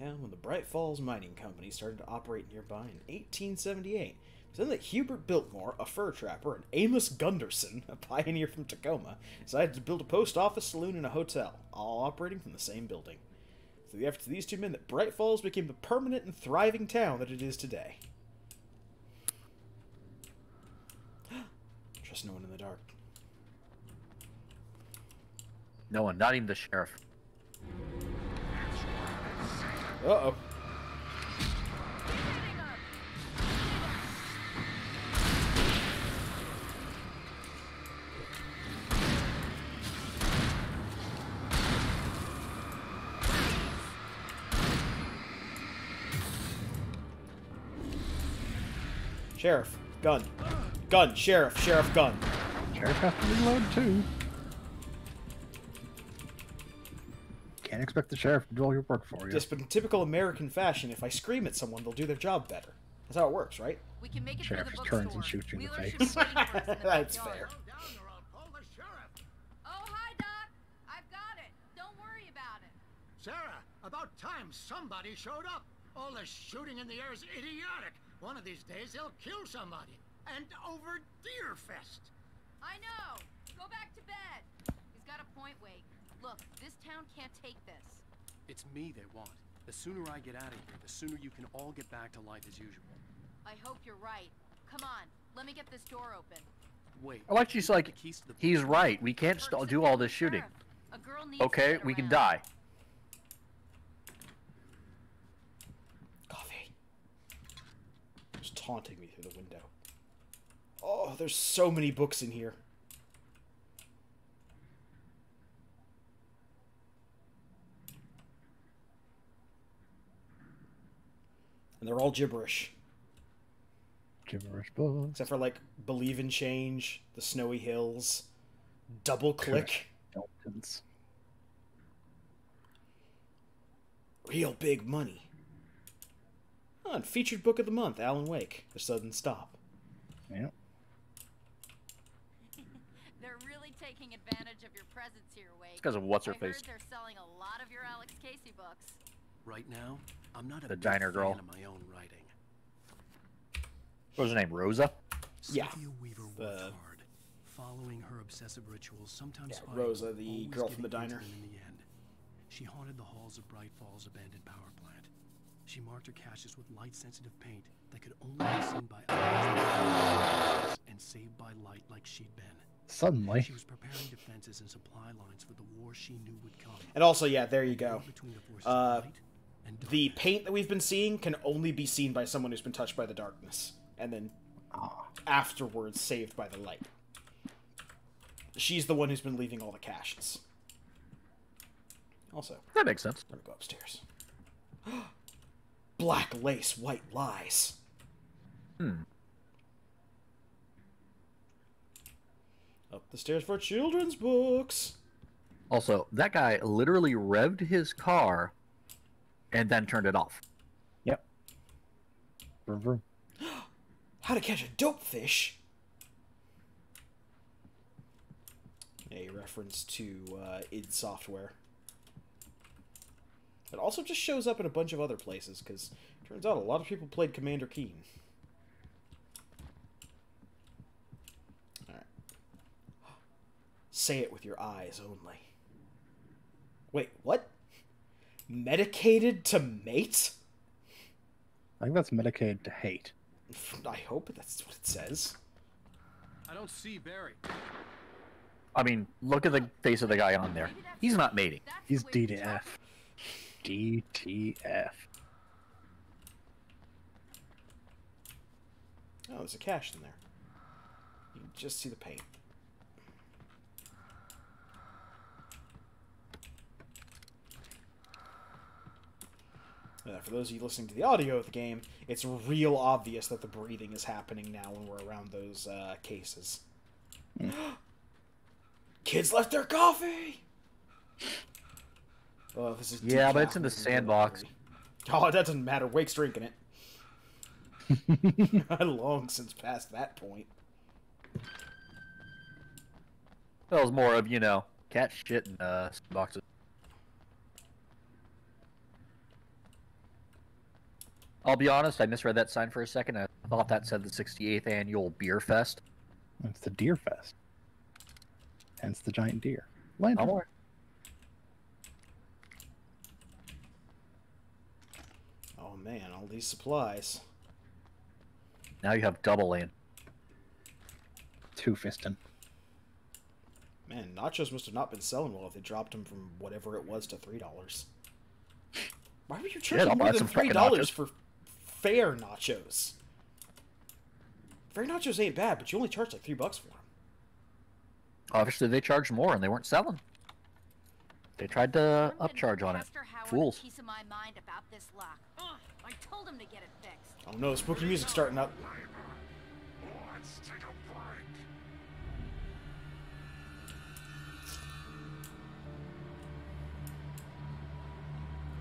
And when the Bright Falls Mining Company started to operate nearby in 1878, it was then that Hubert Biltmore, a fur trapper, and Amos Gunderson, a pioneer from Tacoma, decided to build a post office, saloon, and a hotel, all operating from the same building. Through the efforts of these two men, that Bright Falls became the permanent and thriving town that it is today. Trust no one in the dark. No one, not even the sheriff. Uh-oh. Sheriff, gun. Gun, sheriff, sheriff, gun. Sheriff has to reload too. Can't expect the sheriff to do all your work for you. Just but in typical American fashion, if I scream at someone, they'll do their job better. That's how it works, right? We can make it Sheriff through the just turns bookstore. and shoots you in the Wheeler should face. be waiting for us in the That's backyard. fair. Oh, hi, Doc. I've got it. Don't worry about it. Sarah, about time somebody showed up. All this shooting in the air is idiotic. One of these days they'll kill somebody. And over Deerfest. I know. Go back to bed. He's got a point, Wake. Look, this town can't take this. It's me they want. The sooner I get out of here, the sooner you can all get back to life as usual. I hope you're right. Come on, let me get this door open. Wait. I like she's like, he's right. We can't do all this shooting. A girl needs Okay, to get we can around. die. Coffee. Just taunting me through the window. Oh, there's so many books in here. And they're all gibberish. Gibberish books. Except for, like, Believe in Change, The Snowy Hills, Double Click. Daltons. Real Big Money. Oh, and Featured Book of the Month, Alan Wake, The Sudden Stop. Yeah. They're really taking advantage of your presence here, Wake. It's because of what's her I face. heard they're selling a lot of your Alex Casey books. Right now, I'm not a The big diner fan girl. of my own writing. What was her name? Rosa? Yeah. Cynthia Weaver worked hard, following her obsessive rituals, sometimes Yeah, fighting, Rosa, the always girl from the getting into diner. them in the end. She haunted the halls of Bright Falls abandoned power plant. She marked her caches with light-sensitive paint that could only be seen by eyes and saved by light like she'd been. Suddenly. She was preparing defenses and supply lines for the war she knew would come. And also, yeah, there you go. Between the forces of light and The paint that we've been seeing can only be seen by someone who's been touched by the darkness. And then afterwards saved by the light. She's the one who's been leaving all the caches. Also, That makes sense. I'm gonna go upstairs. Black lace, white lies. Up the stairs for children's books. Also, that guy literally revved his car and then turned it off. Yep. Vroom, vroom. How to catch a dope fish. A reference to id Software. It also just shows up in a bunch of other places, because turns out a lot of people played Commander Keen. Alright. Say it with your eyes only. Wait, what? Medicated to mate? I think that's Medicaid to hate. I hope that's what it says. I don't see Barry. I mean, look at the face of the guy on there. He's not mating. He's D to F. DTF. Oh, there's a cache in there. You can just see the paint. For those of you listening to the audio of the game, it's real obvious that the breathing is happening now when we're around those cases. Kids left their coffee! Oh, this is yeah, but it's in the sandbox. Oh, that doesn't matter. Wake's drinking it. I long since passed that point. That was more of, you know, cat shit and boxes. I'll be honest, I misread that sign for a second. I thought that said the 68th annual Beer Fest. It's the Deer Fest. Hence the giant deer. Lantern. Oh, oh man, all these supplies. now you have double lane. Two-fisting. Man, nachos must have not been selling well if they dropped them from whatever it was to $3. Why were you charging more than $3 for fair nachos? Fair nachos ain't bad, but you only charge like $3 for them. Obviously, they charged more and they weren't selling. They tried to upcharge on it. Fools. Piece of my mind about this lock. Ugh, I told him to get it fixed. Oh no, spooky music starting up.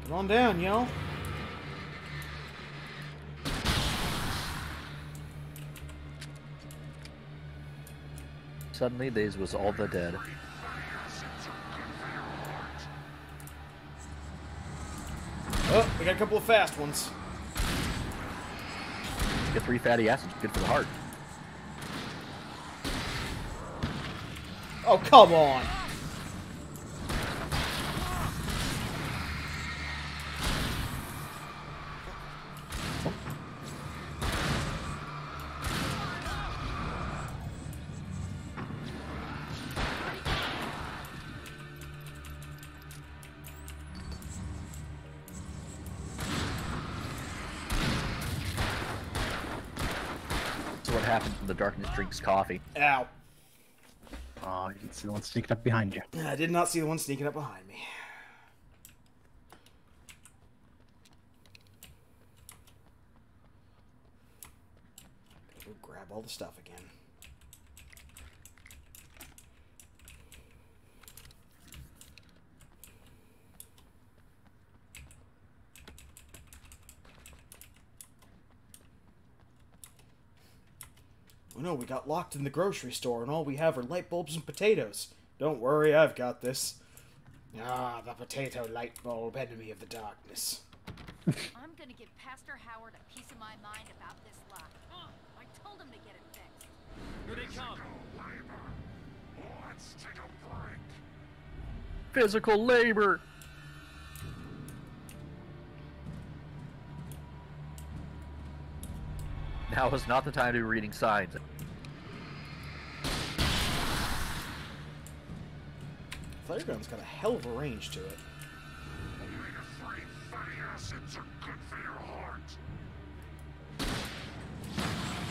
Come on down, y'all. Suddenly, these was all the dead. Oh, we got a couple of fast ones. Get 3 fatty acids, good for the heart. Oh, come on. What happens when the darkness drinks coffee. Ow. Oh, you can see the one sneaking up behind you. I did not see the one sneaking up behind me. Gotta go grab all the stuff again. Oh no, we got locked in the grocery store and all we have are light bulbs and potatoes. Don't worry, I've got this. Ah, the potato light bulb, enemy of the darkness. I'm gonna give Pastor Howard a piece of my mind about this lock. Ugh, I told him to get it fixed. Here they come. Let's take a break. Physical labor! Now is not the time to be reading signs. Flare gun's got a hell of a range to it. Omega-3 fatty acids are good for your heart.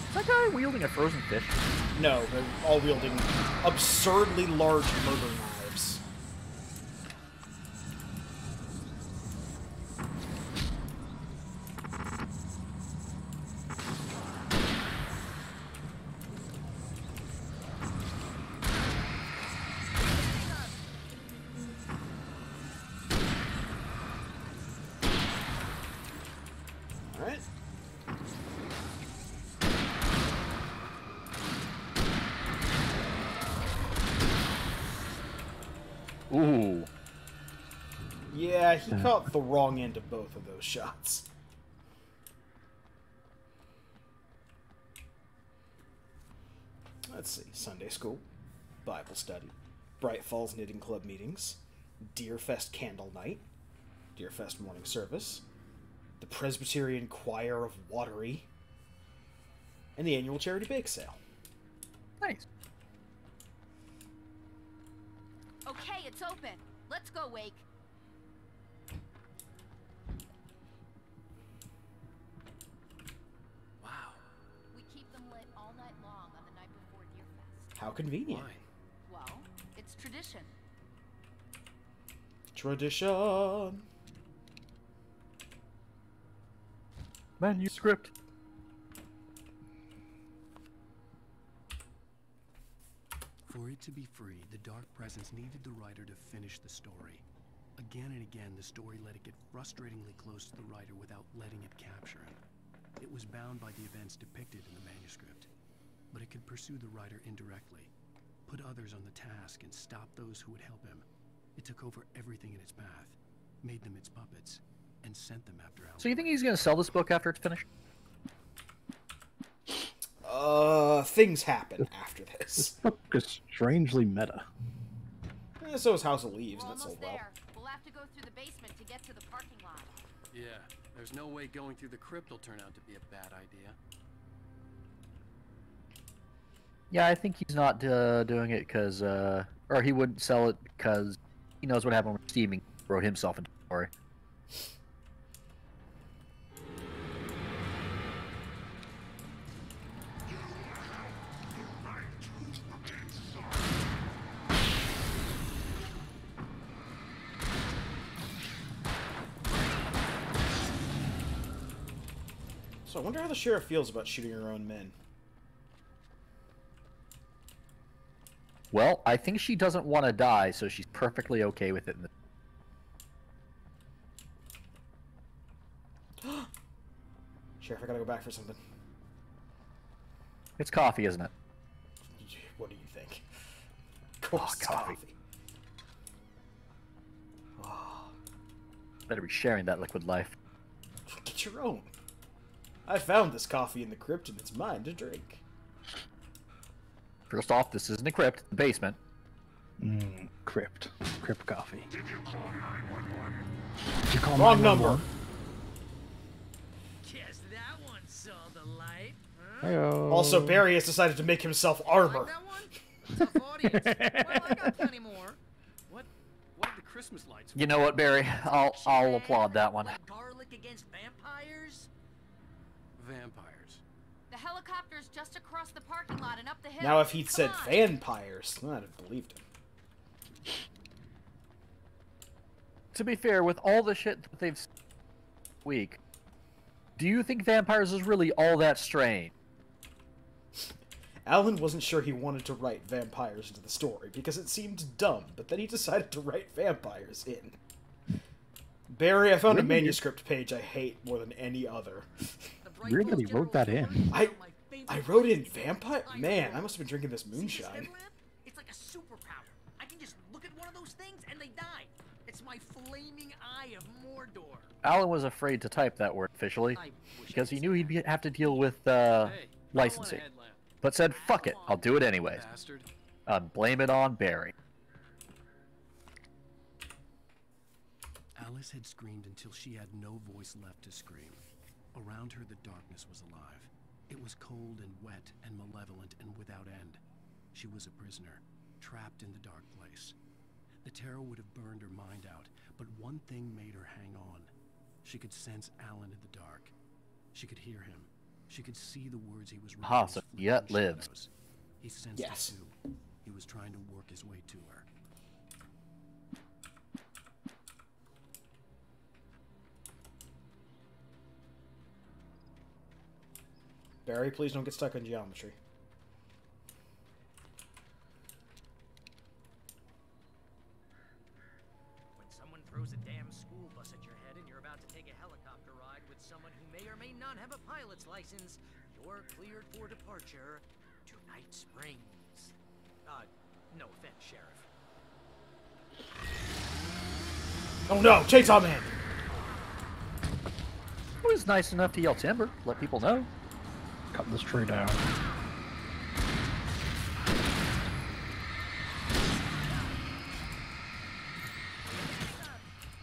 Is that guy wielding a frozen fish? No, they're all wielding absurdly large murder knives. Alright. Ooh. Yeah, he caught the wrong end of both of those shots. Let's see. Sunday school, Bible study, Bright Falls Knitting Club meetings, Deerfest candle night, Deerfest morning service, the Presbyterian Choir of Watery, and the annual charity bake sale. Nice. Okay, it's open. Let's go, Wake. Wow. We keep them lit all night long on the night before Deer Fest. How convenient. Well, it's tradition. Tradition. Manuscript. For it to be free, the Dark Presence needed the writer to finish the story. Again and again, the story let it get frustratingly close to the writer without letting it capture him. It was bound by the events depicted in the manuscript, but it could pursue the writer indirectly, put others on the task, and stop those who would help him. It took over everything in its path, made them its puppets, and sent them after Alan. So you think he's going to sell this book after it's finished? Things happen after this. This book is strangely meta. So is House of Leaves, and We're that almost sold well. there. We'll have to go through the basement to get to the parking lot. Yeah, there's no way going through the crypt will turn out to be a bad idea. Yeah, I think he's not doing it because, or he wouldn't sell it because he knows what happened when Steven wrote himself into the story. So I wonder how the sheriff feels about shooting her own men. Well, I think she doesn't want to die, so she's perfectly okay with it. Sheriff, I gotta go back for something. It's coffee, isn't it? What do you think? Of course, it's coffee. Better be sharing that liquid life. Get your own. I found this coffee in the crypt, and it's mine to drink. First off, this isn't a crypt, it's the basement. Crypt. Crypt coffee. Did you call Wrong number. Guess that one saw the light. Hey-o. Also, Barry has decided to make himself armor. Tough audience. Well, I got plenty more. What are the Christmas lights? You know what, Barry? I'll applaud that one. Garlic against vampires? Vampires. The helicopter's just across the parking lot and up the hill. Now, if he'd Come said on. vampires, I'd have believed him. To be fair, with all the shit that they've seen this week, do you think vampires is really all that strange? Alan wasn't sure he wanted to write vampires into the story because it seemed dumb, but then he decided to write vampires in. Barry, I found a manuscript page I hate more than any other. Weird that he wrote that in. I wrote in vampire? Man, I must have been drinking this moonshine. It's like a superpower. I can just look at one of those things and they die. It's my flaming eye of Mordor. Alan was afraid to type that word officially because he knew he'd have to deal with licensing, but said, "Fuck it, I'll do it anyways." Blame it on Barry. Alice had screamed until she had no voice left to scream. Around her, the darkness was alive. It was cold and wet and malevolent and without end. She was a prisoner, trapped in the dark place. The terror would have burned her mind out, but one thing made her hang on. She could sense Alan in the dark. She could hear him. She could see the words he was writing. Ha, so he yet lives. He sensed it too. He was trying to work his way to her. Barry, please don't get stuck on geometry. When someone throws a damn school bus at your head and you're about to take a helicopter ride with someone who may or may not have a pilot's license, you're cleared for departure to Night Springs. No offense, Sheriff. Oh no, Chainsaw Man! He was nice enough to yell timber, let people know. Cut this tree down.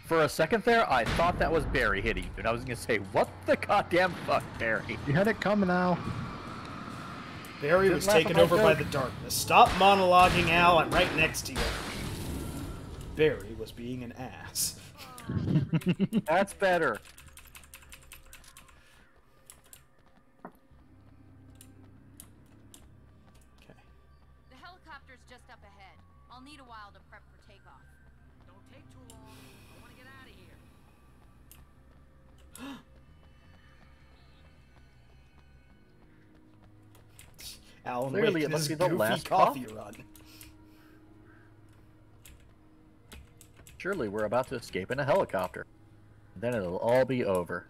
For a second there, I thought that was Barry hitting you, and I was gonna say, what the goddamn fuck, Barry? You had it coming now. Barry was taken over by the darkness. Stop monologuing, Al. I'm right next to you. Barry was being an ass. That's better. The helicopter's just up ahead. I'll need a while to prep for takeoff. Don't take too long. I want to get out of here. Alan Clearly, Wake it and must his be the goofy last coffee puff. run. Surely we're about to escape in a helicopter. Then it'll all be over.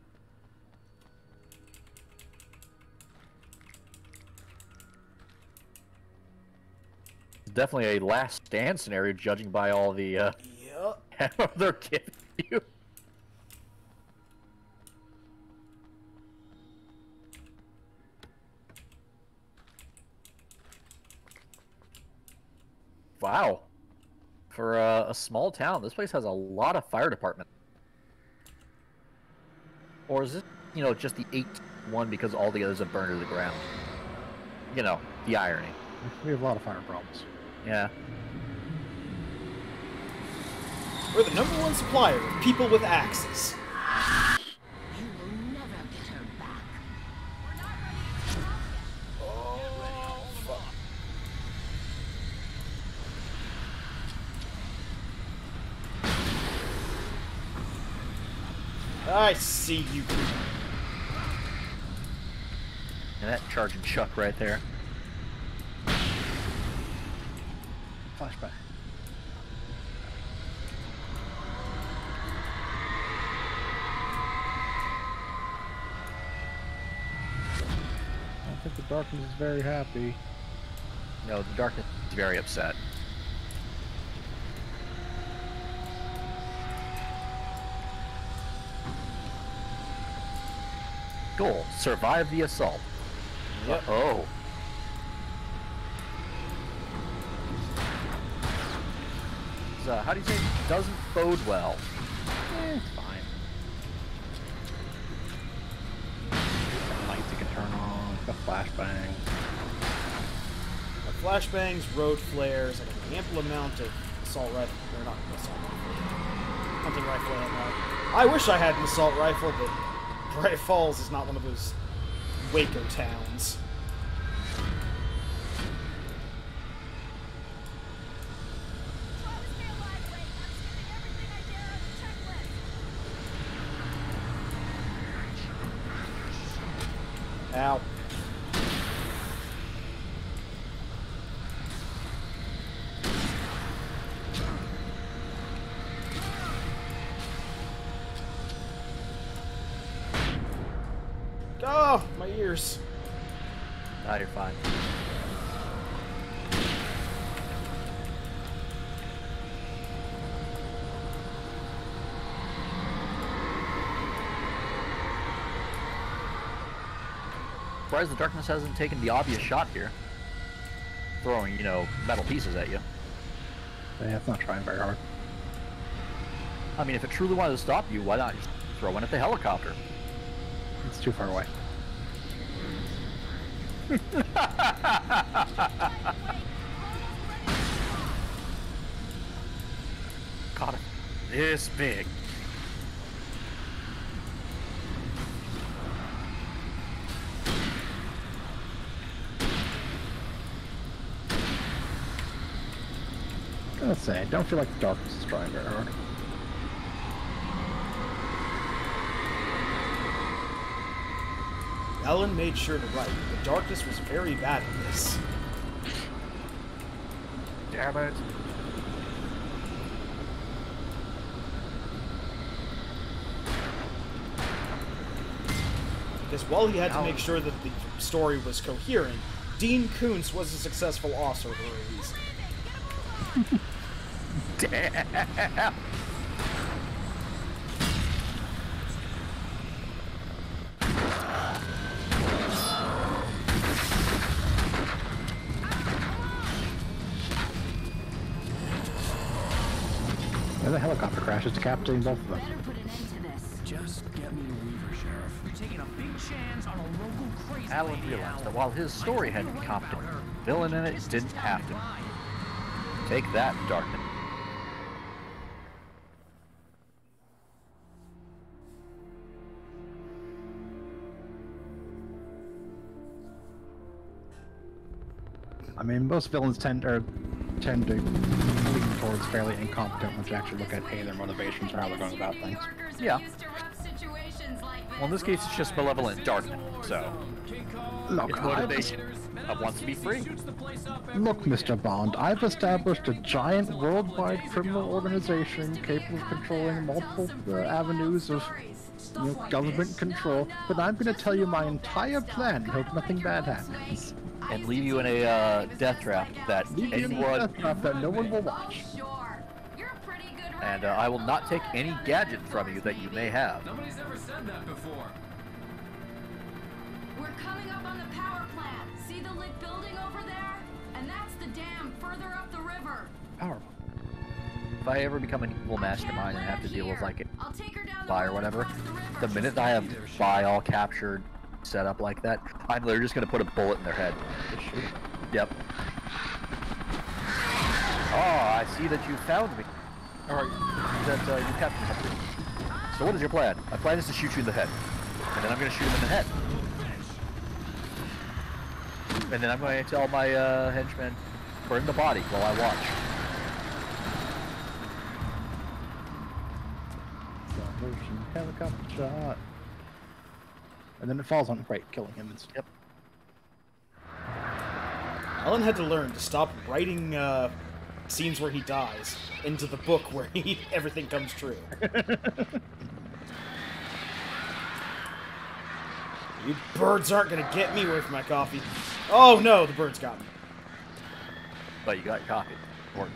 Definitely a last stand scenario, judging by all the Yep. they're giving you. Wow. For a small town, this place has a lot of fire department. Or is it, you know, just the 8th one because all the others have burned to the ground? You know, the irony. We have a lot of fire problems. Yeah. We're the #1 supplier of people with axes. You will never get her back. I see you. And that charging Chuck right there. Flashback. I think the darkness is very happy. No, the darkness is very upset. Goal: survive the assault. Yep. Oh. So, how do you say it? Doesn't bode well? It's fine. Got lights you can turn on. Got flashbangs. Flashbangs, road flares, and an ample amount of assault rifle. Or not assault rifle. Hunting rifle ammo. I wish I had an assault rifle, but Bright Falls is not one of those Waco towns. Ow. Oh, my ears. Ah, you're fine. Surprised the darkness hasn't taken the obvious shot here. Throwing, you know, metal pieces at you. Yeah, it's not trying very hard. I mean, if it truly wanted to stop you, why not just throw one at the helicopter? It's too far away. Caught it this big. Gotta say, I don't feel like the darkness is trying very hard. Ellen made sure to write. The darkness was very bad at this. Damn it. Because while he had to make sure that the story was coherent, Dean Koontz was a successful author for a reason. Damn. There's a helicopter helicopter crashes, decapitating both of them. Just get me to Weaver, Sheriff. You're taking a big chance on a local crazy Alan lady, realized that while his story had been competent, the villain in it didn't have to. Take that, Darkman. I mean, most villains tend to lean towards fairly incompetent once you actually look at their motivations or how they're going about things. Yeah. Well, in this case, it's just malevolent Darkman, so Look, its motivation wants to be free. Look, Mr. Bond, I've established a giant worldwide criminal organization capable of controlling multiple avenues of government control, but I'm going to tell you my entire plan and hope nothing bad happens. And leave you in a death trap that no one will watch. And I will not take any gadget from you that you may have. Nobody's ever said that before. We're coming up on the power plant. See the lit building over there? And that's the dam further up the river. Power. If I ever become an evil mastermind and have to deal with like a spy or whatever, the minute I have spy all captured, set up like that, I'm literally just gonna put a bullet in their head. Yep. Oh, I see that you found me. Or that you captured me. So what is your plan? My plan is to shoot you in the head. And then I'm gonna shoot him in the head. And then I'm going to tell my henchmen, burn the body while I watch. Motion helicopter shot. And then it falls on right, killing him. Yep. Alan had to learn to stop writing scenes where he dies into the book where everything comes true. You birds aren't gonna get me away from my coffee. Oh no, the birds got me. But you got your coffee. Or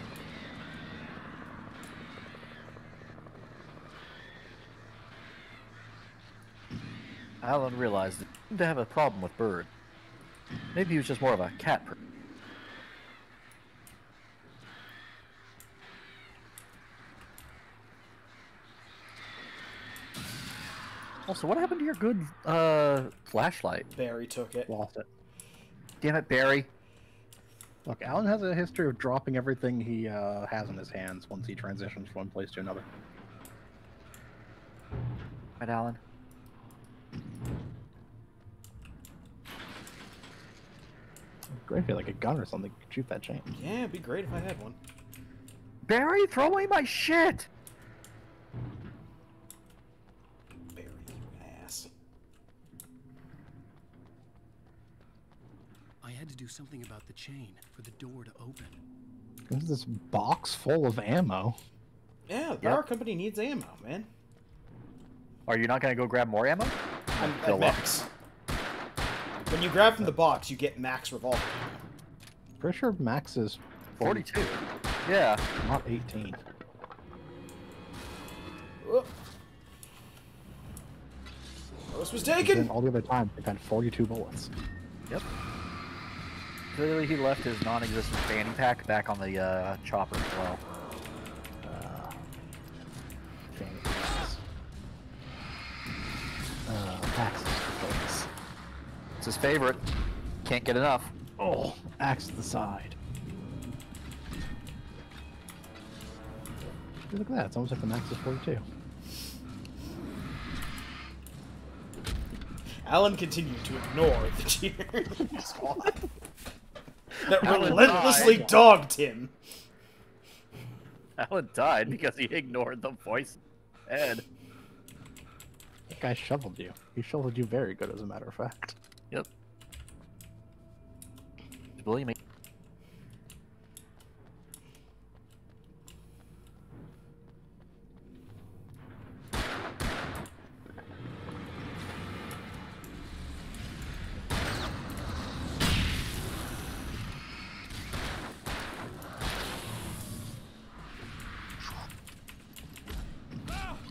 Alan realized that he seemed to have a problem with Bird. Maybe he was just more of a cat person. Also, what happened to your good flashlight? Barry took it. Lost it. Damn it, Barry. Look, Alan has a history of dropping everything he has in his hands once he transitions from one place to another. Right, Alan? Great if you had like a gun or something, you could shoot that chain. Yeah, it'd be great if I had one. Barry, throw away my shit! Barry, you ass. I had to do something about the chain for the door to open. There's this box full of ammo. Yeah, the power company needs ammo, man. Are you not gonna go grab more ammo? I'm at max. When you grab from the box, you get max revolver ammo. Pretty sure max is 42. Yeah. Not 18. Oh. This was taken! All the other time, they've had 42 bullets. Yep. Clearly he left his non-existent fanny pack back on the chopper as well. Fanny packs. Axes for folks. It's his favorite. Can't get enough. Oh, axe to the side. Look at that, it's almost like the max is 42. Alan continued to ignore the cheer squad that Alan relentlessly died. dogged him. Alan died because he ignored the voice in his head. That guy shoveled you. He shoveled you very good, as a matter of fact. Yep. Believe me.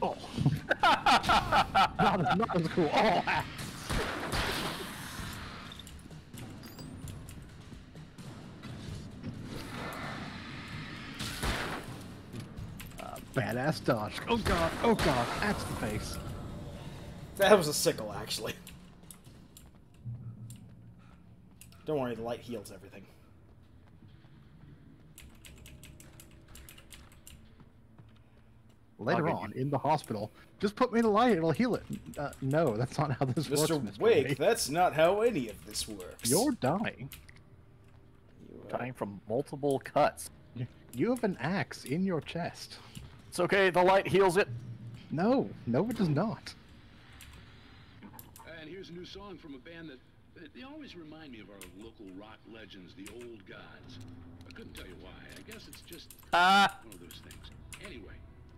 Oh. not as cool. Oh, Badass dodge. Oh god, oh god, axe to the face. That was a sickle, actually. Don't worry, the light heals everything. Later on, in the hospital, just put me in the light, it'll heal it. No, that's not how this works, Mr. Mr. Wake, Wake. that's not how any of this works. You're dying. Dying from multiple cuts. You have an axe in your chest. It's okay, the light heals it. No, it does not. And here's a new song from a band that they always remind me of our local rock legends, the Old Gods. I couldn't tell you why. I guess it's just one of those things. Anyway,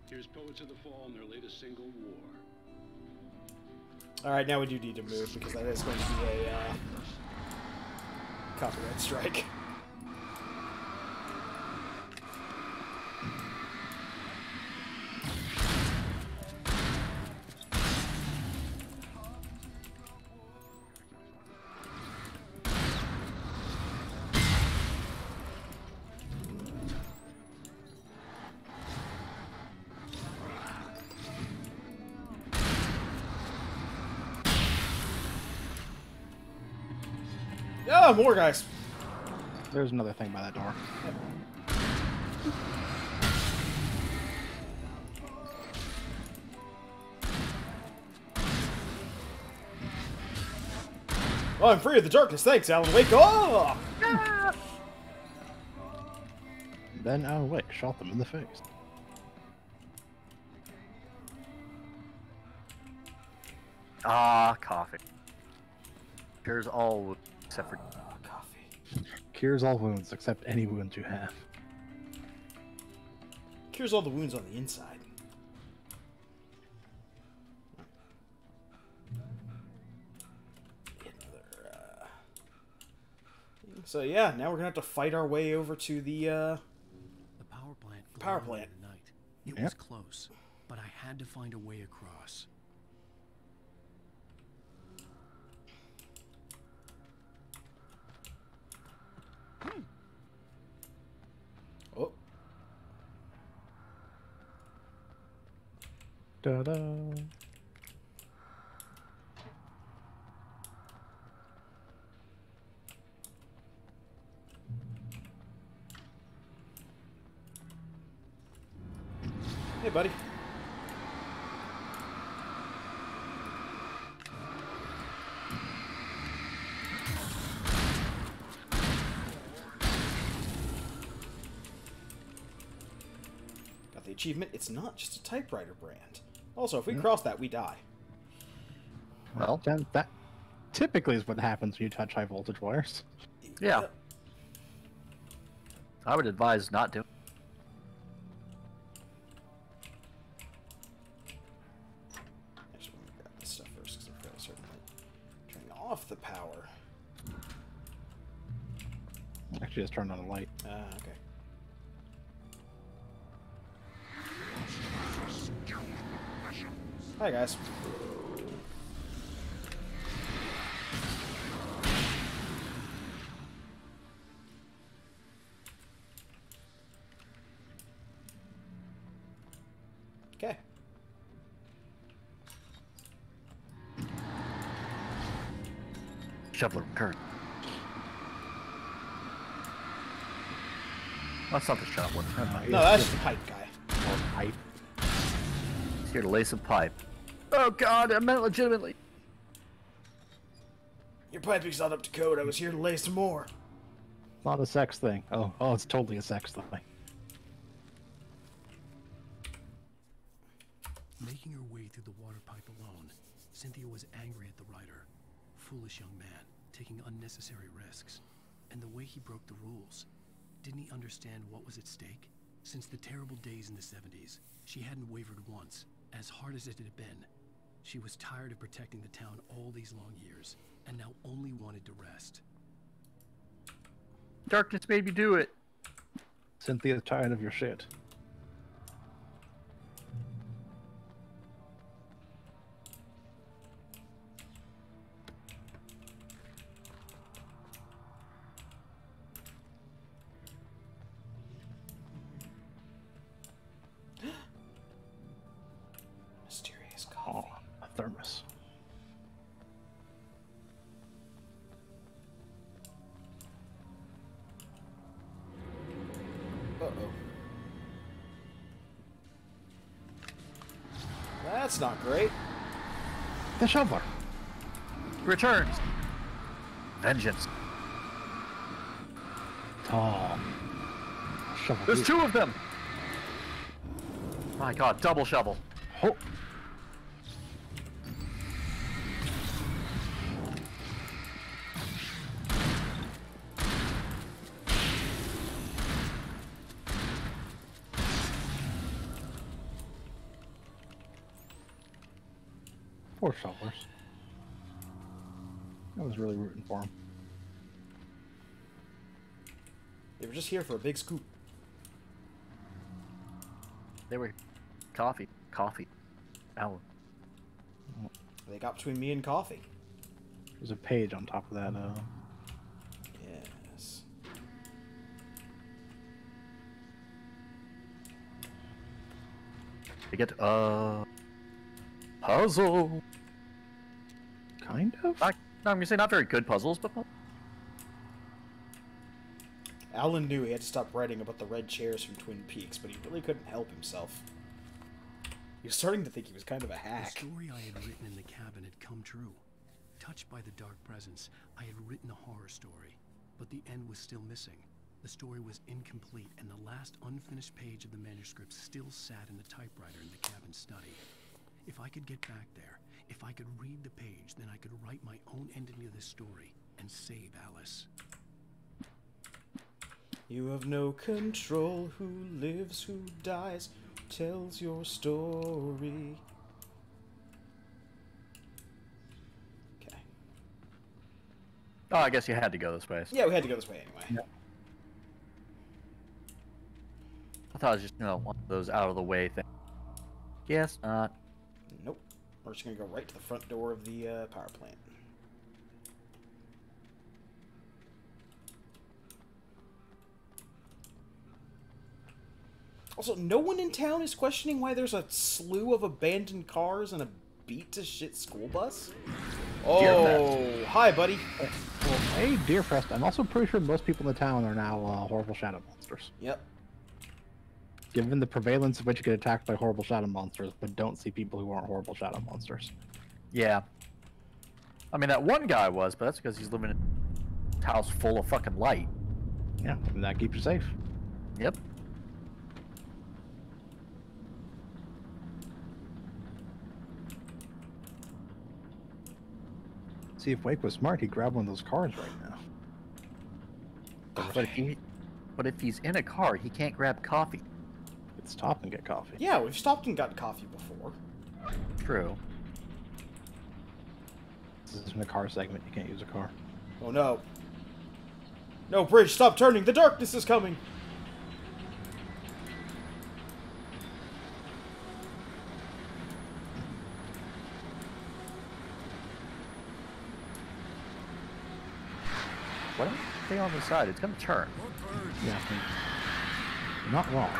here's Poets of the Fall and their latest single, War. Alright, now we do need to move because that is going to be a copyright strike. Oh, more guys. There's another thing by that door. Oh, I'm free of the darkness. Thanks, Alan Wake. Oh! Then Alan Wake shot them in the face. Ah, coffee. Cures all except for coffee. Cures all wounds except any wounds you have. Cures all the wounds on the inside. So yeah, now we're gonna have to fight our way over to the power plant. Power plant. In the night. It was close, but I had to find a way across. Oh. Da-da. Hey, buddy. Got the achievement. It's not just a typewriter brand. Also, if we cross that, we die. Well, that typically is what happens when you touch high voltage wires. Yeah. I would advise not to. Actually, let me grab this stuff first because I'm fairly certain that turning off the power. Actually, just turned on the light. Okay. Hi, guys. Okay. Shoveler return. That's not the shoveler. No, that's the pipe guy. Oh, pipe. He's here to lay some pipe. Oh god, I meant legitimately. Your piping's not up to code. I was here to lay some more. It's not a sex thing. Oh, it's totally a sex thing. Making her way through the water pipe alone, Cynthia was angry at the writer. Foolish young man, taking unnecessary risks. And the way he broke the rules. Didn't he understand what was at stake? Since the terrible days in the 70s, she hadn't wavered once, as hard as it had been. She was tired of protecting the town all these long years, and now only wanted to rest. Darkness made me do it. Cynthia's tired of your shit. thermos. Uh-oh. That's not great. The shoveler returns. Vengeance. Oh. Shovel. There's two of them. My God, double shovel. Oh. Poor shovelers. I was really rooting for him. They were just here for a big scoop. They were coffee. Alan. They got between me and coffee. There's a page on top of that. Yes. They get puzzle. Kind of. No, I'm gonna say not very good puzzles, but Alan knew he had to stop writing about the red chairs from Twin Peaks, but he really couldn't help himself. He was starting to think he was kind of a hack. The story I had written in the cabin had come true. Touched by the dark presence, I had written a horror story, but the end was still missing. The story was incomplete, and the last unfinished page of the manuscript still sat in the typewriter in the cabin study. If I could get back there, if I could read the page, then I could write my own ending to this story and save Alice. You have no control. Who lives, who dies, tells your story. Okay. oh, I guess you had to go this way. Yeah, we had to go this way anyway. Yeah. I thought it was just one of those out of the way things. Guess not. Nope. We're just gonna go right to the front door of the power plant. Also, no one in town is questioning why there's a slew of abandoned cars and a beat-to-shit school bus? Oh, hi, buddy. Well, hey, Deerfest, I'm also pretty sure most people in the town are now horrible shadow monsters. Yep. Given the prevalence of which you get attacked by horrible shadow monsters, but don't see people who aren't horrible shadow monsters. Yeah. I mean, that one guy was, but that's because he's living in a house full of fucking light. Yeah, and that keeps you safe. Yep. See, if Wake was smart, he'd grab one of those cars right now. But if he's in a car, he can't grab coffee. He'd stop and get coffee. Yeah, we've stopped and got coffee before. True. This isn't a car segment. You can't use a car. Oh no. No, Bridge, stop turning! The darkness is coming! Why don't you stay on the side? It's gonna turn. Yeah, you're not wrong.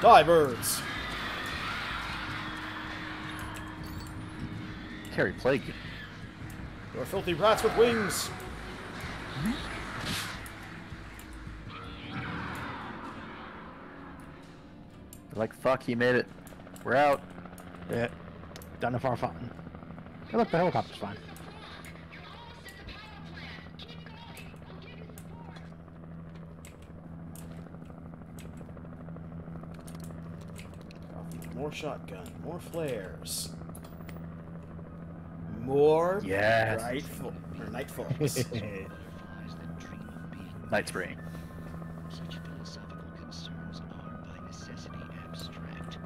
Die, birds! Carry plague. You're filthy rats with wings! Like, fuck, he made it. We're out. Yeah. Done if our fun. Hey, look, the helicopter's fine. More shotgun, more flares. More Yes. Nightfalls. Night Spring. Such philosophical concerns are by necessity abstract.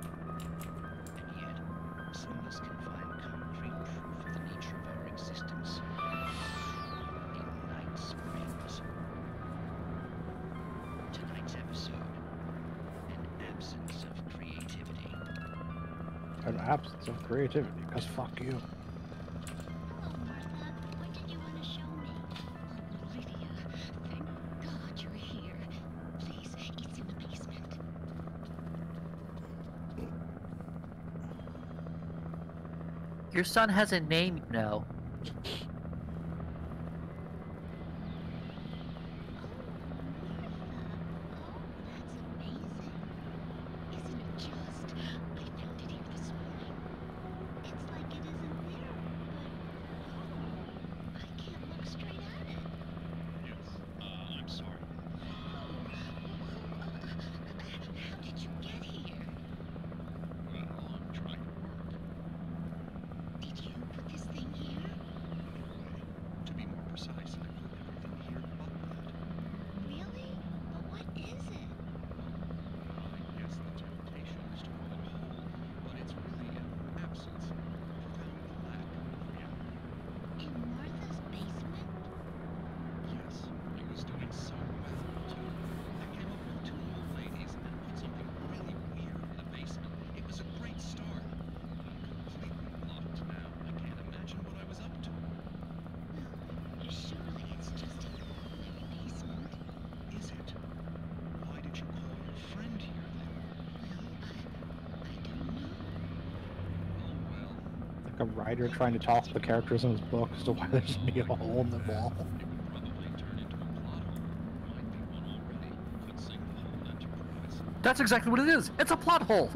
Yet, some of us can find concrete proof of the nature of our existence in Night Springs. Tonight's episode, an absence of creativity. An absence of creativity, because fuck you. Your son has a name, you know. A writer trying to toss the characters in his book as to why there should be a hole in the wall. That's exactly what it is. It's a plot hole.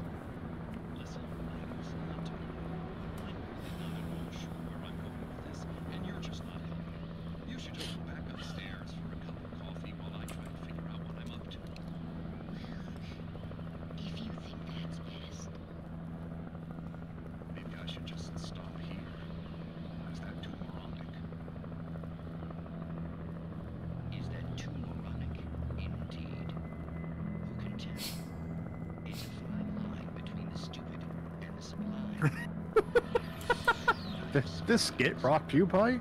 This skit brought to you by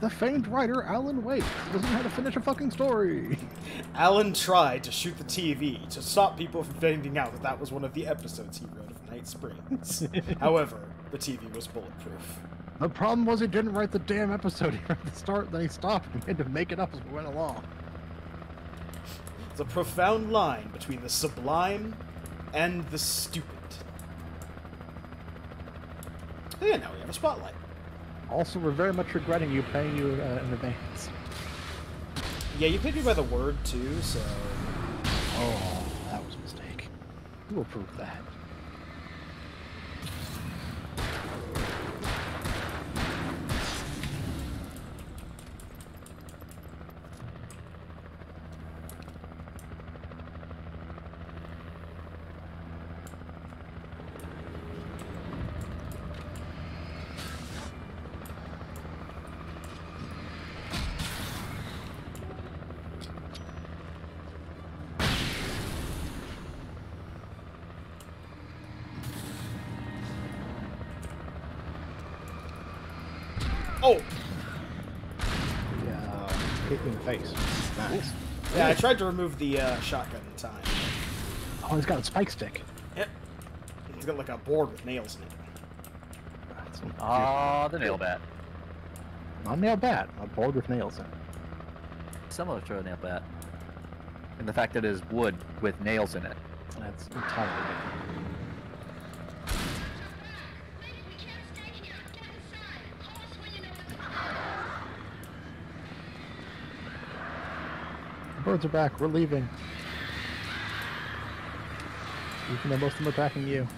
the famed writer Alan Wake. Doesn't know how to finish a fucking story. Alan tried to shoot the TV to stop people from finding out that that was one of the episodes he wrote of Night Springs. However, the TV was bulletproof. The problem was he didn't write the damn episode. He wrote the start, then he stopped and had to make it up as we went along. It's a profound line between the sublime and the stupid. And now we have a spotlight. Also, we're very much regretting you paying you in advance. Yeah, you paid me by the word too, so... Oh, that was a mistake. Who will prove that? Oh! Yeah, hit me in the face. Nice. Yeah, I tried to remove the shotgun in time. Oh, he's got a spike stick. Yep. He's got like a board with nails in it. Ah, the nail bat. Not a nail bat, a board with nails in it. Similar to a nail bat. And the fact that it is wood with nails in it. That's entirely different. The birds are back. We're leaving. Even though most of them are attacking you.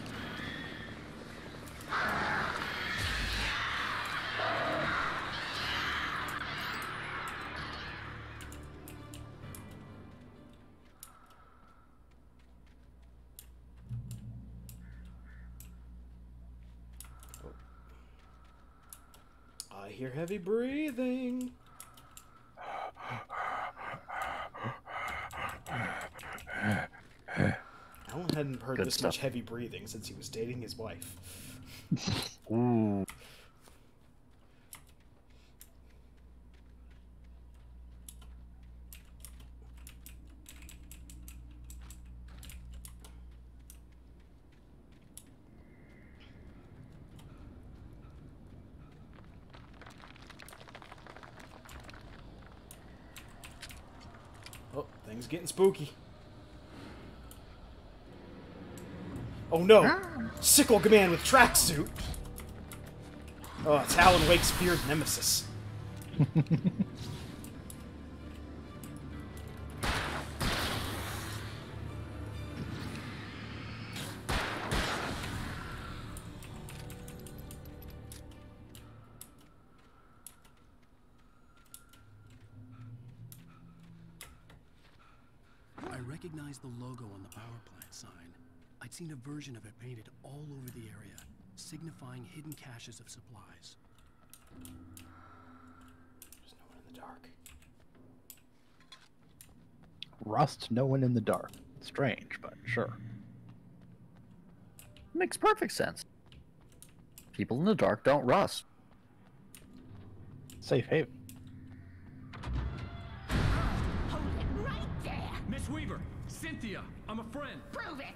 I hear heavy breathing. Alan hadn't heard this much heavy breathing since he was dating his wife. Ooh. Oh, things getting spooky. Oh no! Sickle man with tracksuit! Oh, it's Alan Wake's feared nemesis. I recognized the logo on the power plant sign. I'd seen a version of it painted all over the area, signifying hidden caches of supplies. There's no one in the dark. Rust, no one in the dark. Strange, but sure. Makes perfect sense. People in the dark don't rust. Safe haven. Hold it right there. Miss Weaver, Cynthia, I'm a friend. Prove it.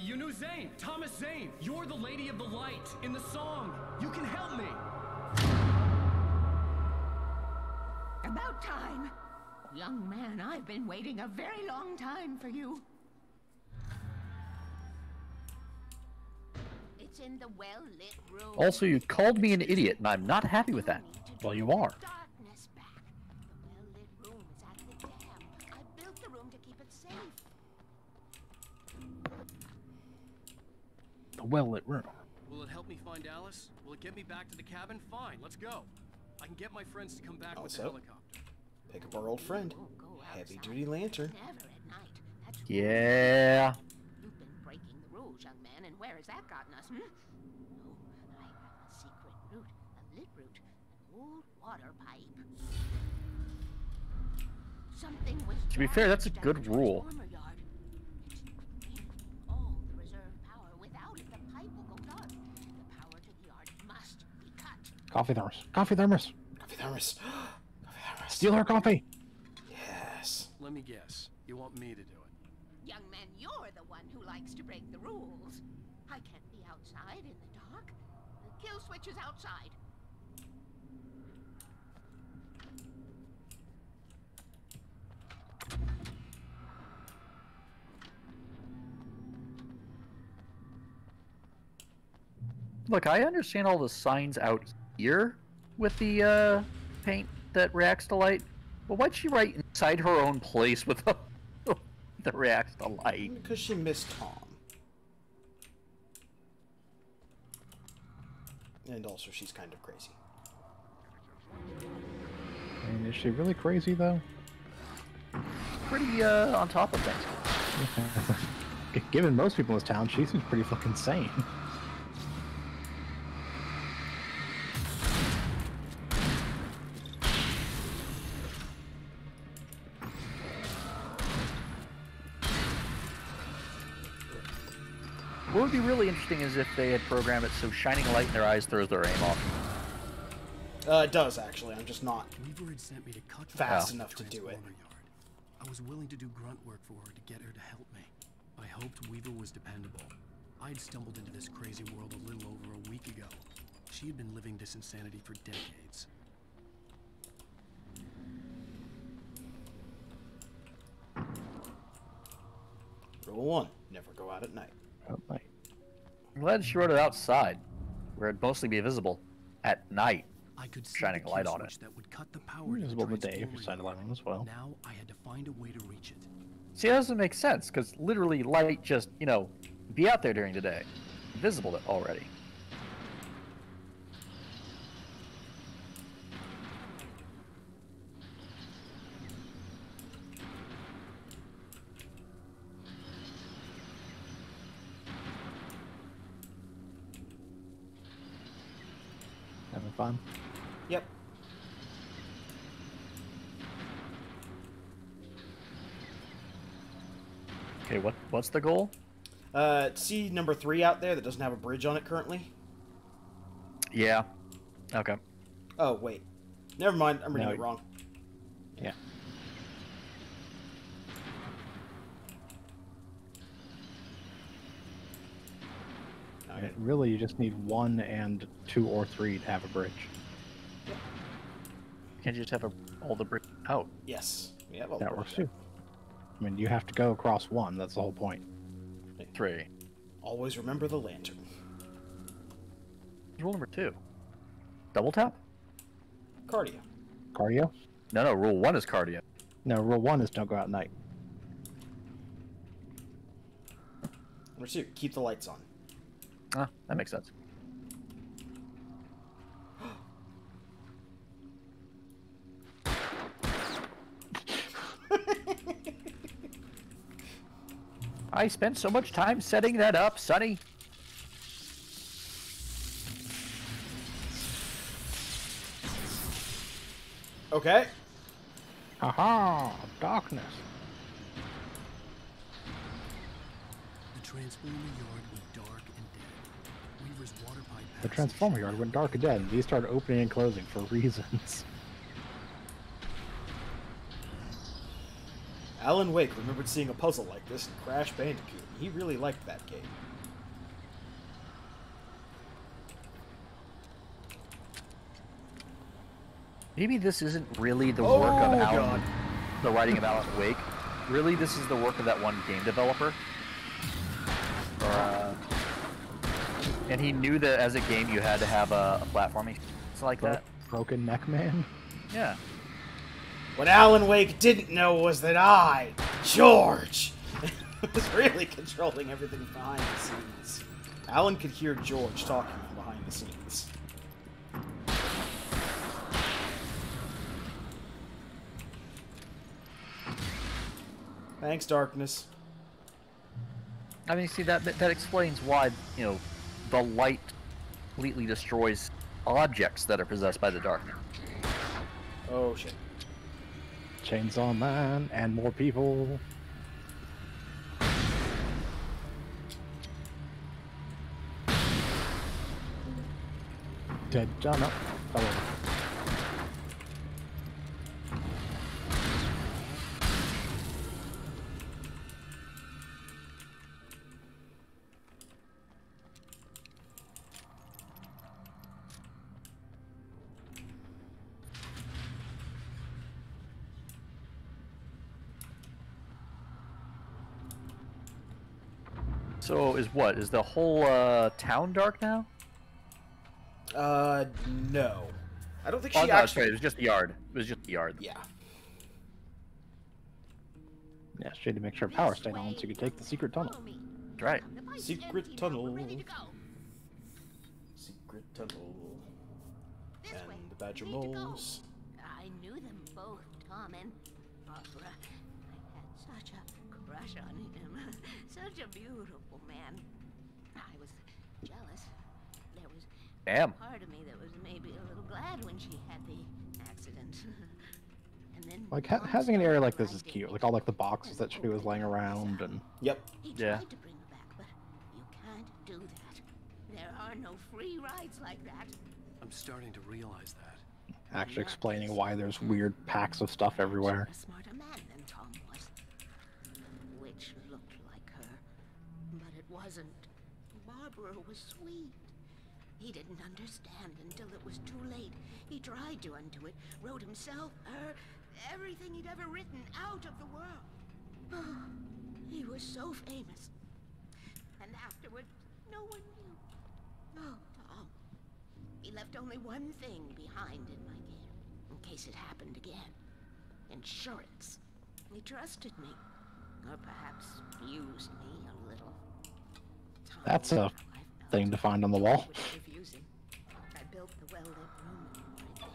You knew Zane, Thomas Zane. You're the Lady of the Light in the song. You can help me. About time. Young man, I've been waiting a very long time for you. It's in the well-lit room. Also, you called me an idiot, and I'm not happy with that. Well, you are. Darkness back. The well-lit room is at the dam. I built the room to keep it safe. The well-lit room. Will it help me find Alice? Will it get me back to the cabin? Fine, let's go. I can get my friends to come back with the helicopter. Pick up our old friend. Heavy-duty lantern. Never at night. That's Yeah. You've been breaking the rules, young man, and where has that gotten us, hmm? Oh, I have a secret route, a lit route, an old water pipe. Something was To be fair, that's a good rule. all the reserve power. Without it, the pipe will go dark. The power to the yard must be cut. Coffee thermos. Coffee thermos. Coffee thermos. Steal her coffee. Yes. Let me guess. You want me to do it? Young man, you're the one who likes to break the rules. I can't be outside in the dark. The kill switch is outside. Look, I understand all the signs out here with the paint that reacts to light, but why'd she write inside her own place with the that reacts to light? Because she missed Tom. And also, she's kind of crazy. I mean, is she really crazy, though? Pretty, on top of things. Given most people in this town, she seems pretty fucking sane. What would be really interesting is if they had programmed it so shining a light in their eyes throws their aim off. It does, actually. I'm just not Weaver had sent me to cut fast the enough to do it. transformer yard. I was willing to do grunt work for her to get her to help me. I hoped Weaver was dependable. I'd stumbled into this crazy world a little over a week ago. She had been living this insanity for decades. Rule 1. Never go out at night. At night. I'm glad she wrote it outside, where it'd mostly be visible at night, I could see shining the a light kill on it. switch that would cut the power to Visible the in the day if you're transformer side yard. as well. Now I had to find a way to reach it. See, that doesn't make sense, because literally light just, be out there during the day. Visible already. Having fun? Yep. Okay, what's the goal? See number 3 out there that doesn't have a bridge on it currently? Yeah. Okay. Oh, wait. Never mind. I'm reading No. it wrong. Yeah. Okay. Really, you just need 1 and 2 or 3 to have a bridge. Can't you just have all the brick out? Yes. We have all That the works bridge. too. I mean, you have to go across 1. That's the whole point. 3. Always remember the lantern. Rule number 2. Double tap? Cardio. Cardio? No, rule 1 is cardio. No, rule 1 is don't go out at night. Number 2, keep the lights on. Ah, that makes sense. I spent so much time setting that up, Sonny. Okay. Aha! Darkness. The Transformer Yard went dark and dead. Weaver's water pipe The Transformer Yard went dark and dead, and these started opening and closing for reasons. Alan Wake remembered seeing a puzzle like this in Crash Bandicoot. He really liked that game. Maybe this isn't really the work of Alan, God. the writing of Alan Wake. Really, this is the work of that one game developer. And he knew that as a game you had to have a platforming. It's like that. Broken Neck Man? Yeah. What Alan Wake didn't know was that I, George, was really controlling everything behind the scenes. Alan could hear George talking from behind the scenes. Thanks, Darkness. I mean, see, that explains why, you know, the light completely destroys objects that are possessed by the darkness. Oh, shit. Chainsaw Man and more people. Dead John up. Oh. So is what? Is the whole town dark now? No. I don't think Oh, she no, actually... sorry, it was just the yard. It was just the yard. Yeah. Yeah, she had to make sure power stayed on so you could take the secret tunnel. That's right. Secret tunnel. Secret tunnel. And the Badger Moles. I knew them both, Tom and Barbara. I had such a crush on him. Such a beautiful man. I was jealous. There was Damn. part of me that was maybe a little glad when she had the accident. And then Like, having an area like this is cute. Like, all like the boxes that she was laying around and... Yep. he Yeah. tried to bring her back, but you can't do that. There are no free rides like that. I'm starting to realize that. Actually explaining why there's weird packs of stuff everywhere. A smarter man than Tom was. Which looked like her, but it wasn't. Barbara was sweet. He didn't understand until it was too late. He tried to undo it, wrote himself, her, everything he'd ever written out of the world. He was so famous. And afterward, no one knew. Oh, Tom. He left only one thing behind in my game, in case it happened again. Insurance. He trusted me. Or perhaps used me a little. Tom, That's a thing to find on the wall. refusing. I built the well-lit room right there.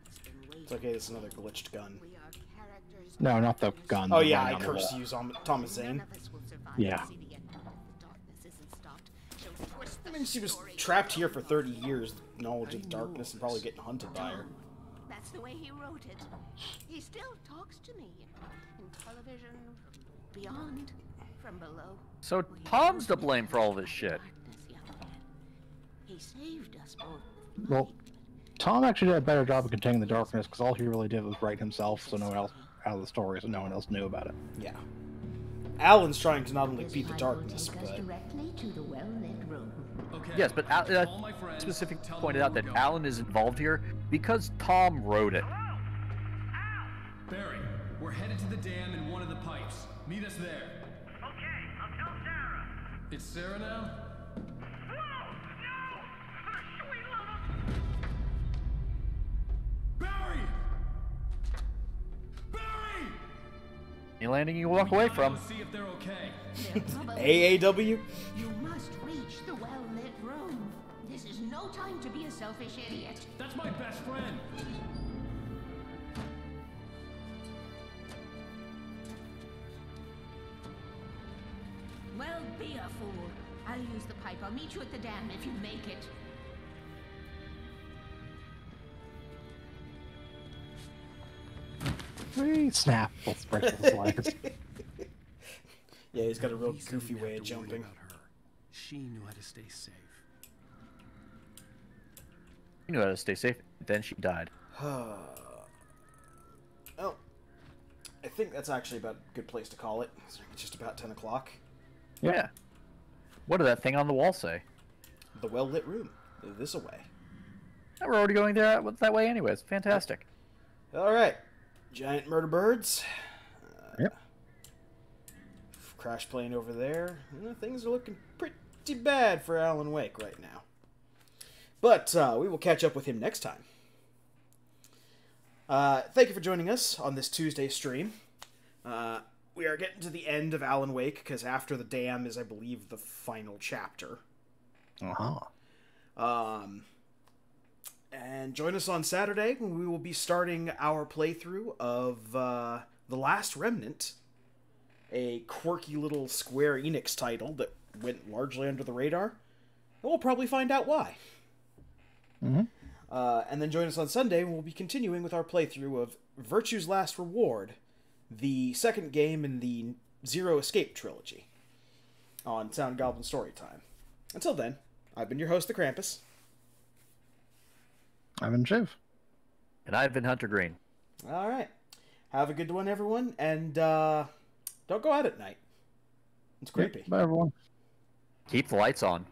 It's been waiting. It's okay, it's another glitched gun. We are characters. No, not the gun. Oh the yeah, one I on the curse wall. you, Thomas Zane. None of us will survive Yeah. to see the end. The darkness isn't stopped. She'll twist I the mean, she was story trapped here for 30 years, knowledge of darkness, and probably getting hunted by her. That's the way he wrote it. He still talks to me in television, from beyond, from below. So Tom's to blame for all this shit. He saved us both. Well, Tom actually did a better job of containing the darkness because all he really did was write himself so no one else out of the story, so no one else knew about it. Yeah. Alan's trying to not only beat the darkness, but... Directly to the well-lit room. Okay. Yes, but specifically pointed out that Alan is involved here because Tom wrote it. Barry, we're headed to the dam in one of the pipes. Meet us there. Okay, I'll tell Sarah. It's Sarah now? Any landing you walk away from. See if they're okay. AAW? You must reach the well-lit room. This is no time to be a selfish idiot. That's my best friend. Well, be a fool. I'll use the pipe. I'll meet you at the dam if you make it. Snap. Let's break those legs. Yeah, he's got a real goofy way of jumping. She knew how to stay safe. You knew how to stay safe, then she died. Oh, I think that's actually about a good place to call it. It's just about 10 o'clock. Yeah. What did that thing on the wall say? The well-lit room. This away. We're already going there that way anyways. Fantastic. All right. Giant murder birds. Yep. Crash plane over there. Things are looking pretty bad for Alan Wake right now. But we will catch up with him next time. Thank you for joining us on this Tuesday stream. We are getting to the end of Alan Wake, because after the dam is, I believe, the final chapter. And join us on Saturday when we will be starting our playthrough of The Last Remnant, a quirky little Square Enix title that went largely under the radar. And we'll probably find out why. And then join us on Sunday when we'll be continuing with our playthrough of Virtue's Last Reward, the second game in the Zero Escape trilogy, on Sound Goblin Storytime. Until then, I've been your host, the Krampus. I've been Shiv. And I've been Hunter Green. All right. Have a good one, everyone, and don't go out at night. It's creepy. Bye, everyone. Keep the lights on.